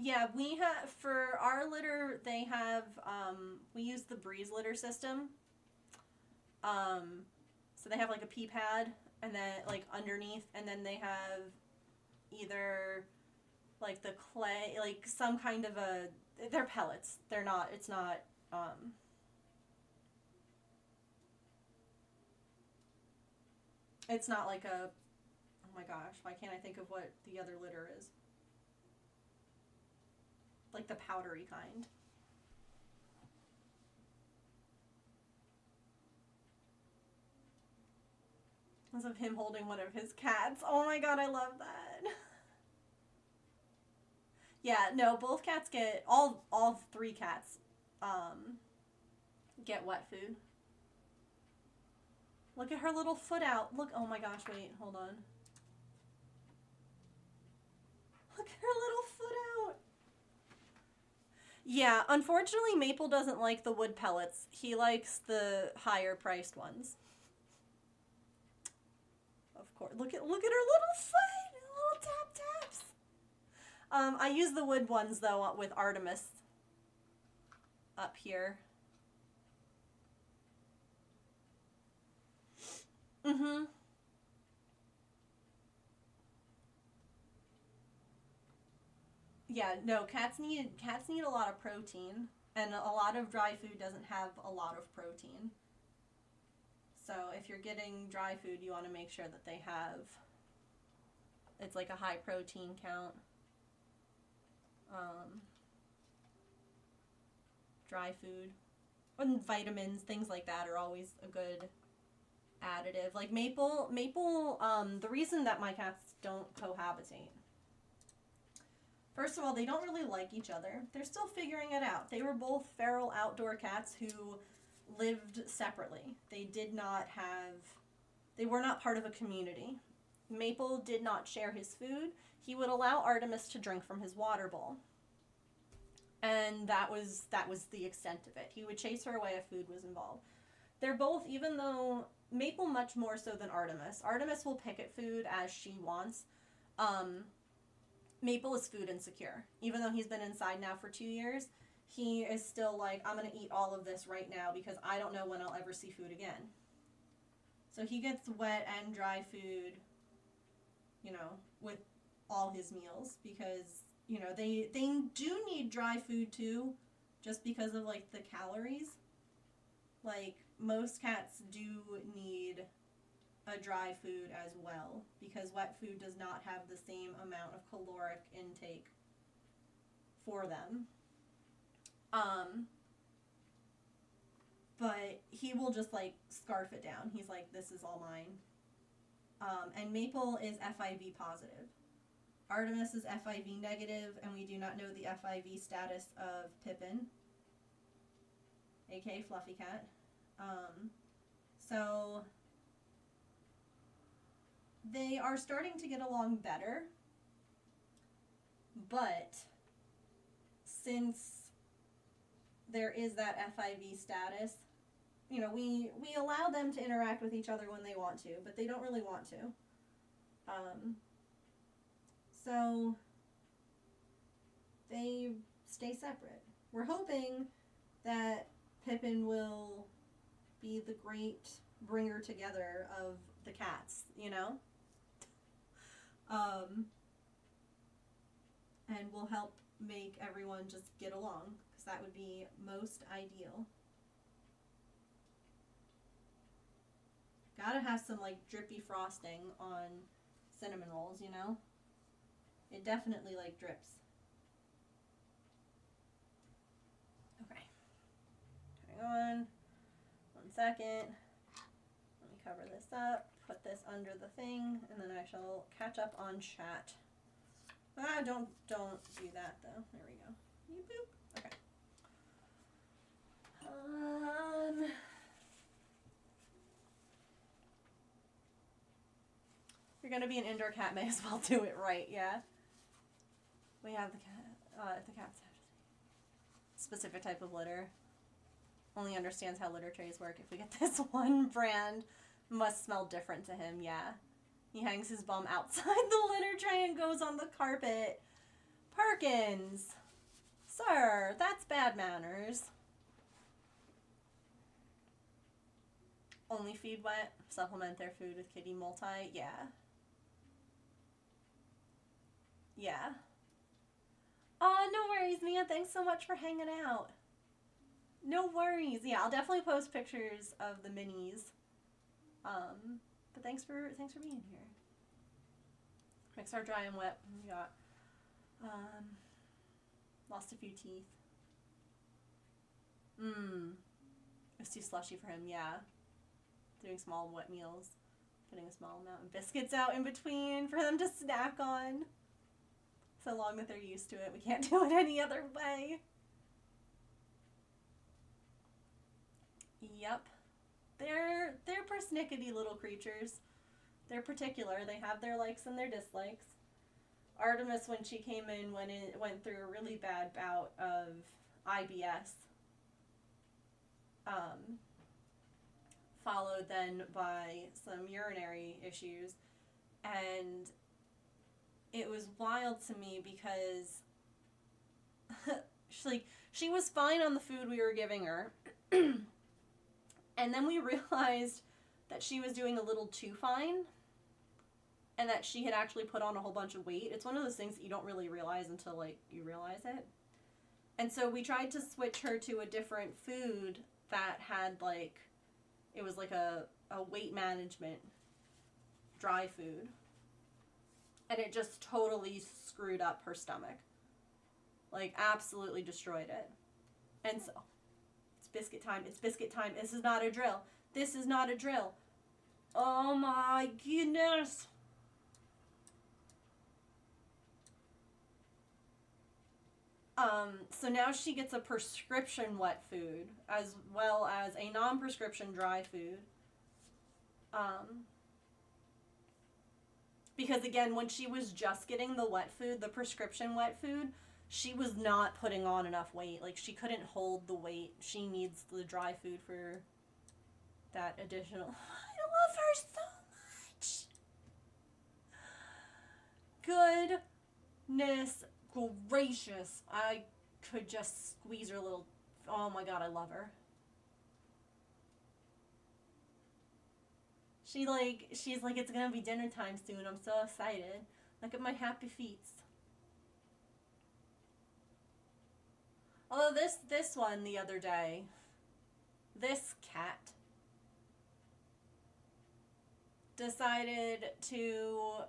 Yeah, we have, for our litter, they have, we use the Breeze litter system. So they have like a pee pad, and then like underneath, and then they have either like the clay, like some kind of they're pellets. They're not, it's not, it's not like oh my gosh, why can't I think of what the other litter is? Like the powdery kind. As of him holding one of his cats. Oh my god, I love that. Yeah, no, both cats get, all three cats, get wet food. Look at her little foot out. Look, oh my gosh, wait, hold on. Look at her little foot out. Yeah, unfortunately, Maple doesn't like the wood pellets. He likes the higher priced ones. Of course. Look at her little foot, little tap taps. I use the wood ones though with Artemis up here. Mm-hmm. Yeah, no, cats need a lot of protein, and a lot of dry food doesn't have a lot of protein. So if you're getting dry food, you want to make sure that they have, it's like a high protein count. Dry food and vitamins, things like that are always a good additive. Like Maple, the reason that my cats don't cohabitate, first of all, they don't really like each other. They're still figuring it out. They were both feral outdoor cats who lived separately. They were not part of a community. Maple did not share his food. He would allow Artemis to drink from his water bowl. And that was the extent of it. He would chase her away if food was involved. They're both, even though Maple much more so than Artemis. Artemis will pick at food as she wants. Maple is food insecure. Even though he's been inside now for 2 years, he is still like, I'm going to eat all of this right now because I don't know when I'll ever see food again. So he gets wet and dry food, you know, with all his meals because, you know, they do need dry food too, just because of like the calories. Like most cats do need a dry food as well because wet food does not have the same amount of caloric intake for them. But he will just like scarf it down. He's like, this is all mine. And Maple is FIV positive. Artemis is FIV negative, and we do not know the FIV status of Pippin, aka Fluffy Cat. So they are starting to get along better, but since there is that FIV status, you know, we allow them to interact with each other when they want to, but they don't really want to. So they stay separate. We're hoping that Pippin will be the great bringer together of the cats, you know? And will help make everyone just get along, because that would be most ideal. Gotta have some like drippy frosting on cinnamon rolls, you know? It definitely like drips. Okay. Hang on. 1 second. Let me cover this up, put this under the thing, and then I shall catch up on chat. Ah, don't do that though. There we go. Boop. Okay. If you're gonna be an indoor cat, may as well do it right, yeah. We have the cat's specific type of litter. Only understands how litter trays work. If we get this one brand, must smell different to him, yeah. He hangs his bum outside the litter tray and goes on the carpet. Perkins! Sir, that's bad manners. Only feed wet, supplement their food with kitty multi, yeah. Yeah. Oh, no worries, Mia. Thanks so much for hanging out. No worries. Yeah, I'll definitely post pictures of the minis. But thanks for being here. Mix our dry and wet. We got lost a few teeth. It's too slushy for him, yeah. Doing small wet meals. Putting a small amount of biscuits out in between for them to snack on. So long that they're used to it. We can't do it any other way. Yep. They're persnickety little creatures. They're particular. They have their likes and their dislikes. Artemis, when she came in, went through a really bad bout of IBS. Followed then by some urinary issues. And it was wild to me because she was fine on the food we were giving her. And then we realized that she was doing a little too fine and that she had actually put on a whole bunch of weight. It's one of those things that you don't really realize until, like, you realize it. And so we tried to switch her to a different food that had, like, it was like a weight management dry food. And it just totally screwed up her stomach. Like, absolutely destroyed it. And so, it's biscuit time. It's biscuit time. This is not a drill. This is not a drill. Oh my goodness. So now she gets a prescription wet food as well as a non-prescription dry food. Because again, when she was just getting the wet food, the prescription wet food, she was not putting on enough weight. Like, she couldn't hold the weight. She needs the dry food for that additional... I love her so much! Goodness gracious. I could just squeeze her little... Oh my god, I love her. She's like, it's gonna be dinner time soon. I'm so excited. Look at my happy feet. Although this one the other day, this cat decided to,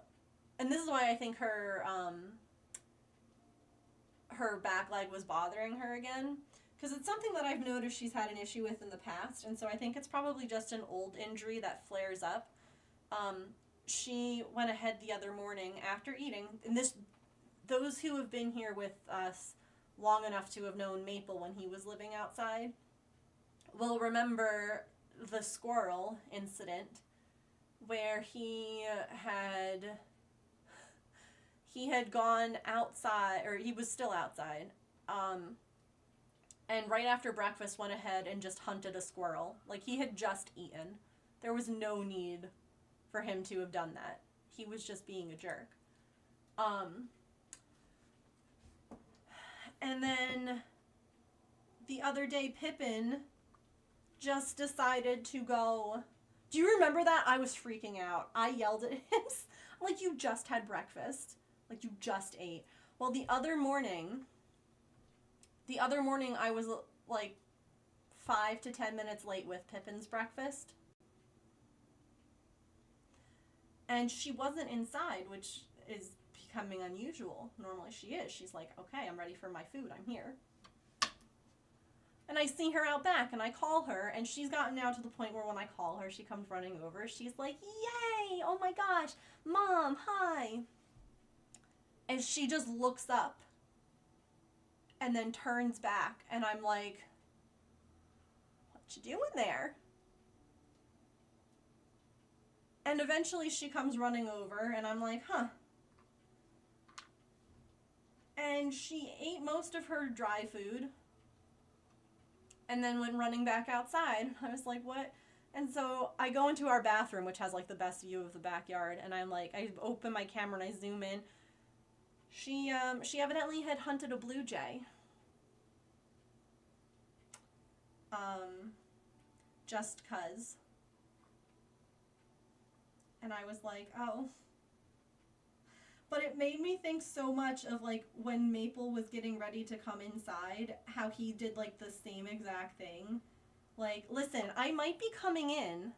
and this is why I think her back leg was bothering her again, because it's something that I've noticed she's had an issue with in the past, and so I think it's probably just an old injury that flares up. She went ahead the other morning after eating, and those who have been here with us long enough to have known Maple when he was living outside will remember the squirrel incident where he had gone outside, or he was still outside, and right after breakfast went ahead and just hunted a squirrel. Like, he had just eaten. There was no need for him to have done that. He was just being a jerk. And then the other day, Pippin just decided to go... Do you remember that? I was freaking out. I yelled at him. Like, you just had breakfast. Like, you just ate. Well, the other morning I was, like, 5 to 10 minutes late with Pippin's breakfast. And she wasn't inside, which is becoming unusual. Normally she is. She's like, okay, I'm ready for my food. I'm here. And I see her out back, and I call her, and she's gotten now to the point where when I call her, she comes running over. She's like, yay! Oh my gosh! Mom, hi! And she just looks up and then turns back, and I'm like, what you doing there? And eventually she comes running over, and I'm like, huh. And she ate most of her dry food and then went running back outside. I was like, what? And so I go into our bathroom, which has, like, the best view of the backyard, and I'm like, I open my camera and I zoom in. She evidently had hunted a blue jay. Just 'cause. And I was like, oh. But it made me think so much of, like, when Maple was getting ready to come inside, how he did, like, the same exact thing. Like, listen, I might be coming in.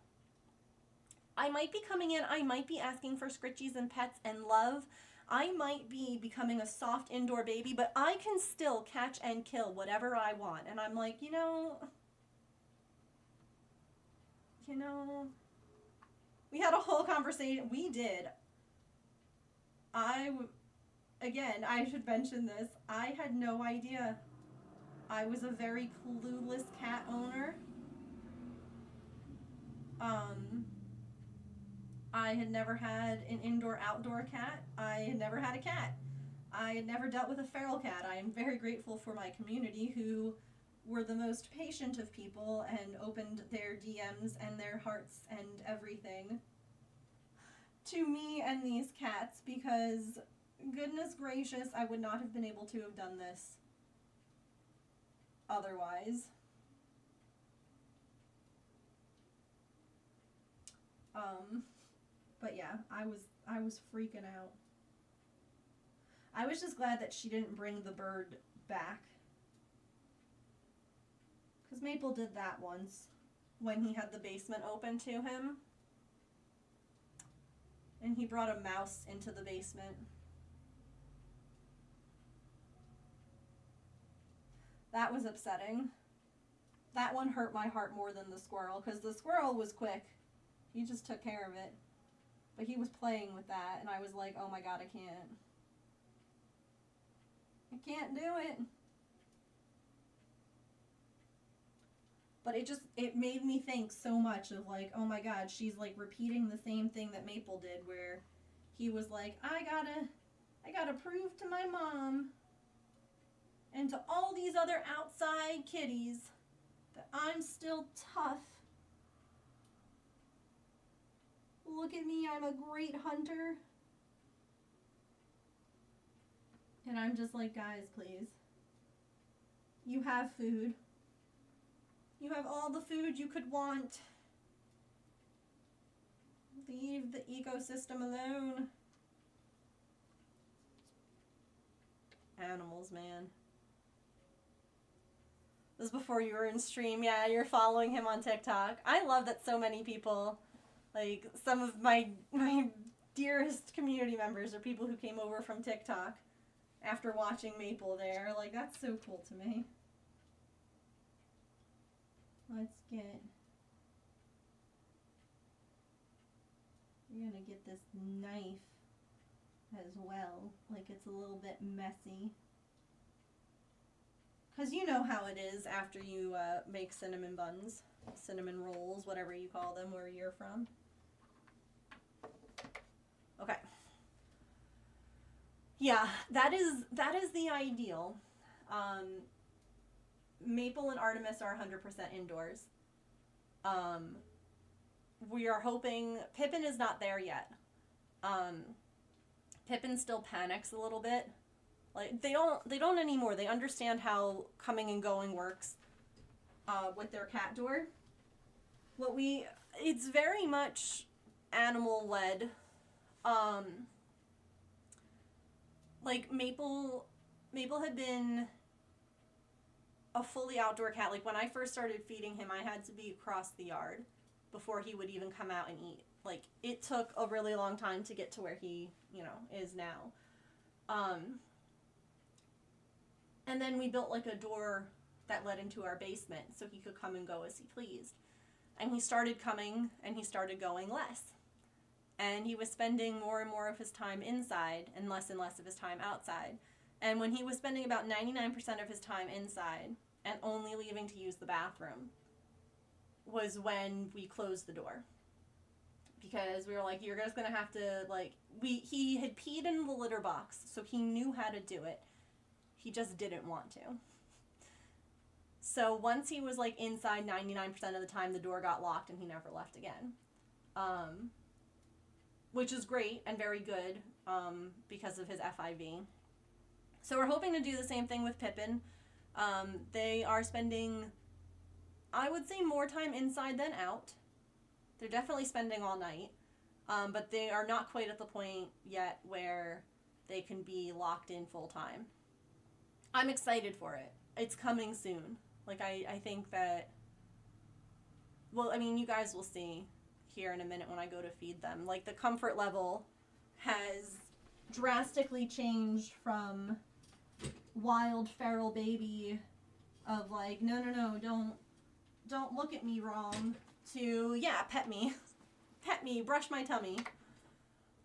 I might be asking for scritchies and pets and love. I might be becoming a soft indoor baby, but I can still catch and kill whatever I want. And I'm like, you know, we had a whole conversation. We did. Again, I should mention this. I had no idea. I was a very clueless cat owner. I had never had an indoor-outdoor cat. I had never had a cat. I had never dealt with a feral cat. I am very grateful for my community who were the most patient of people and opened their DMs and their hearts and everything to me and these cats, because goodness gracious, I would not have been able to have done this otherwise. But yeah, I was freaking out. I was just glad that she didn't bring the bird back. Because Maple did that once when he had the basement open to him. And he brought a mouse into the basement. That was upsetting. That one hurt my heart more than the squirrel, because the squirrel was quick. He just took care of it. But he was playing with that, and I was like, oh my god, I can't. I can't do it. But it made me think so much of like, oh my god, she's like repeating the same thing that Maple did, where he was like, I gotta prove to my mom and to all these other outside kitties that I'm still tough. Look at me, I'm a great hunter. And I'm just like, guys, please. You have food. You have all the food you could want. Leave the ecosystem alone. Animals, man. This is before you were in stream. Yeah, you're following him on TikTok. I love that so many people, like some of my dearest community members, are people who came over from TikTok after watching Maple there. Like, that's so cool to me. Let's get... We're gonna get this knife as well. Like, it's a little bit messy. Because you know how it is after you make cinnamon buns. Cinnamon rolls, whatever you call them, where you're from. Okay. Yeah, that is the ideal. Maple and Artemis are 100% indoors. We are hoping... Pippin is not there yet. Pippin still panics a little bit. Like, they don't anymore. They understand how coming and going works with their cat door. It's very much animal-led. Like, Maple had been a fully outdoor cat. Like, when I first started feeding him, I had to be across the yard before he would even come out and eat. Like, it took a really long time to get to where he, is now. And then we built, like, a door that led into our basement so he could come and go as he pleased. And he started coming, and he started going less. And he was spending more and more of his time inside and less of his time outside. And when he was spending about 99% of his time inside and only leaving to use the bathroom was when we closed the door. Because we were like, you're just going to have to, like... He had peed in the litter box, so he knew how to do it. He just didn't want to. So once he was, like, inside 99% of the time, the door got locked and he never left again. Which is great and very good because of his FIV. So we're hoping to do the same thing with Pippin. They are spending, I would say, more time inside than out. They're definitely spending all night. But they are not quite at the point yet where they can be locked in full time. I'm excited for it. It's coming soon. Like, I think that... Well, I mean, you guys will see here in a minute when I go to feed them. Like, the comfort level has drastically changed from wild feral baby of like, no, don't look at me wrong, to, yeah, pet me. pet me, brush my tummy.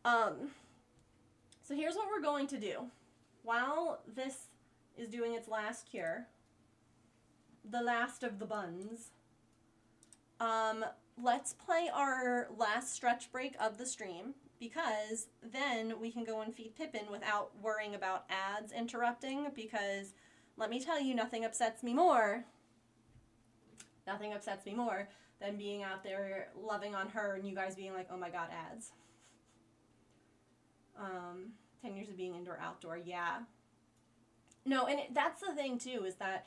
So here's what we're going to do. While this is doing its last cure, the last of the buns, let's play our last stretch break of the stream, because then we can go and feed Pippin without worrying about ads interrupting, because let me tell you, nothing upsets me more than being out there loving on her and you guys being like, oh my god, ads. 10 years of being indoor, outdoor, yeah. No, and that's the thing too, is that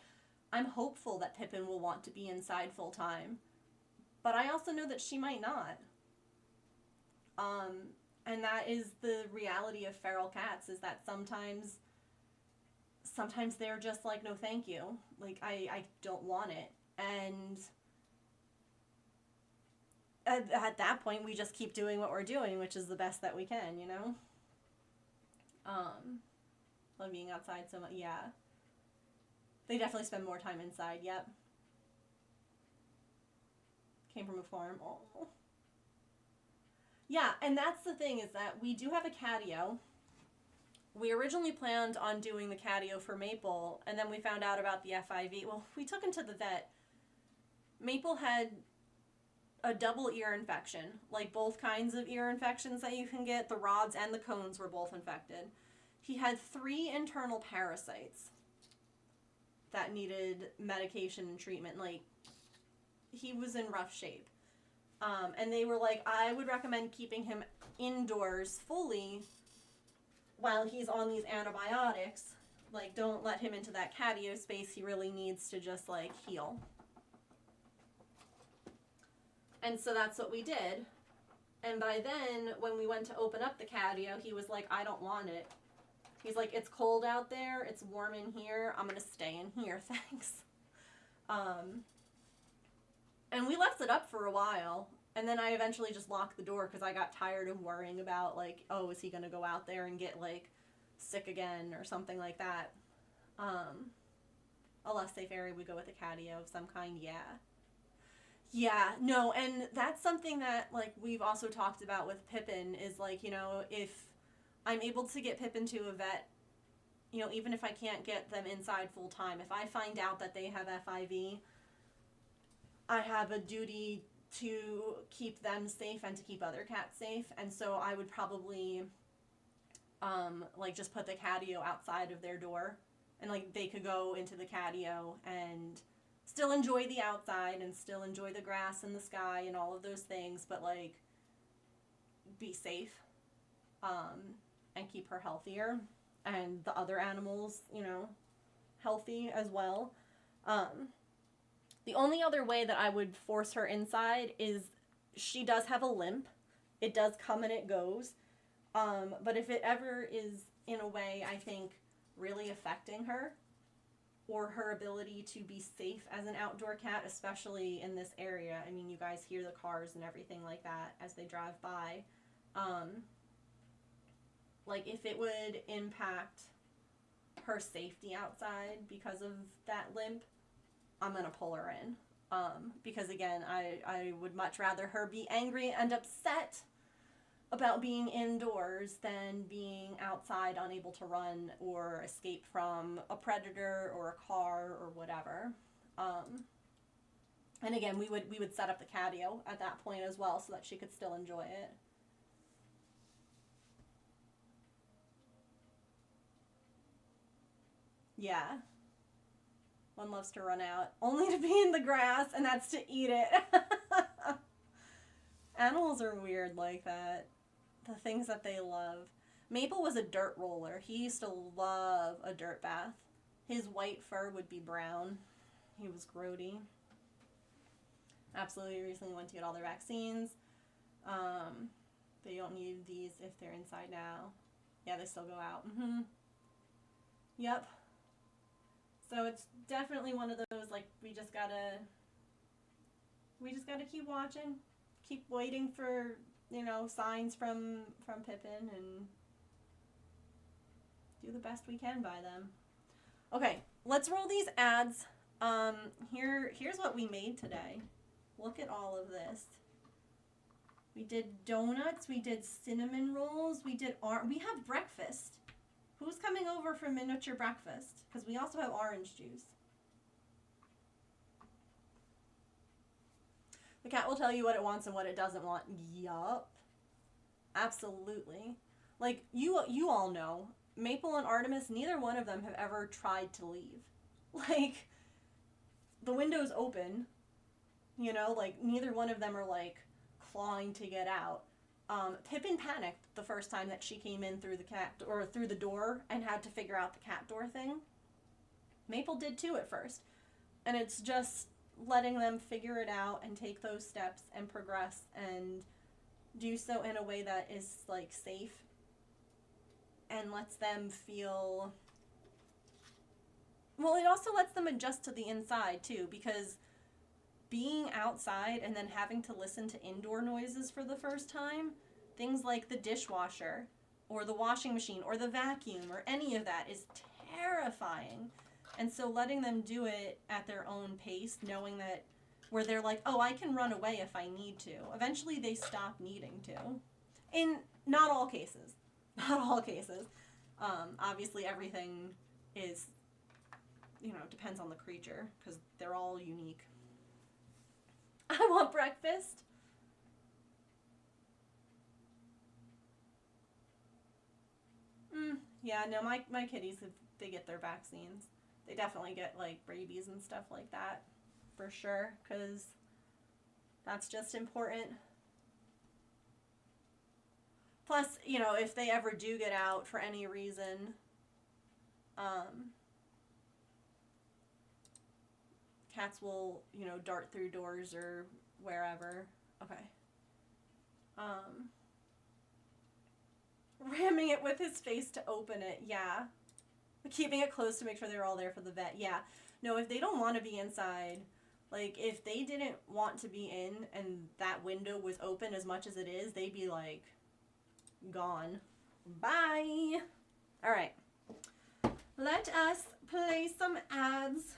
I'm hopeful that Pippin will want to be inside full time. But I also know that she might not. And that is the reality of feral cats, is that sometimes they're just like, no thank you. Like, I don't want it. And at that point, we just keep doing what we're doing, which is the best that we can, you know? Love being outside so much, yeah. They definitely spend more time inside, yep. Came from a farm, oh. Yeah, and that's the thing, is that we do have a catio. We originally planned on doing the catio for Maple, and then we found out about the FIV. Well, we took him to the vet. Maple had a double ear infection, like both kinds of ear infections that you can get. The rods and the cones were both infected. He had 3 internal parasites that needed medication and treatment. Like, he was in rough shape. And they were like, I would recommend keeping him indoors fully while he's on these antibiotics. Like, don't let him into that catio space. He really needs to just, like, heal. And so that's what we did. And by then, when we went to open up the catio, he was like, I don't want it. He's like, it's cold out there, it's warm in here, I'm gonna stay in here, thanks. And we left it up for a while, and then I eventually just locked the door because I got tired of worrying about, like, oh, is he gonna go out there and get, like, sick again or something like that. A less safe area would go with a catio of some kind, yeah. Yeah, no, and that's something that, like, we've also talked about with Pippin, is, like, you know, if I'm able to get Pippin to a vet, you know, even if I can't get them inside full time, if I find out that they have FIV, I have a duty to keep them safe and to keep other cats safe, and so I would probably, like, just put the catio outside of their door, and, like, they could go into the catio and still enjoy the outside and still enjoy the grass and the sky and all of those things, but, like, be safe, and keep her healthier, and the other animals, you know, healthy as well. The only other way that I would force her inside is she does have a limp. It does come and it goes. But if it ever is in a way, I think, really affecting her or her ability to be safe as an outdoor cat, especially in this area. I mean, you guys hear the cars and everything like that as they drive by. Like, if it would impact her safety outside because of that limp, I'm gonna pull her in. Because, again, I would much rather her be angry and upset about being indoors than being outside unable to run or escape from a predator or a car or whatever. And again, we would set up the catio at that point as well so that she could still enjoy it. Yeah. One loves to run out, only to be in the grass, and that's to eat it. Animals are weird like that. The things that they love. Maple was a dirt roller. He used to love a dirt bath. His white fur would be brown. He was grody. Absolutely recently went to get all their vaccines. They don't need these if they're inside now. Yeah, they still go out. Yep. So it's definitely one of those, like, we just gotta keep watching, keep waiting for, you know, signs from Pippin, and do the best we can by them. Okay, let's roll these ads. Here's what we made today. Look at all of this. We did donuts. We did cinnamon rolls. We have breakfast. Who's coming over for miniature breakfast? Because we also have orange juice. The cat will tell you what it wants and what it doesn't want. Yup. Absolutely. Like, you all know, Maple and Artemis, neither one of them have ever tried to leave. Like, the window's open, you know, like, neither one of them are, like, clawing to get out. Pippin panicked the first time that she came in through the door and had to figure out the cat door thing. Maple did too at first. And it's just letting them figure it out and take those steps and progress and do so in a way that is, like, safe and lets them feel... Well, it also lets them adjust to the inside, too, because being outside and then having to listen to indoor noises for the first time, things like the dishwasher or the washing machine or the vacuum or any of that is terrifying. And so letting them do it at their own pace, knowing that where they're like, oh, I can run away if I need to. Eventually they stop needing to. In not all cases. Not all cases. Obviously everything is, you know, depends on the creature because they're all unique. I want breakfast. Yeah, no, my kitties, they get their vaccines. They definitely get, like, rabies and stuff like that, for sure, because that's just important. Plus, you know, if they ever do get out for any reason, cats will, you know, dart through doors or wherever. Okay. Ramming it with his face to open it, yeah. Keeping it close to make sure they're all there for the vet, yeah. No, if they don't want to be inside, like, if they didn't want to be in and that window was open as much as it is, they'd be, like, gone. Bye! Alright. Let us play some ads.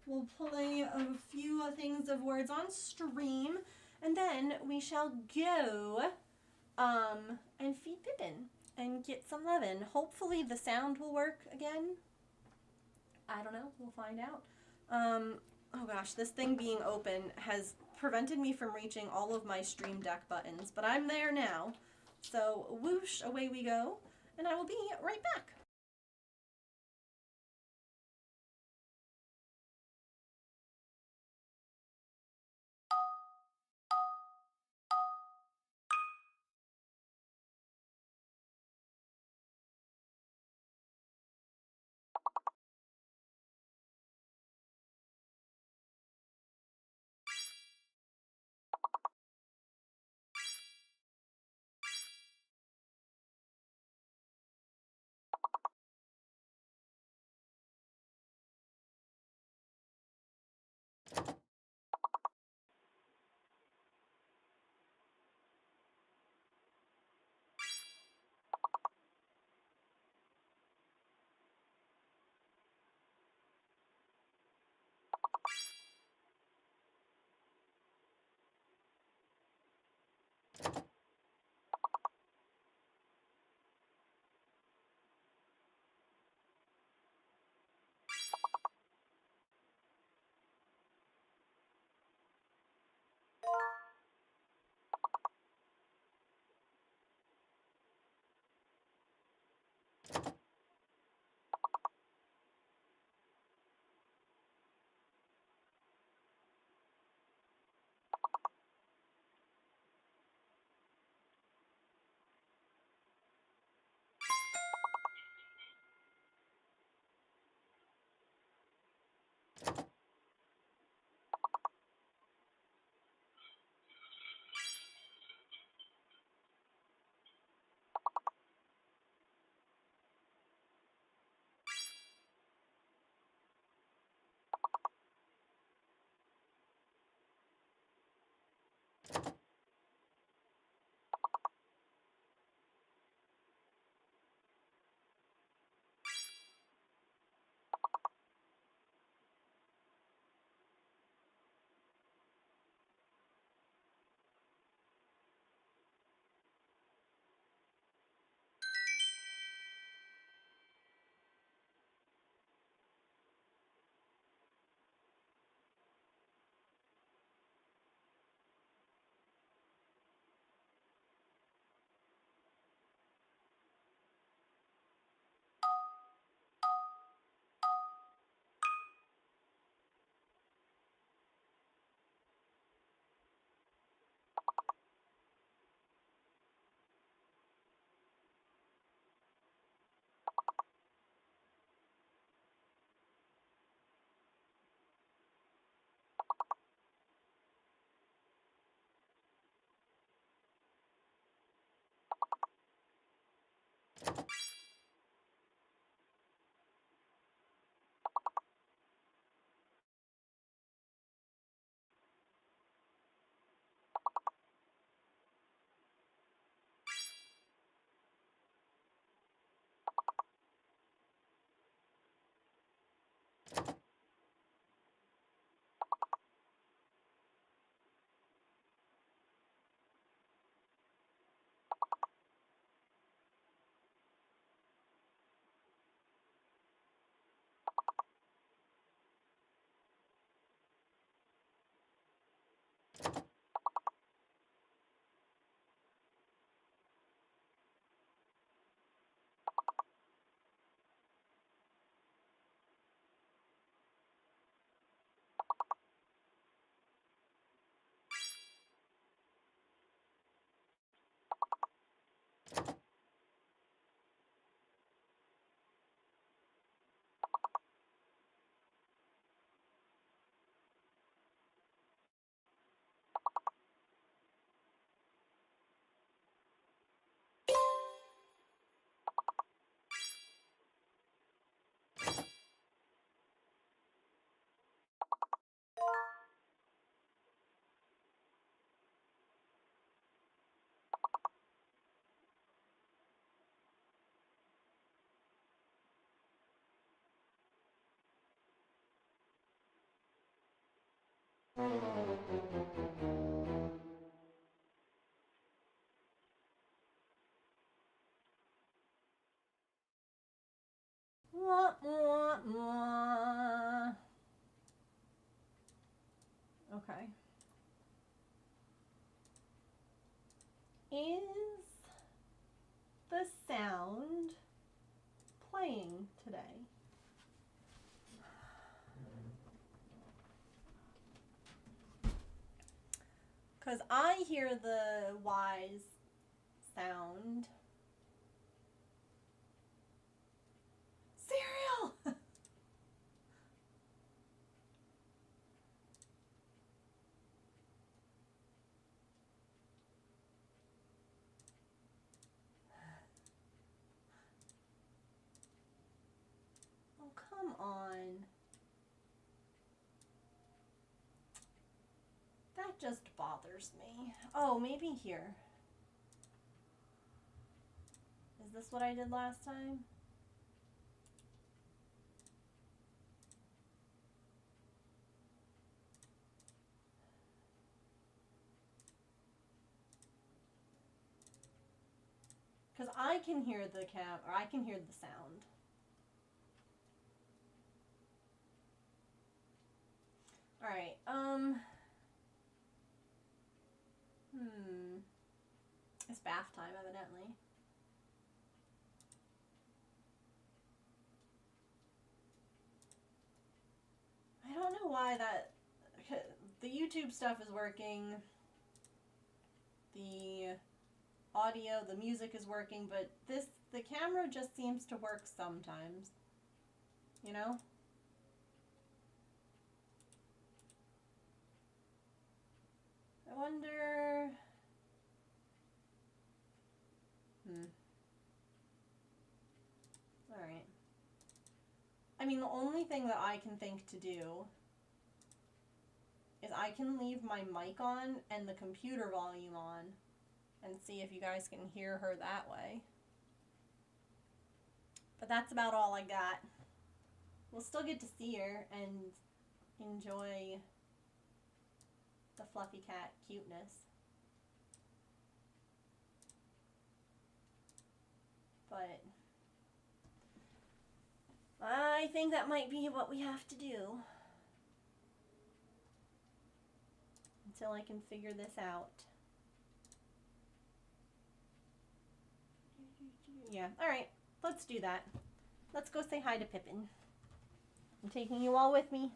We'll play a few things of words on stream, and then we shall go, and feed Pippin and get some lovin'. Hopefully the sound will work again. I don't know. We'll find out. Oh gosh, this thing being open has prevented me from reaching all of my Stream Deck buttons, but I'm there now. So whoosh, away we go, and I will be right back. Wah, wah, wah. Okay. Is the sound playing today? Because I hear the wise sound. Cereal! Oh, come on. That just bothers me. Oh, maybe here. Is this what I did last time? Because I can hear the or I can hear the sound. Alright, It's bath time, evidently. I don't know why the YouTube stuff is working. The audio, the music is working, but the camera just seems to work sometimes. You know? I wonder... Alright. I mean, the only thing that I can think to do is I can leave my mic on and the computer volume on and see if you guys can hear her that way. But that's about all I got. We'll still get to see her and enjoy the fluffy cat cuteness. But I think that might be what we have to do until I can figure this out. Yeah, alright, let's do that. Let's go say hi to Pippin. I'm taking you all with me.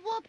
whoop, whoop.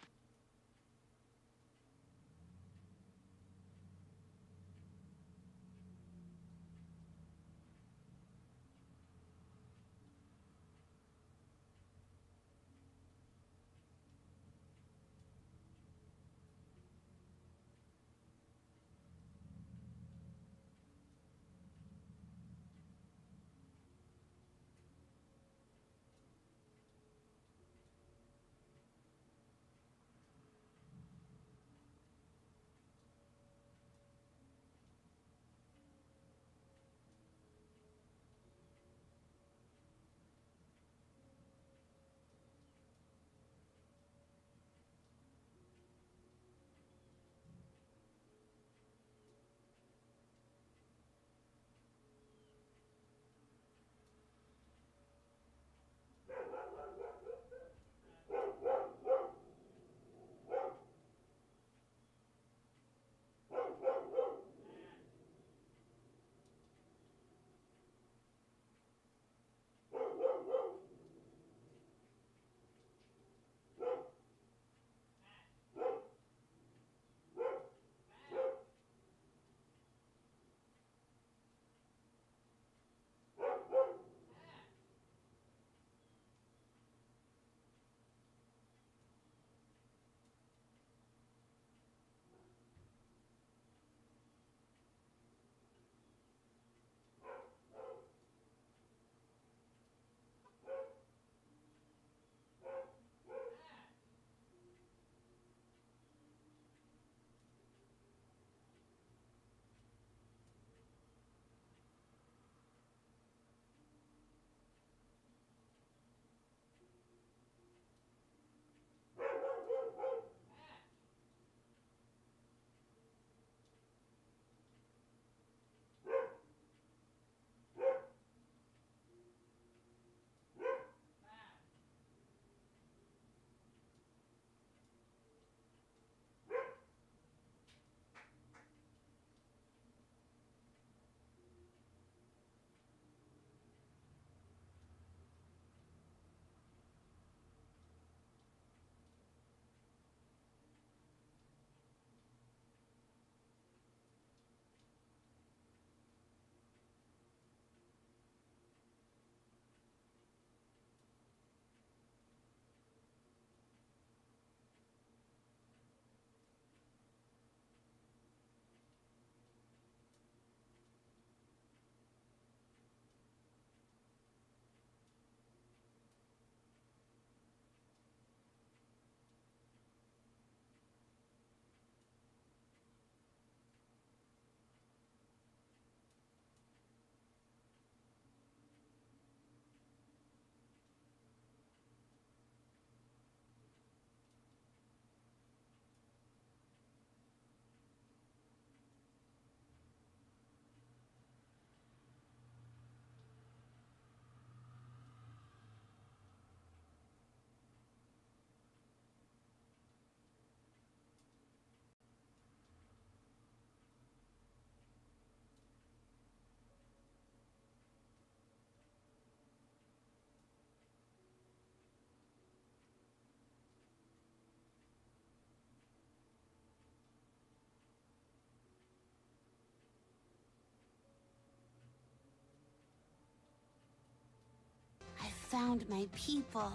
I found my people.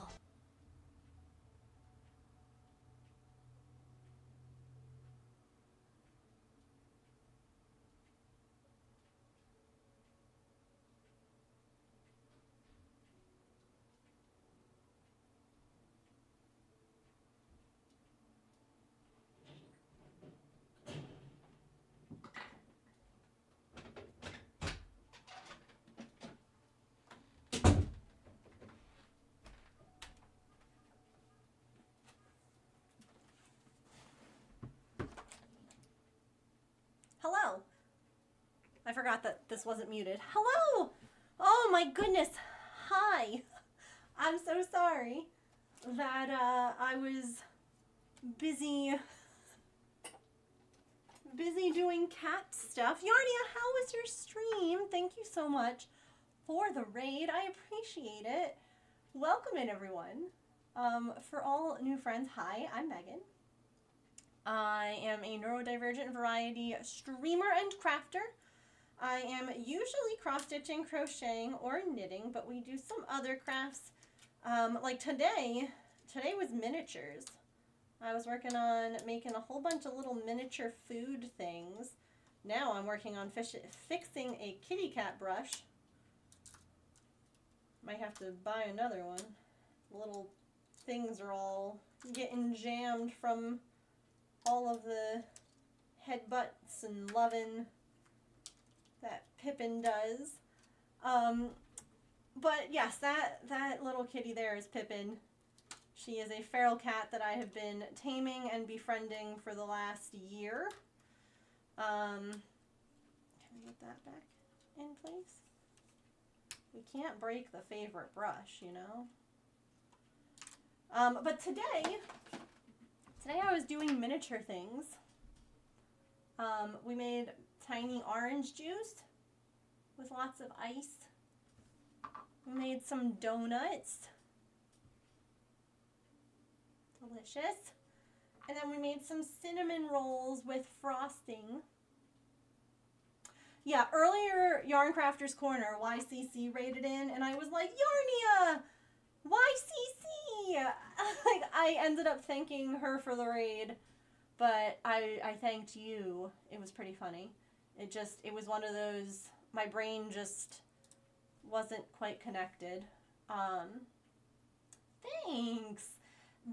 Hello. I forgot that this wasn't muted. Hello. Oh my goodness. Hi. I'm so sorry that I was busy doing cat stuff. Yarnia, how was your stream? Thank you so much for the raid. I appreciate it. Welcome in, everyone. For all new friends, hi, I'm Megan. I am a neurodivergent variety streamer and crafter. I am usually cross-stitching, crocheting, or knitting, but we do some other crafts. Like today was miniatures. I was working on making a whole bunch of little miniature food things. Now I'm working on fixing a kitty cat brush. Might have to buy another one. Little things are all getting jammed from all of the headbutts and loving that Pippin does. But yes, that little kitty there is Pippin. She is a feral cat that I have been taming and befriending for the last year. Can we get that back in place? We can't break the favorite brush, you know? But today I was doing miniature things. We made tiny orange juice with lots of ice. We made some donuts. Delicious. And then we made some cinnamon rolls with frosting. Yeah, earlier Yarn Crafters Corner, YCC rated in, and I was like, Yarnia! YCC! Like, I ended up thanking her for the raid, but I thanked you. It was pretty funny. It was one of those, my brain just wasn't quite connected. Thanks!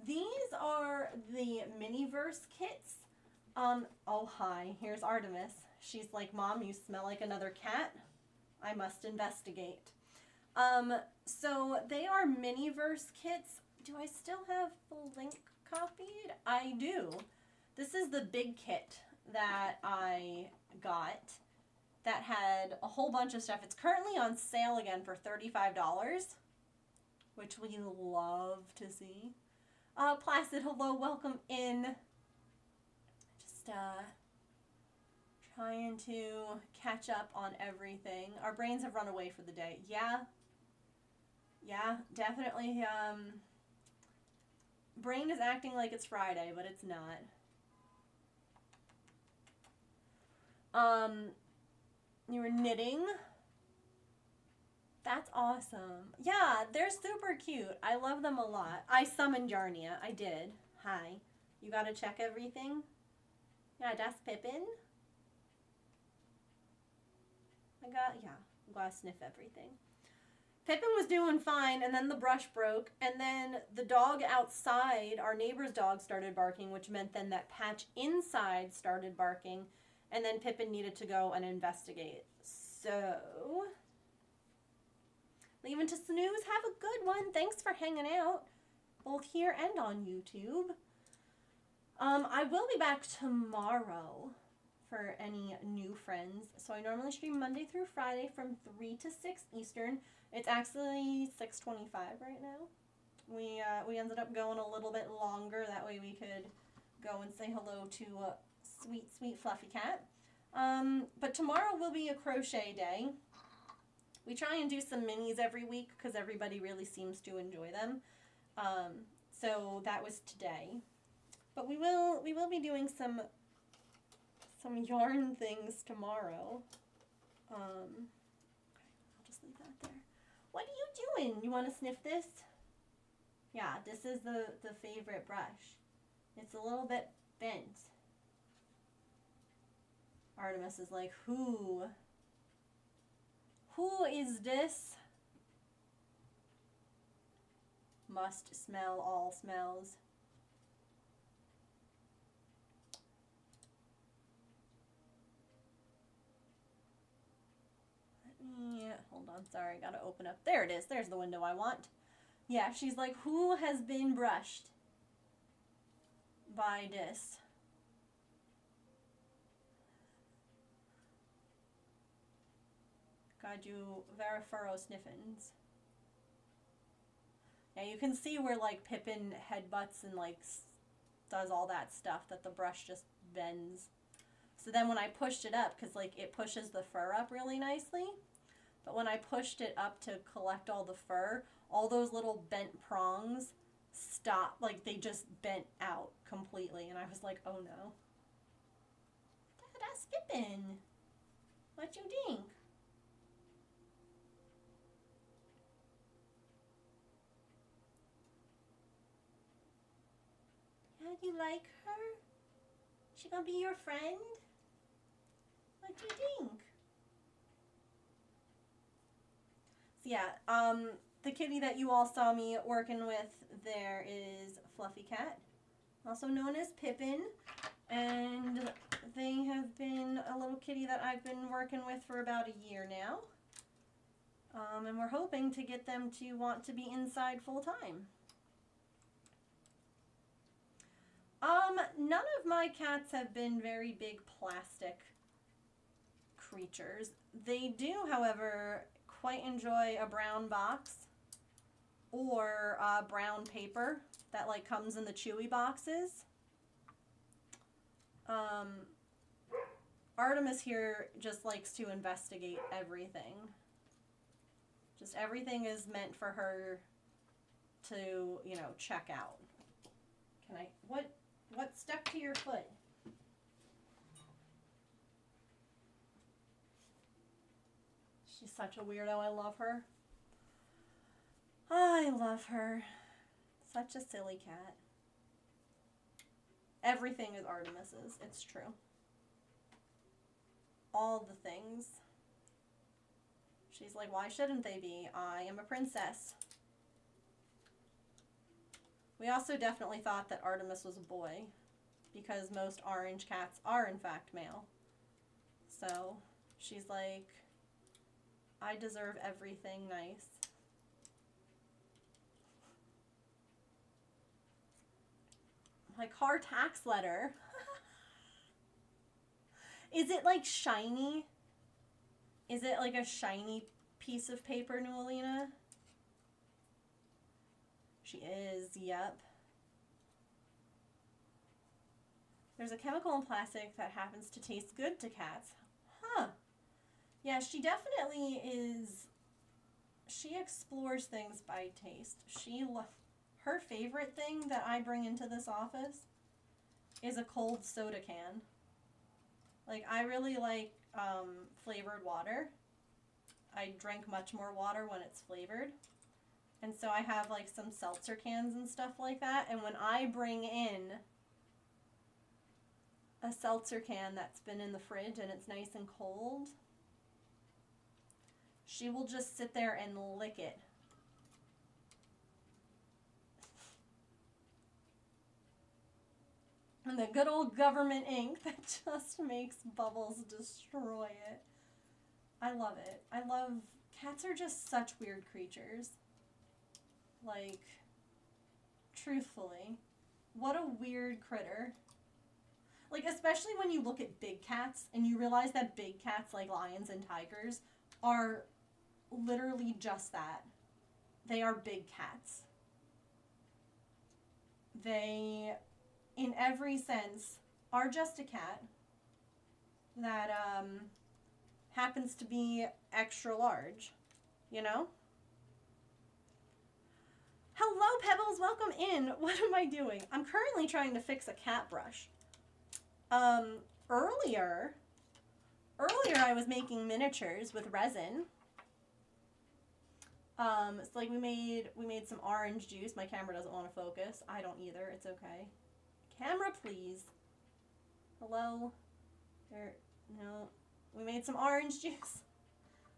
These are the Miniverse kits. Oh hi, here's Artemis. She's like, Mom, you smell like another cat. I must investigate. So they are Miniverse kits. Do I still have the link copied? I do. This is the big kit that I got that had a whole bunch of stuff. It's currently on sale again for $35, which we love to see. Placid, hello, welcome in. Just, trying to catch up on everything. Our brains have run away for the day. Yeah, definitely. Brain is acting like it's Friday, but it's not. You were knitting? That's awesome. Yeah, they're super cute. I love them a lot. I summoned Yarnia. I did. Hi. You gotta check everything? Yeah, that's Pippin. I gotta sniff everything. Pippin was doing fine, and then the brush broke, and then the dog outside, our neighbor's dog, started barking, which meant then that patch inside started barking, and then Pippin needed to go and investigate. So, leaving to snooze. Have a good one. Thanks for hanging out, both here and on YouTube. I will be back tomorrow for any new friends. So I normally stream Monday through Friday from 3 to 6 Eastern. It's actually 6:25 right now. We ended up going a little bit longer. That way we could go and say hello to sweet, sweet fluffy cat. But tomorrow will be a crochet day. We try and do some minis every week because everybody really seems to enjoy them. So that was today. But we will be doing some yarn things tomorrow. I'll just leave that there. What are you doing? You want to sniff this? Yeah, this is the favorite brush. It's a little bit bent. Artemis is like, who is this? Must smell all smells. Hold on, sorry, gotta open up. There it is. There's the window I want. Yeah, she's like, who has been brushed by this? God, you very furrow sniffins. Yeah, you can see where like Pippin headbutts and like does all that stuff that the brush just bends. So then when I pushed it up, because like it pushes the fur up really nicely, but when I pushed it up to collect all the fur, all those little bent prongs stopped, like they just bent out completely, and I was like, oh no. That's Pippin. What you think? Yeah, you like her? She gonna be your friend? What you think? So yeah, the kitty that you all saw me working with there is Fluffy Cat, also known as Pippin, and they have been a little kitty that I've been working with for about a year now, and we're hoping to get them to want to be inside full time. None of my cats have been very big plastic creatures. They do, however, quite enjoy a brown box or brown paper that like comes in the Chewy boxes. Artemis here just likes to investigate everything. Just everything is meant for her to, you know, check out. Can I, what stuck to your foot? She's such a weirdo. I love her. I love her. Such a silly cat. Everything is Artemis's. It's true. All the things. She's like, why shouldn't they be? I am a princess. We also definitely thought that Artemis was a boy, because most orange cats are in fact male. So she's like, I deserve everything nice. My car tax letter. Is it like shiny? Is it like a shiny piece of paper, Noelina? She is, yep. There's a chemical in plastic that happens to taste good to cats. Huh. Yeah, she definitely is. She explores things by taste. Her favorite thing that I bring into this office is a cold soda can. Like, I really like flavored water. I drink much more water when it's flavored. And so I have like some seltzer cans and stuff like that. And when I bring in a seltzer can that's been in the fridge and it's nice and cold, she will just sit there and lick it. And the good old government ink that just makes Bubbles destroy it. I love it. I love... Cats are just such weird creatures. Like, truthfully, what a weird critter. Like, especially when you look at big cats and you realize that big cats like lions and tigers are literally just that. They are big cats. They, in every sense, are just a cat that happens to be extra large, you know? Hello, Pebbles, welcome in. What am I doing? I'm currently trying to fix a cat brush. Earlier I was making miniatures with resin. It's like we made some orange juice. My camera doesn't want to focus. I don't either. It's okay. Camera, please. Hello? There, no. We made some orange juice.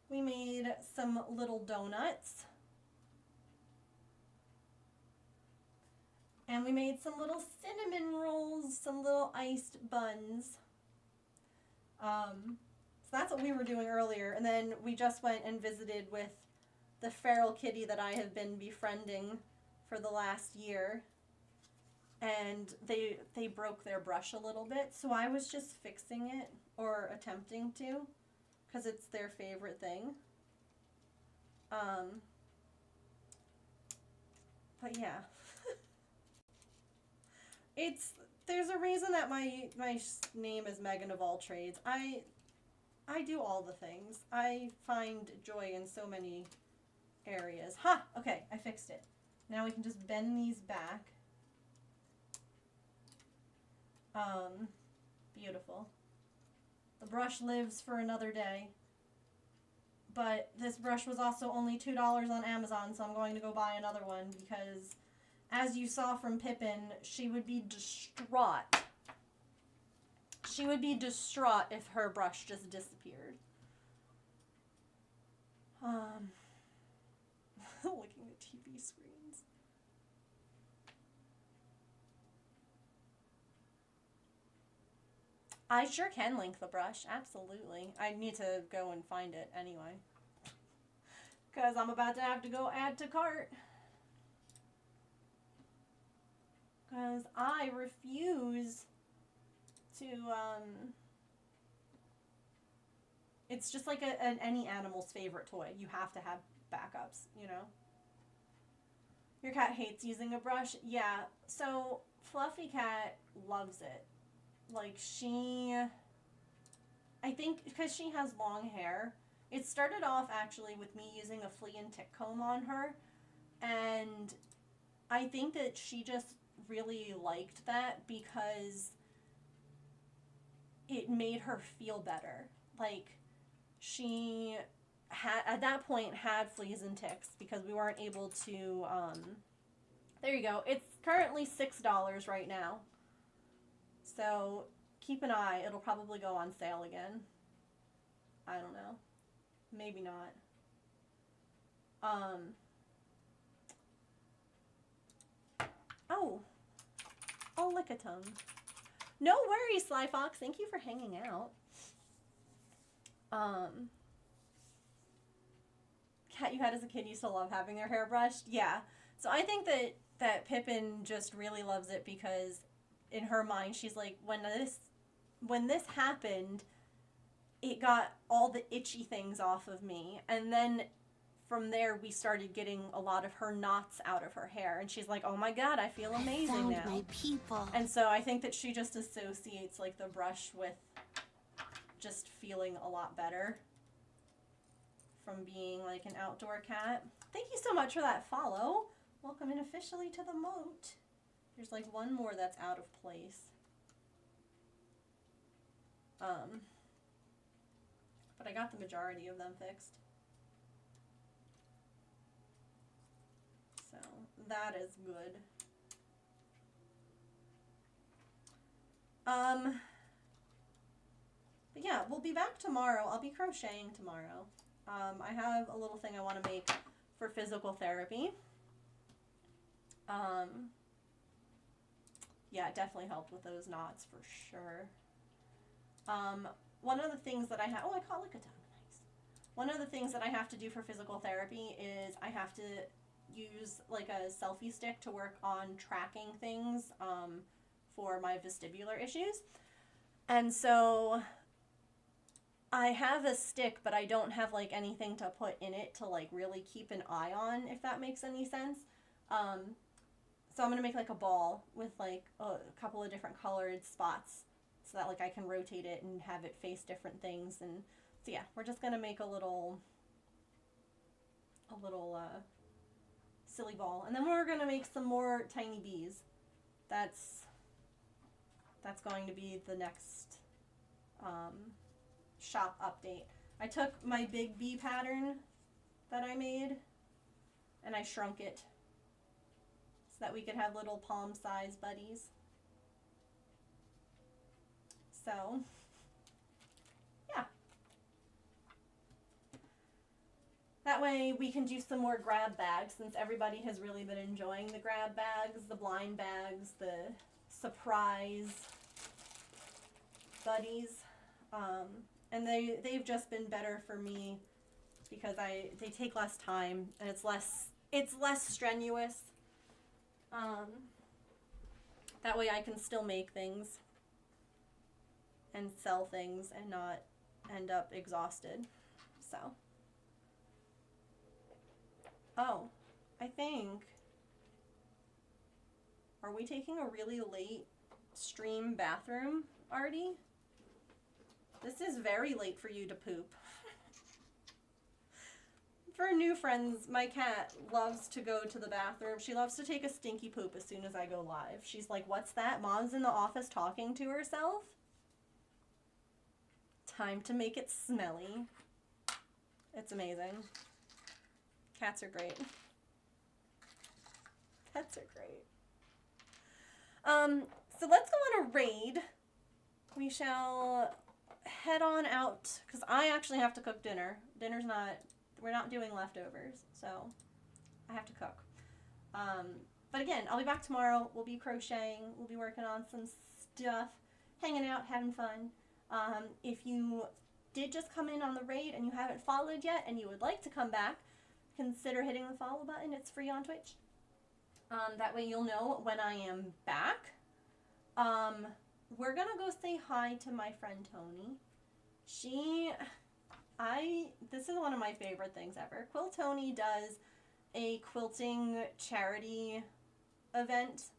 We made some little donuts. And we made some little cinnamon rolls, some little iced buns. So that's what we were doing earlier. And then we just went and visited with the feral kitty that I have been befriending for the last year. And they broke their brush a little bit. So I was just fixing it, or attempting to, because it's their favorite thing. But yeah. There's a reason that my name is Megan of all trades. I do all the things. I find joy in so many areas. Ha! Okay, I fixed it. Now we can just bend these back. Beautiful. The brush lives for another day. But this brush was also only $2 on Amazon, so I'm going to go buy another one because, as you saw from Pippin, she would be distraught. She would be distraught if her brush just disappeared. Looking at TV screens. I sure can link the brush, absolutely. I need to go and find it anyway. Because I'm about to have to go add to cart. Because I refuse to, it's just like any animal's favorite toy. You have to have backups, you know? Your cat hates using a brush? Yeah, so Fluffy Cat loves it. Like, I think because she has long hair, it started off actually with me using a flea and tick comb on her, and I think that she just really liked that because it made her feel better. Like, she had, at that point, had fleas and ticks because we weren't able to, there you go. It's currently $6 right now. So, keep an eye. It'll probably go on sale again. I don't know. Maybe not. Oh, lick a tongue. No worries, Sly Fox. Thank you for hanging out. Cat you had as a kid used to love having their hair brushed. Yeah. So I think that Pippin just really loves it because in her mind she's like, when this happened, it got all the itchy things off of me, and then from there we started getting a lot of her knots out of her hair, and she's like, oh my god, I feel amazing now. My people. And so I think that she just associates like the brush with just feeling a lot better from being like an outdoor cat. Thank you so much for that follow. Welcome in officially to the moat. There's like one more that's out of place. But I got the majority of them fixed. So that is good. But yeah, we'll be back tomorrow. I'll be crocheting tomorrow. I have a little thing I want to make for physical therapy. Yeah, it definitely helped with those knots for sure. One of the things that I have, oh, I caught like a tongue, nice. One of the things that I have to do for physical therapy is I have to use like a selfie stick to work on tracking things for my vestibular issues. And so I have a stick, but I don't have like anything to put in it to like really keep an eye on, if that makes any sense. So I'm going to make like a ball with like a couple of different colored spots so that like I can rotate it and have it face different things. And so yeah, we're just going to make a little silly ball. And then we're going to make some more tiny bees. That's going to be the next shop update. I took my big bee pattern that I made and I shrunk it so that we could have little palm-sized buddies. So, yeah. That way we can do some more grab bags since everybody has really been enjoying the grab bags, the blind bags, the surprise buddies. And they've just been better for me because they take less time and it's less strenuous. That way I can still make things and sell things and not end up exhausted. So, oh, I think, are we taking a really late stream bathroom, Artie? This is very late for you to poop. For new friends, my cat loves to go to the bathroom. She loves to take a stinky poop as soon as I go live. She's like, what's that? Mom's in the office talking to herself? Time to make it smelly. It's amazing. Cats are great. Pets are great. So let's go on a raid. We shall head on out, because I actually have to cook dinner. We're not doing leftovers, so I have to cook. But again, I'll be back tomorrow. We'll be crocheting. We'll be working on some stuff, hanging out, having fun. If you did just come in on the raid and you haven't followed yet and you would like to come back, consider hitting the follow button. It's free on Twitch. That way you'll know when I am back. We're gonna go say hi to my friend Tony. This is one of my favorite things ever. Quill Tony does a quilting charity event.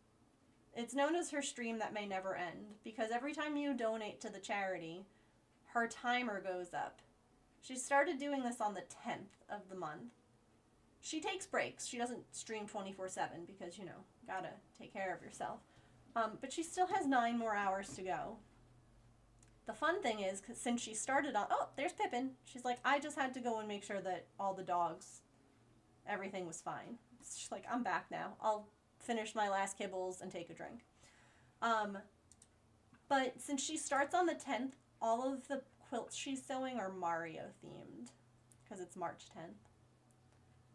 It's known as her stream that may never end, because every time you donate to the charity, her timer goes up. She started doing this on the 10th of the month. She takes breaks. She doesn't stream 24/7 because, you know, gotta take care of yourself. But she still has 9 more hours to go. The fun thing is, 'cause since she started on... Oh, there's Pippin. She's like, I just had to go and make sure that all the dogs, everything was fine. She's like, I'm back now. I'll finish my last kibbles and take a drink. But since she starts on the 10th, all of the quilts she's sewing are Mario themed, because it's March 10th.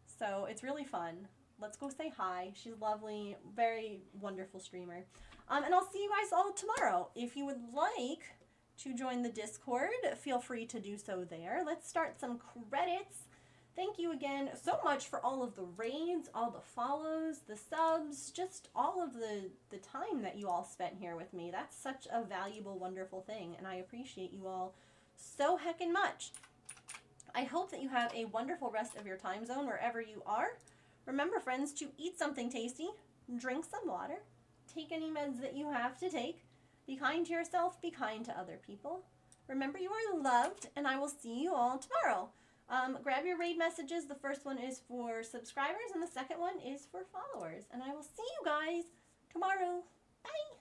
So it's really fun. Let's go say hi. She's lovely, very wonderful streamer. And I'll see you guys all tomorrow. If you would like to join the Discord, feel free to do so there. Let's start some credits. Thank you again so much for all of the raids, all the follows, the subs, just all of the time that you all spent here with me. That's such a valuable, wonderful thing, and I appreciate you all so heckin' much. I hope that you have a wonderful rest of your time zone wherever you are. Remember, friends, to eat something tasty, drink some water, take any meds that you have to take, be kind to yourself, be kind to other people. Remember, you are loved, and I will see you all tomorrow. Grab your raid messages. The first one is for subscribers, and the second one is for followers. And I will see you guys tomorrow. Bye!